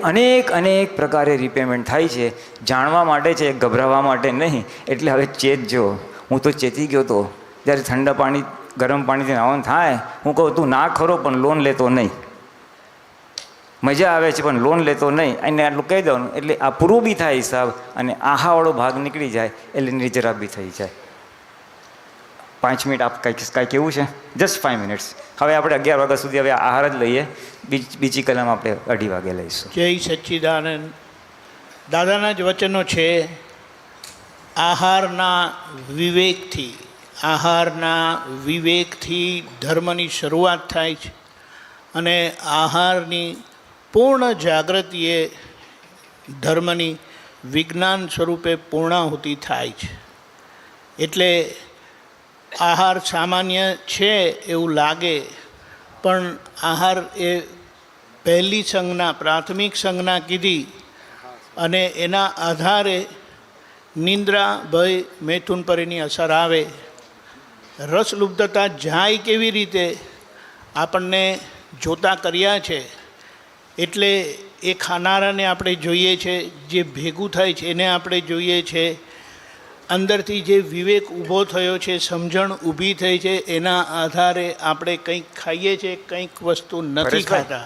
અનેક પ્રકારે રિપેમેન્ટ થાય છે. જાણવા માટે છે, ગભરાવા માટે નહીં. એટલે હવે ચેતજો. હું તો ચેતી ગયો હતો જ્યારે ઠંડા પાણી, ગરમ પાણીથી નાવાનું થાય. હું કહું તું ના ખરો, પણ લોન લેતો નહીં. મજા આવે છે પણ લોન લેતો નહીં, એને આટલું કહી દેવાનું. એટલે આ પૂરું બી થાય હિસાબ, અને આહાવાળો ભાગ નીકળી જાય એટલે નિર્જરા બી થઈ જાય. 5 મિનિટ આપ કાંઈ કેવું છે? Just 5 minutes. હવે આપણે 11 વાગ્યા સુધી હવે આહાર જ લઈએ. બીજી કલમ આપણે 2:30 વાગે લઈશું. જય સચ્ચિદાનંદ. દાદાના જ વચનો છે, આહારના વિવેકથી ધર્મની શરૂઆત થાય છે, અને આહારની પૂર્ણ જાગૃતિએ ધર્મની વિજ્ઞાન સ્વરૂપે પૂર્ણાહુતિ થાય છે. એટલે આહાર સામાન્ય છે એવું લાગે, પણ આહાર એ પહેલી સંજ્ઞા, પ્રાથમિક સંજ્ઞા કીધી, અને એના આધારે નિંદ્રા, ભય, મૈથુન પર એની અસર આવે. રસલુબ્ધતા જાય કેવી રીતે આપણને જોતા કર્યા છે. એટલે એ ખાનારાને આપણે જોઈએ છે, જે ભેગું થાય છે એને આપણે જોઈએ છે. અંદરથી જે વિવેક ઊભો થયો છે, સમજણ ઊભી થઈ છે, એના આધારે આપણે કંઈક ખાઈએ છીએ, કંઈક વસ્તુ નથી ખાતા.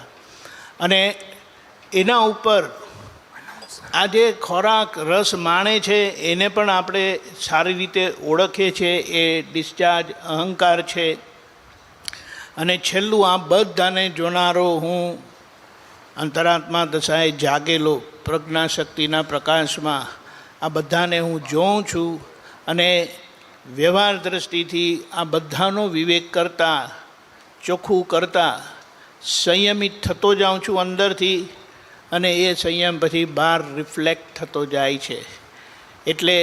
અને એના ઉપર આ જે ખોરાક રસ માણે છે એને પણ આપણે સારી રીતે ઓળખીએ છીએ. એ ડિસ્ચાર્જ અહંકાર છે. અને છેલ્લું, આ બધાને જોનારો હું, અંતરાત્મા દશાએ જાગેલો, પ્રજ્ઞાશક્તિના પ્રકાશમાં આ બધાને હું જોઉં છું. અને વ્યવહાર દૃષ્ટિથી આ બધાનો વિવેક કરતાં, ચોખ્ખું કરતાં સંયમિત થતો જાઉં છું અંદરથી, અને એ સંયમ પછી બહાર રિફ્લેક્ટ થતો જાય છે. એટલે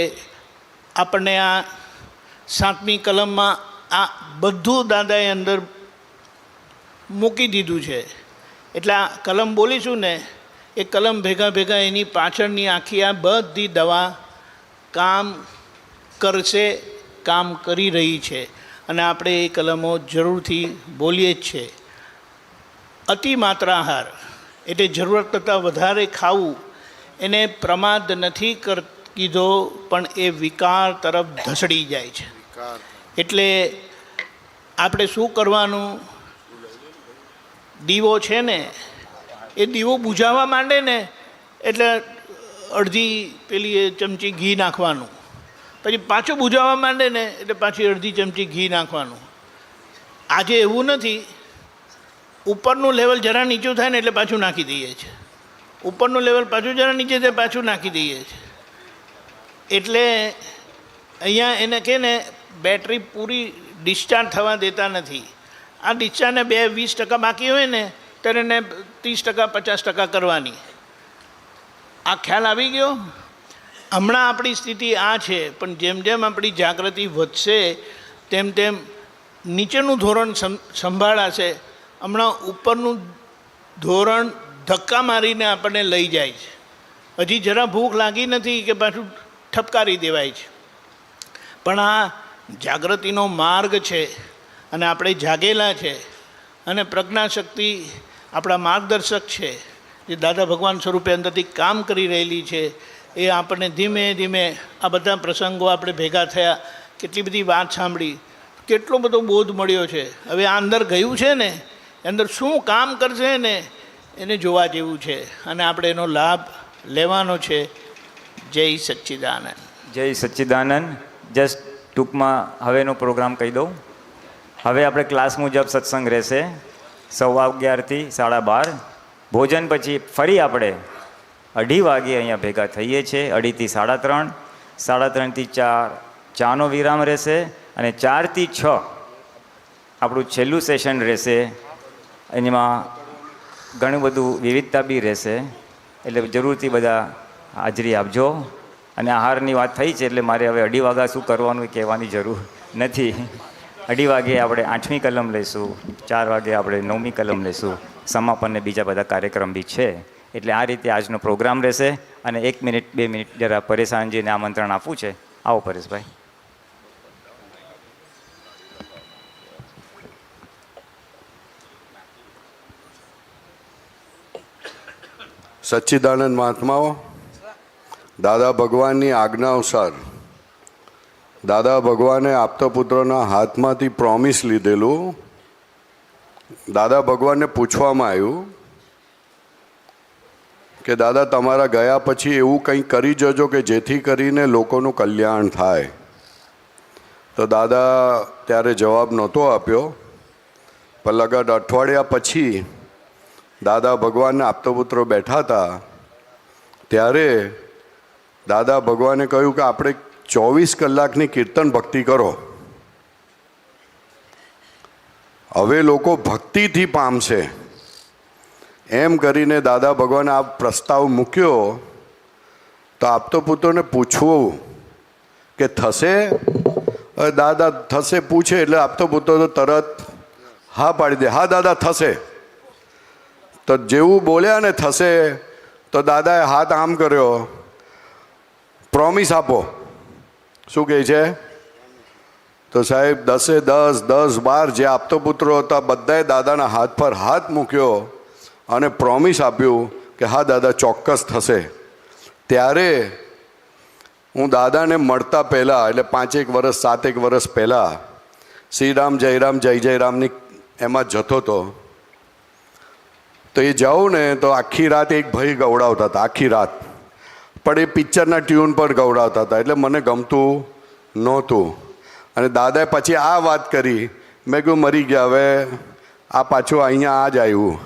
આપણને આ 7મી કલમમાં આ બધું દાદાએ અંદર મૂકી દીધું છે. એટલે આ કલમ બોલીશું ને એ કલમ ભેગા ભેગા એની પાછળની આખી આ બધી દવા કામ કરશે, કામ કરી રહી છે. અને આપણે એ કલમો જરૂરથી બોલીએ જ છે. અતિ માત્રાહાર એટલે જરૂરત કરતાં વધારે ખાવું એને પ્રમાદ નથી કીધો, પણ એ વિકાર તરફ ધસડી જાય છે. એટલે આપણે શું કરવાનું? દીવો છે ને એ દીવો બુઝાવવા માંડે ને એટલે અડધી પેલી ચમચી ઘી નાખવાનું, પછી પાછું બુઝાવવા માંડે ને એટલે પાછી અડધી ચમચી ઘી નાખવાનું. આજે એવું નથી, ઉપરનું લેવલ જરા નીચું થાય ને એટલે પાછું નાખી દઈએ છીએ, ઉપરનું લેવલ પાછું જરા નીચે થાય પાછું નાખી દઈએ છીએ. એટલે અહીંયા એને કહે ને બેટરી પૂરી ડિસ્ચાર્જ થવા દેતા નથી. આ ડિસ્ચાર્જને 20% બાકી હોય ને ત્યારે એને 30% 50% કરવાની. આ ખ્યાલ આવી ગયો? હમણાં આપણી સ્થિતિ આ છે, પણ જેમ જેમ આપણી જાગૃતિ વધશે તેમ તેમ નીચેનું ધોરણ સંભાળાશે. હમણાં ઉપરનું ધોરણ ધક્કા મારીને આપણને લઈ જાય છે. હજી જરા ભૂખ લાગી નથી કે પાછું ઠપકારી દેવાય છે. પણ આ જાગૃતિનો માર્ગ છે અને આપણે જાગેલા છે અને પ્રજ્ઞાશક્તિ આપણા માર્ગદર્શક છે, જે દાદા ભગવાન સ્વરૂપે અંદરથી કામ કરી રહેલી છે. એ આપણને ધીમે ધીમે આ બધા પ્રસંગો આપણે ભેગા થયા, કેટલી બધી વાત સાંભળી, કેટલો બધો બોધ મળ્યો છે. હવે આ અંદર ગયું છે ને, અંદર શું કામ કરશે ને એને જોવા જેવું છે અને આપણે એનો લાભ લેવાનો છે. જય સચ્ચિદાનંદ. જય સચ્ચિદાનંદ. જસ્ટ ટૂંકમાં હવેનો પ્રોગ્રામ કહી દઉં. હવે આપણે ક્લાસ મુજબ સત્સંગ રહેશે 11:15 થી 12:30. ભોજન પછી ફરી આપણે 2:30 વાગે અહીંયા ભેગા થઈએ છીએ. 2:30 થી 3:30, 3:30 થી 4 ચાનો વિરામ રહેશે અને 4 થી 6 આપણું છેલ્લું સેશન રહેશે. એમાં ઘણું બધું વિવિધતા બી રહેશે, એટલે જરૂરથી બધા હાજરી આપજો. અને આહારની વાત થઈ છે એટલે મારે હવે 2:30 વાગ્યા શું કરવાનું એ કહેવાની જરૂર નથી. 2:30 વાગે આપણે 8મી કલમ લઈશું, 4 વાગે આપણે 9મી કલમ લઈશું, સમાપનને બીજા બધા કાર્યક્રમ બી છે. એટલે આ રીતે આજનો પ્રોગ્રામ રહેશે. અને 1 મિનિટ 2 મિનિટ જરા પરેશાનજીને આમંત્રણ આપવું છે. આવો પરેશભાઈ. સચ્ચિદાનંદ મહાત્માઓ, દાદા ભગવાનની આજ્ઞા અનુસાર દાદા ભગવાને આપતા પુત્રોના હાથમાંથી પ્રોમિસ લીધેલું. દાદા ભગવાનને પૂછવામાં આવ્યું કે દાદા તમારા ગયા પછી એવું કંઈક કરી જજો કે જેથી કરીને લોકોનું કલ્યાણ થાય. તો દાદા ત્યારે જવાબ નહોતો આપ્યો, પણ લગભગ અઠવાડિયા પછી દાદા ભગવાનને આપતા પુત્રો બેઠા હતા ત્યારે દાદા ભગવાને કહ્યું કે આપણે 24 કલાકની કીર્તન ભક્તિ કરો. હવે લોકો ભક્તિથી પામશે એમ કરીને દાદા ભગવાને આ પ્રસ્તાવ મૂક્યો. તો આપતો પુત્રોને પૂછવું કે થશે? દાદા થશે પૂછે એટલે આપતો પુત્રો તો તરત હા પાડી દે, હા દાદા થશે. તો જેવું બોલ્યા ને થશે, તો દાદાએ હાથ આમ કર્યો, પ્રોમિસ આપો. શું કહે છે? તો સાહેબ 10 10 10 12 જે આપતો પુત્રો હતા બધાએ દાદાના હાથ પર હાથ મૂક્યો અને પ્રોમિસ આપ્યું કે હા દાદા ચોક્કસ થશે. ત્યારે હું દાદાને મળતા પહેલાં એટલે 5 વર્ષ 7 વર્ષ પહેલાં શ્રીરામ જયરામ જય જયરામની એમાં જતો હતો. તો એ જાઉં ને તો આખી રાત એક ભાઈ ગવડાવતા હતા, આખી રાત. પણ એ પિક્ચરના ટ્યુન પર ગવડાવતા હતા એટલે મને ગમતું નહોતું. અને દાદાએ પછી આ વાત કરી, મેં કહ્યું મરી ગયા, હવે આ પાછું અહીંયા આ જ આવ્યું.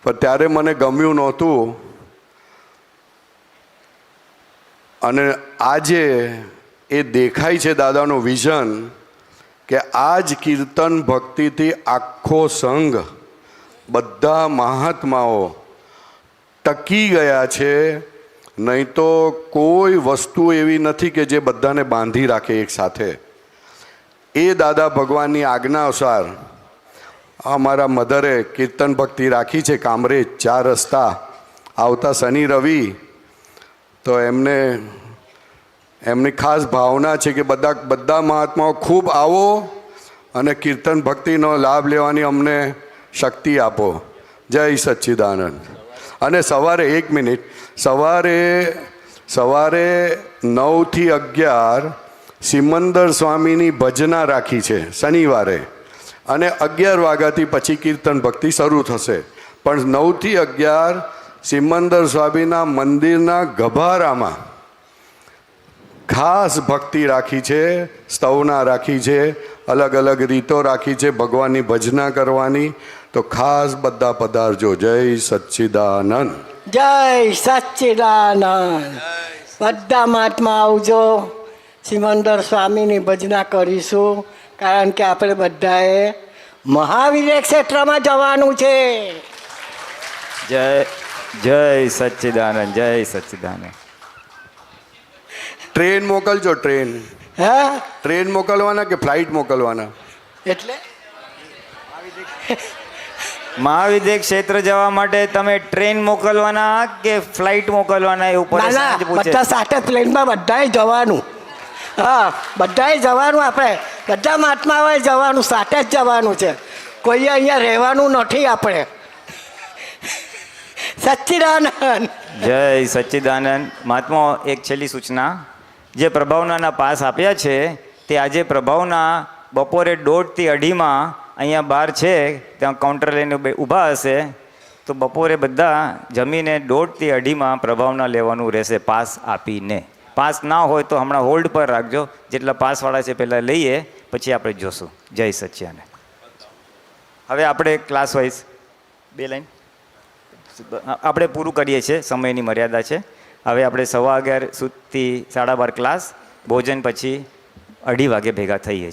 પણ ત્યારે મને ગમ્યું નહોતું. અને આજે એ દેખાય છે દાદાનું વિઝન કે આ જ કીર્તન ભક્તિથી આખો સંઘ બધા મહાત્માઓ ટકી ગયા છે. નહીં તો કોઈ વસ્તુ એવી નથી કે જે બધાને બાંધી રાખે એક સાથે. એ દાદા ભગવાનની આજ્ઞા અનુસાર અમારા મધરે કીર્તન ભક્તિ રાખી છે કામરેજ 4 રસ્તા આવતા શનિ રવિ. તો એમની ખાસ ભાવના છે કે બધા મહાત્માઓ ખૂબ આવો અને કીર્તન ભક્તિનો લાભ લેવાની અમને શક્તિ આપો. જય સચ્ચિદાનંદ. અને સવારે 1 મિનિટ, સવારે 9 થી 11 સિમંદર સ્વામીની ભજના રાખી છે શનિવારે, અને 11 વાગ્યાથી પછી કીર્તન ભક્તિ શરૂ થશે. પણ 9 થી 11 સિમંદર સ્વામીના મંદિરના ગભારામાં ખાસ ભક્તિ રાખી છે, સ્તવના રાખી છે, અલગ અલગ રીતો રાખી છે ભગવાનની ભજના કરવાની. તો ખાસ બધા પધારજો. જય સચ્ચિદાનંદ. જય સચ્ચિદાનંદ. બધા મહાત્મા આવજો, સિમંદર સ્વામીની ભજના કરીશું. કારણ કે આપણે બધાએ મહાવીર ક્ષેત્રમાં જવાનું છે. જય જય સચ્ચિદાનંદ. જય સચ્ચિદાનંદ. ટ્રેન મોકલજો. હે ટ્રેન મોકલવાના કે ફ્લાઇટ મોકલવાના? એટલે મહાવિદ્ય ક્ષેત્ર જવા માટે તમે ટ્રેન મોકલવાના કે ફ્લાઇટ મોકલવાના એ ઉપર ના ના, સાંજ પૂછે. બધા સાથે પ્લેનમાં બધાએ જવાનું. હા, બધાએ જવાનું. આપણે બધા મહાત્માઓએ જવાનું, સાથે જ જવાનું છે. કોઈએ અહીંયા રહેવાનું નથી. આપણે સચ્ચિદાનંદ. જય સચ્ચિદાનંદ. મહાત્મા એક છેલ્લી સૂચના, જે પ્રભાવનાના પાસ આપ્યા છે તે આજે પ્રભાવના બપોરે 1:30 થી 2:30 અહીંયા બહાર છે, ત્યાં કાઉન્ટર લઈને ઊભા હશે. તો બપોરે બધા જમીને 1:30 થી 2:30 પ્રભાવના લેવાનું રહેશે પાસ આપીને. પાસ ના હોય તો હમણાં હોલ્ડ પર રાખજો. જેટલા પાસવાળા છે પહેલાં લઈએ, પછી આપણે જોશું. જય સચ્ચિદાનંદ. હવે આપણે ક્લાસ વાઇઝ 2 લાઈન આપણે પૂરું કરીએ છીએ, સમયની મર્યાદા છે. હવે આપણે 11:15 થી 12:30 ક્લાસ, ભોજન પછી 2:30 વાગે ભેગા થઈએ છીએ.